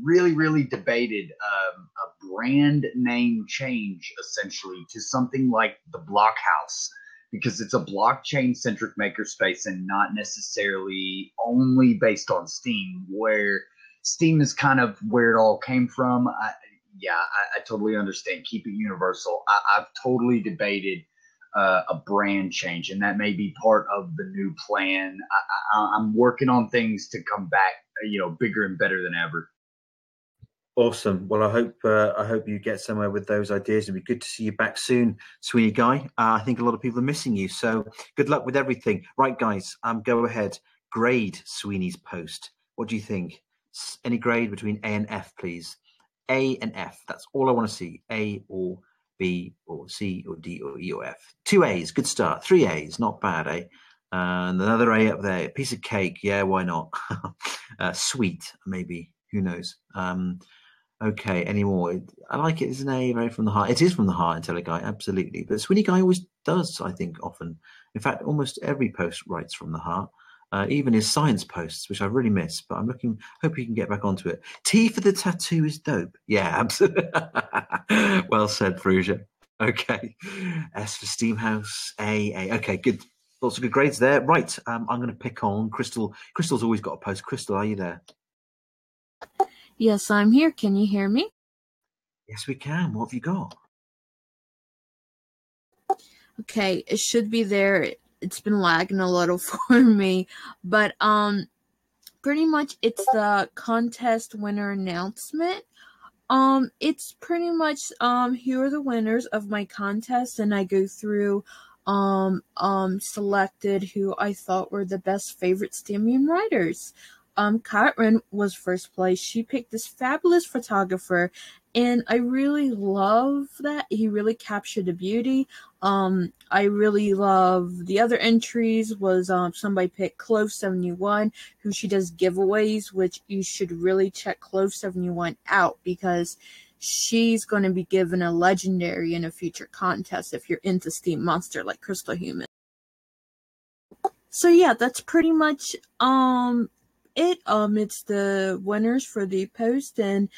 really, really debated a brand name change essentially to something like the Blockhouse, because it's a blockchain-centric makerspace and not necessarily only based on Steam, where Steam is kind of where it all came from. I totally understand. Keep it universal. I've totally debated a brand change, and that may be part of the new plan. I'm working on things to come back, bigger and better than ever. Awesome. Well, I hope you get somewhere with those ideas. It'd be good to see you back soon, Sweeney Guy. I think a lot of people are missing you, so good luck with everything. Right, guys, go ahead. Grade Sweeney's post. What do you think? Any grade between A and F, please. A and F. That's all I want to see. A or B or C or D or E or F. 2 A's, good start. 3 A's, not bad, eh? And another A up there. A piece of cake, yeah, why not? Sweet, maybe. Who knows? Okay, any more? I like it. It's an A, very from the heart. It is from the heart, Intelliguy, absolutely. But Sweeney Guy always does, I think, often. In fact, almost every post writes from the heart. Even his science posts, which I really miss, but hope he can get back onto it. T for the tattoo is dope. Yeah, absolutely. Well said, Fruja. Okay. S for Steamhouse, A. Okay, good. Lots of good grades there. Right, I'm going to pick on Crystal. Crystal's always got a post. Crystal, are you there? Yes, I'm here. Can you hear me? Yes, we can. What have you got? Okay, it should be there. It's been lagging a little for me, but pretty much it's the contest winner announcement. It's pretty much here are the winners of my contest, and I go through selected who I thought were the best favorite Stamium writers. Katrin was first place. She picked this fabulous photographer, and I really love that. He really captured the beauty. I really love the other entries was somebody picked Clove71, who she does giveaways, which you should really check Clove71 out because she's going to be given a legendary in a future contest if you're into Steam Monster like Crystal Human. So yeah, that's pretty much it's the winners for the post, and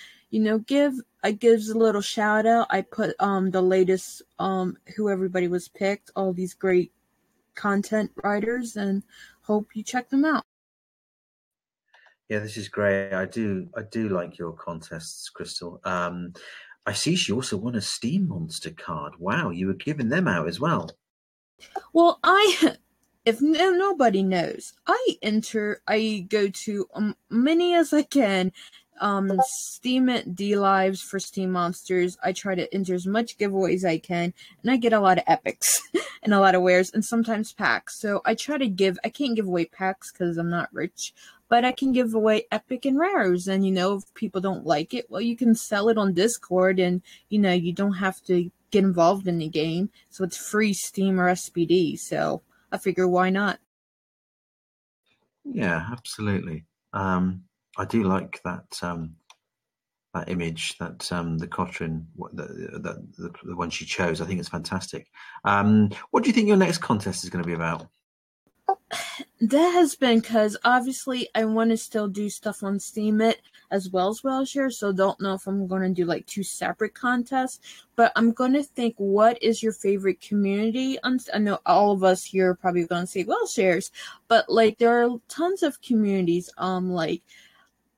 I gives a little shout out. I put the latest who everybody was picked, all these great content writers, and hope you check them out. Yeah, this is great. I do like your contests, Crystal. I see she also won a Steam Monster card. Wow, you were giving them out as well. Well, if nobody knows, I go to many as I can, Steam D Lives for Steam Monsters. I try to enter as much giveaways as I can, and I get a lot of epics and a lot of wares, and sometimes packs. So I try to I can't give away packs because I'm not rich, but I can give away epic and rares. And if people don't like it, well, you can sell it on Discord, and you don't have to get involved in the game, so it's free Steam or SPD. So I figure, why not? Yeah, absolutely. I do like that that image, that the Cotrin, the one she chose. I think it's fantastic. What do you think your next contest is going to be about? That has been because obviously I want to still do stuff on Steemit as well as Whaleshares, so don't know if I'm going to do like 2 separate contests, but I'm going to think, what is your favorite community? I know all of us here are probably going to say Whaleshares, but like there are tons of communities. Like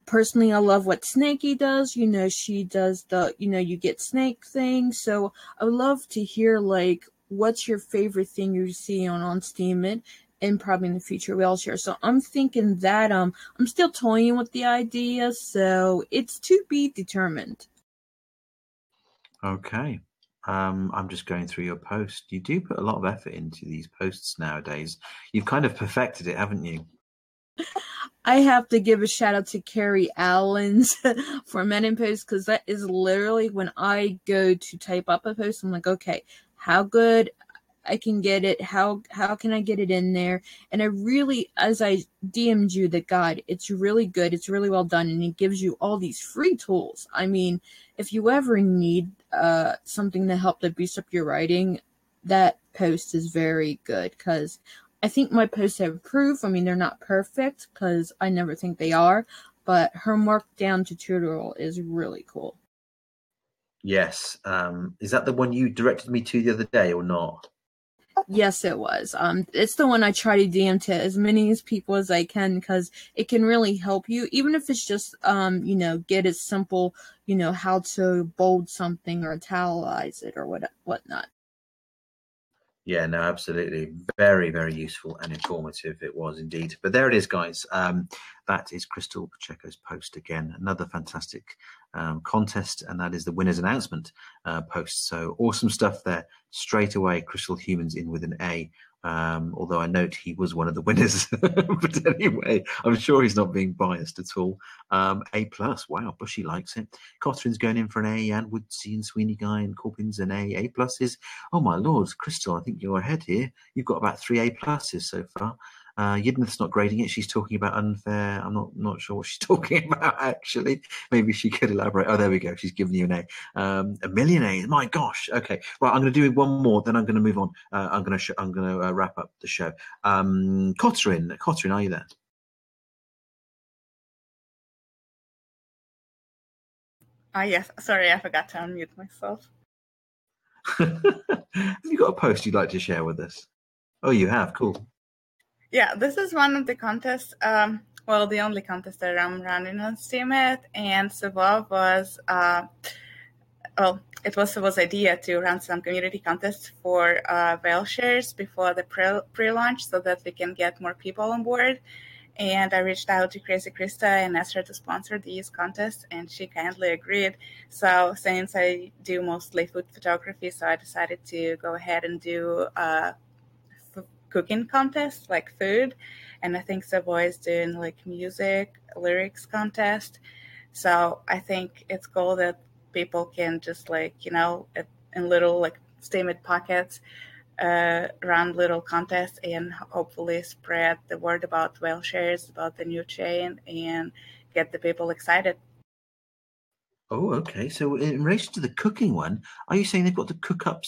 personally, I love what Snakey does. She does the you get snake thing, so I would love to hear like what's your favorite thing you see on Steemit, and probably in the future Whaleshare. So I'm thinking that I'm still toying with the idea, so it's to be determined. Okay. I'm just going through your post. You do put a lot of effort into these posts nowadays. You've kind of perfected it, haven't you? I have to give a shout out to Carrie Allen's formatting post, because that is literally when I go to type up a post, I'm like, okay, how good I can get it, how can I get it in there? And I really, as I DM'd you the guide, it's really good, it's really well done, and it gives you all these free tools. I mean, if you ever need something to help to boost up your writing, that post is very good, because I think my posts have improved. I mean, they're not perfect, because I never think they are, but her markdown tutorial is really cool. Yes. Is that the one you directed me to the other day or not? Yes, it was. It's the one I try to DM to as many people as I can, because it can really help you, even if it's just, get it simple, how to bold something or italicize it or whatnot. Yeah, no, absolutely. Very, very useful and informative it was indeed. But there it is, guys. That is Crystal Pacheco's post again. Another fantastic contest, and that is the winner's announcement post. So awesome stuff there. Straight away, Crystal Humans in with an A. Although I note he was one of the winners. But anyway, I'm sure he's not being biased at all. A+. Wow, Bushy likes it. Cotherin's going in for an A, and Woodsy and Sweeney Guy and Corbin's an A. A+ is, oh my lord, Crystal, I think you're ahead here. You've got about 3 A+ so far. Yidnith's not grading it. She's talking about unfair. I'm not sure what she's talking about, actually. Maybe she could elaborate. Oh, there we go. She's given you an A. A million A's. My gosh. Okay. Right. I'm going to do one more. Then I'm going to move on. I'm going to wrap up the show. Cotrin, are you there? Yes. Sorry, I forgot to unmute myself. Have you got a post you'd like to share with us? Oh, you have. Cool. Yeah, this is one of the contests, the only contest that I'm running on Steemit, and Subov was, it was Subov's idea to run some community contests for Whaleshares before the pre-launch, so that we can get more people on board. And I reached out to Crazy Krista and asked her to sponsor these contests, and she kindly agreed. So since I do mostly food photography, so I decided to go ahead and do cooking contests, like food, and I think Savoy is doing like music, lyrics contest. So I think it's cool that people can just in little like Steemit pockets run little contests and hopefully spread the word about Whaleshares, about the new chain, and get the people excited. Oh, okay. So in relation to the cooking one, are you saying they've got to cook up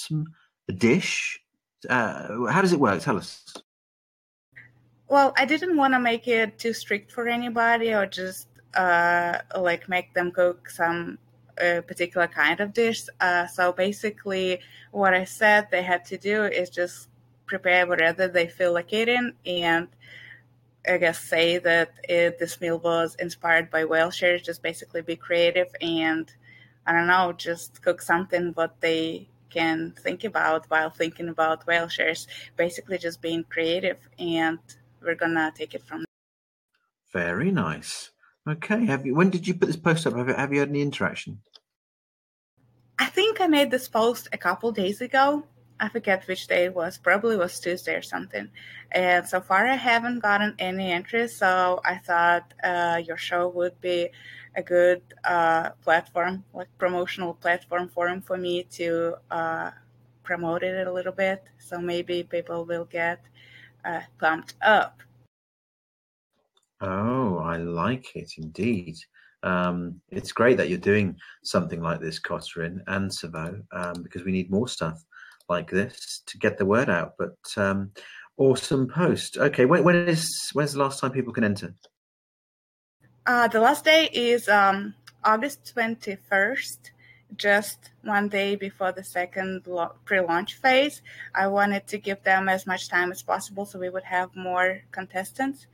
a dish? How does it work? Tell us. Well, I didn't want to make it too strict for anybody, or just make them cook some particular kind of dish. So basically, what I said they had to do is just prepare whatever they feel like eating, and I guess say that this meal was inspired by Whaleshares. Just basically be creative and I don't know, just cook something what they can think about while thinking about Whaleshares. Basically just being creative, and we're going to take it from there. Very nice. Okay. When did you put this post up? Have you had any interaction? I think I made this post a couple days ago. I forget which day it was. Probably was Tuesday or something. And so far I haven't gotten any interest, so I thought your show would be a good platform, like promotional platform forum for me to promote it a little bit. So maybe people will get pumped up. Oh, I like it indeed. It's great that you're doing something like this, Cotterin and Savo, because we need more stuff like this to get the word out. But awesome post. Okay, when's the last time people can enter? The last day is August 21st, just one day before the second pre-launch phase. I wanted to give them as much time as possible so we would have more contestants.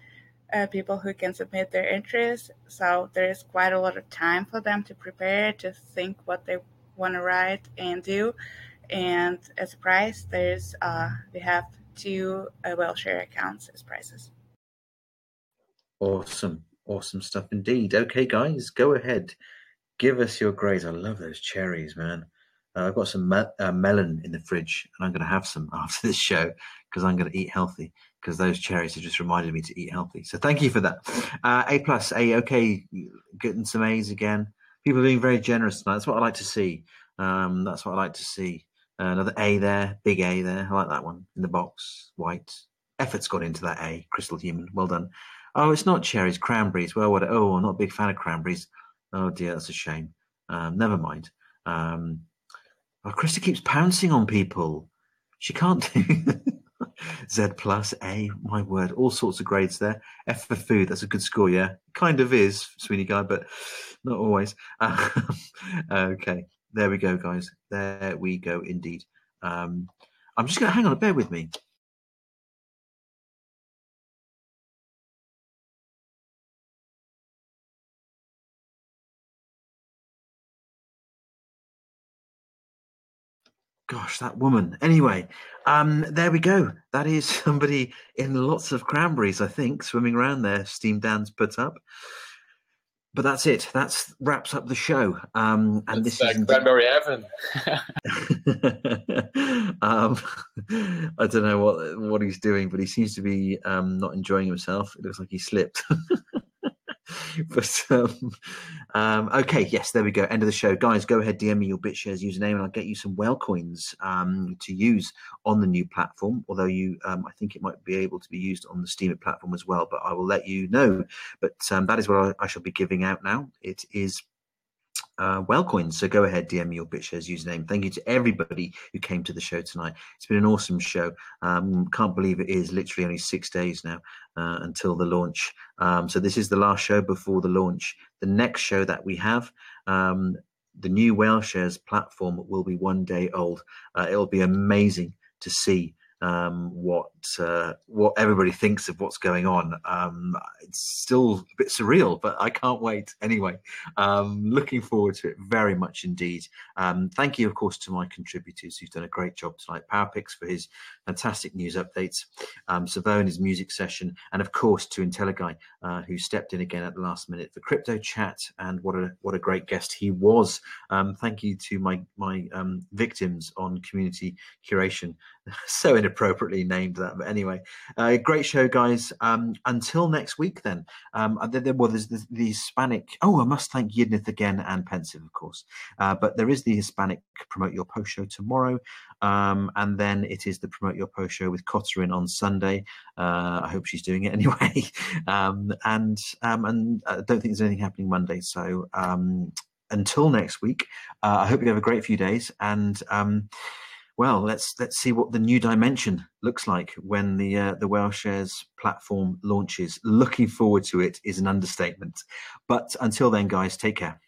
People who can submit their interest. So there is quite a lot of time for them to prepare, to think what they want to write and do. And as a prize, we have 2 Whaleshare accounts as prizes. Awesome stuff indeed. Okay, guys, go ahead, give us your grades. I love those cherries, man. I've got some melon in the fridge, and I'm going to have some after this show because I'm going to eat healthy. Because those cherries have just reminded me to eat healthy. So thank you for that. A+, okay, getting some A's again. People are being very generous tonight. That's what I like to see. Another A there, big A there. I like that one in the box, white. Effort's gone into that A, Crystal Human. Well done. Oh, it's not cherries, cranberries. Well, what? Oh, I'm not a big fan of cranberries. Oh dear, that's a shame. Never mind. Krista keeps pouncing on people. She can't do Z+, A, my word, all sorts of grades there. F for food, that's a good score, yeah? Kind of is, Sweeney Guy, but not always. Okay, there we go, guys. There we go, indeed. I'm just going to hang on, bear with me. Gosh, that woman. Anyway, there we go. That is somebody in lots of cranberries, I think, swimming around there. Steam Dan's put up. But that's it. That wraps up the show. And it's this is cranberry heaven. I don't know what he's doing, but he seems to be not enjoying himself. It looks like he slipped. But okay, yes, there we go. End of the show, guys. Go ahead, DM me your BitShares username, and I'll get you some whale coins to use on the new platform. Although I think it might be able to be used on the Steemit platform as well. But I will let you know. But that is what I shall be giving out now. It is whale coins. So go ahead, DM me your BitShares username. Thank you to everybody who came to the show tonight. It's been an awesome show. Can't believe it is literally only 6 days now until the launch. So this is the last show before the launch. The next show that we have, the new Whaleshares platform will be 1 day old. It'll be amazing to see what everybody thinks of what's going on. It's still a bit surreal, but I can't wait. Anyway, looking forward to it very much indeed. Thank you, of course, to my contributors who've done a great job tonight. PowerPics for his fantastic news updates, Savone his music session, and of course to Intelliguy, who stepped in again at the last minute for Crypto Chat, and what a great guest he was. Thank you to my victims on community curation. So inappropriately named that, but anyway, great show, guys. Until next week, then. There's the Hispanic. Oh, I must thank Yidnith again and Pensive, of course. But there is the Hispanic Promote Your Post show tomorrow, and then it is the Promote Your Post show with Cotterin on Sunday. I hope she's doing it anyway. And I don't think there's anything happening Monday. So until next week, I hope you have a great few days, and well, let's see what the new dimension looks like when the Whaleshares platform launches. Looking forward to it is an understatement. But until then, guys, take care.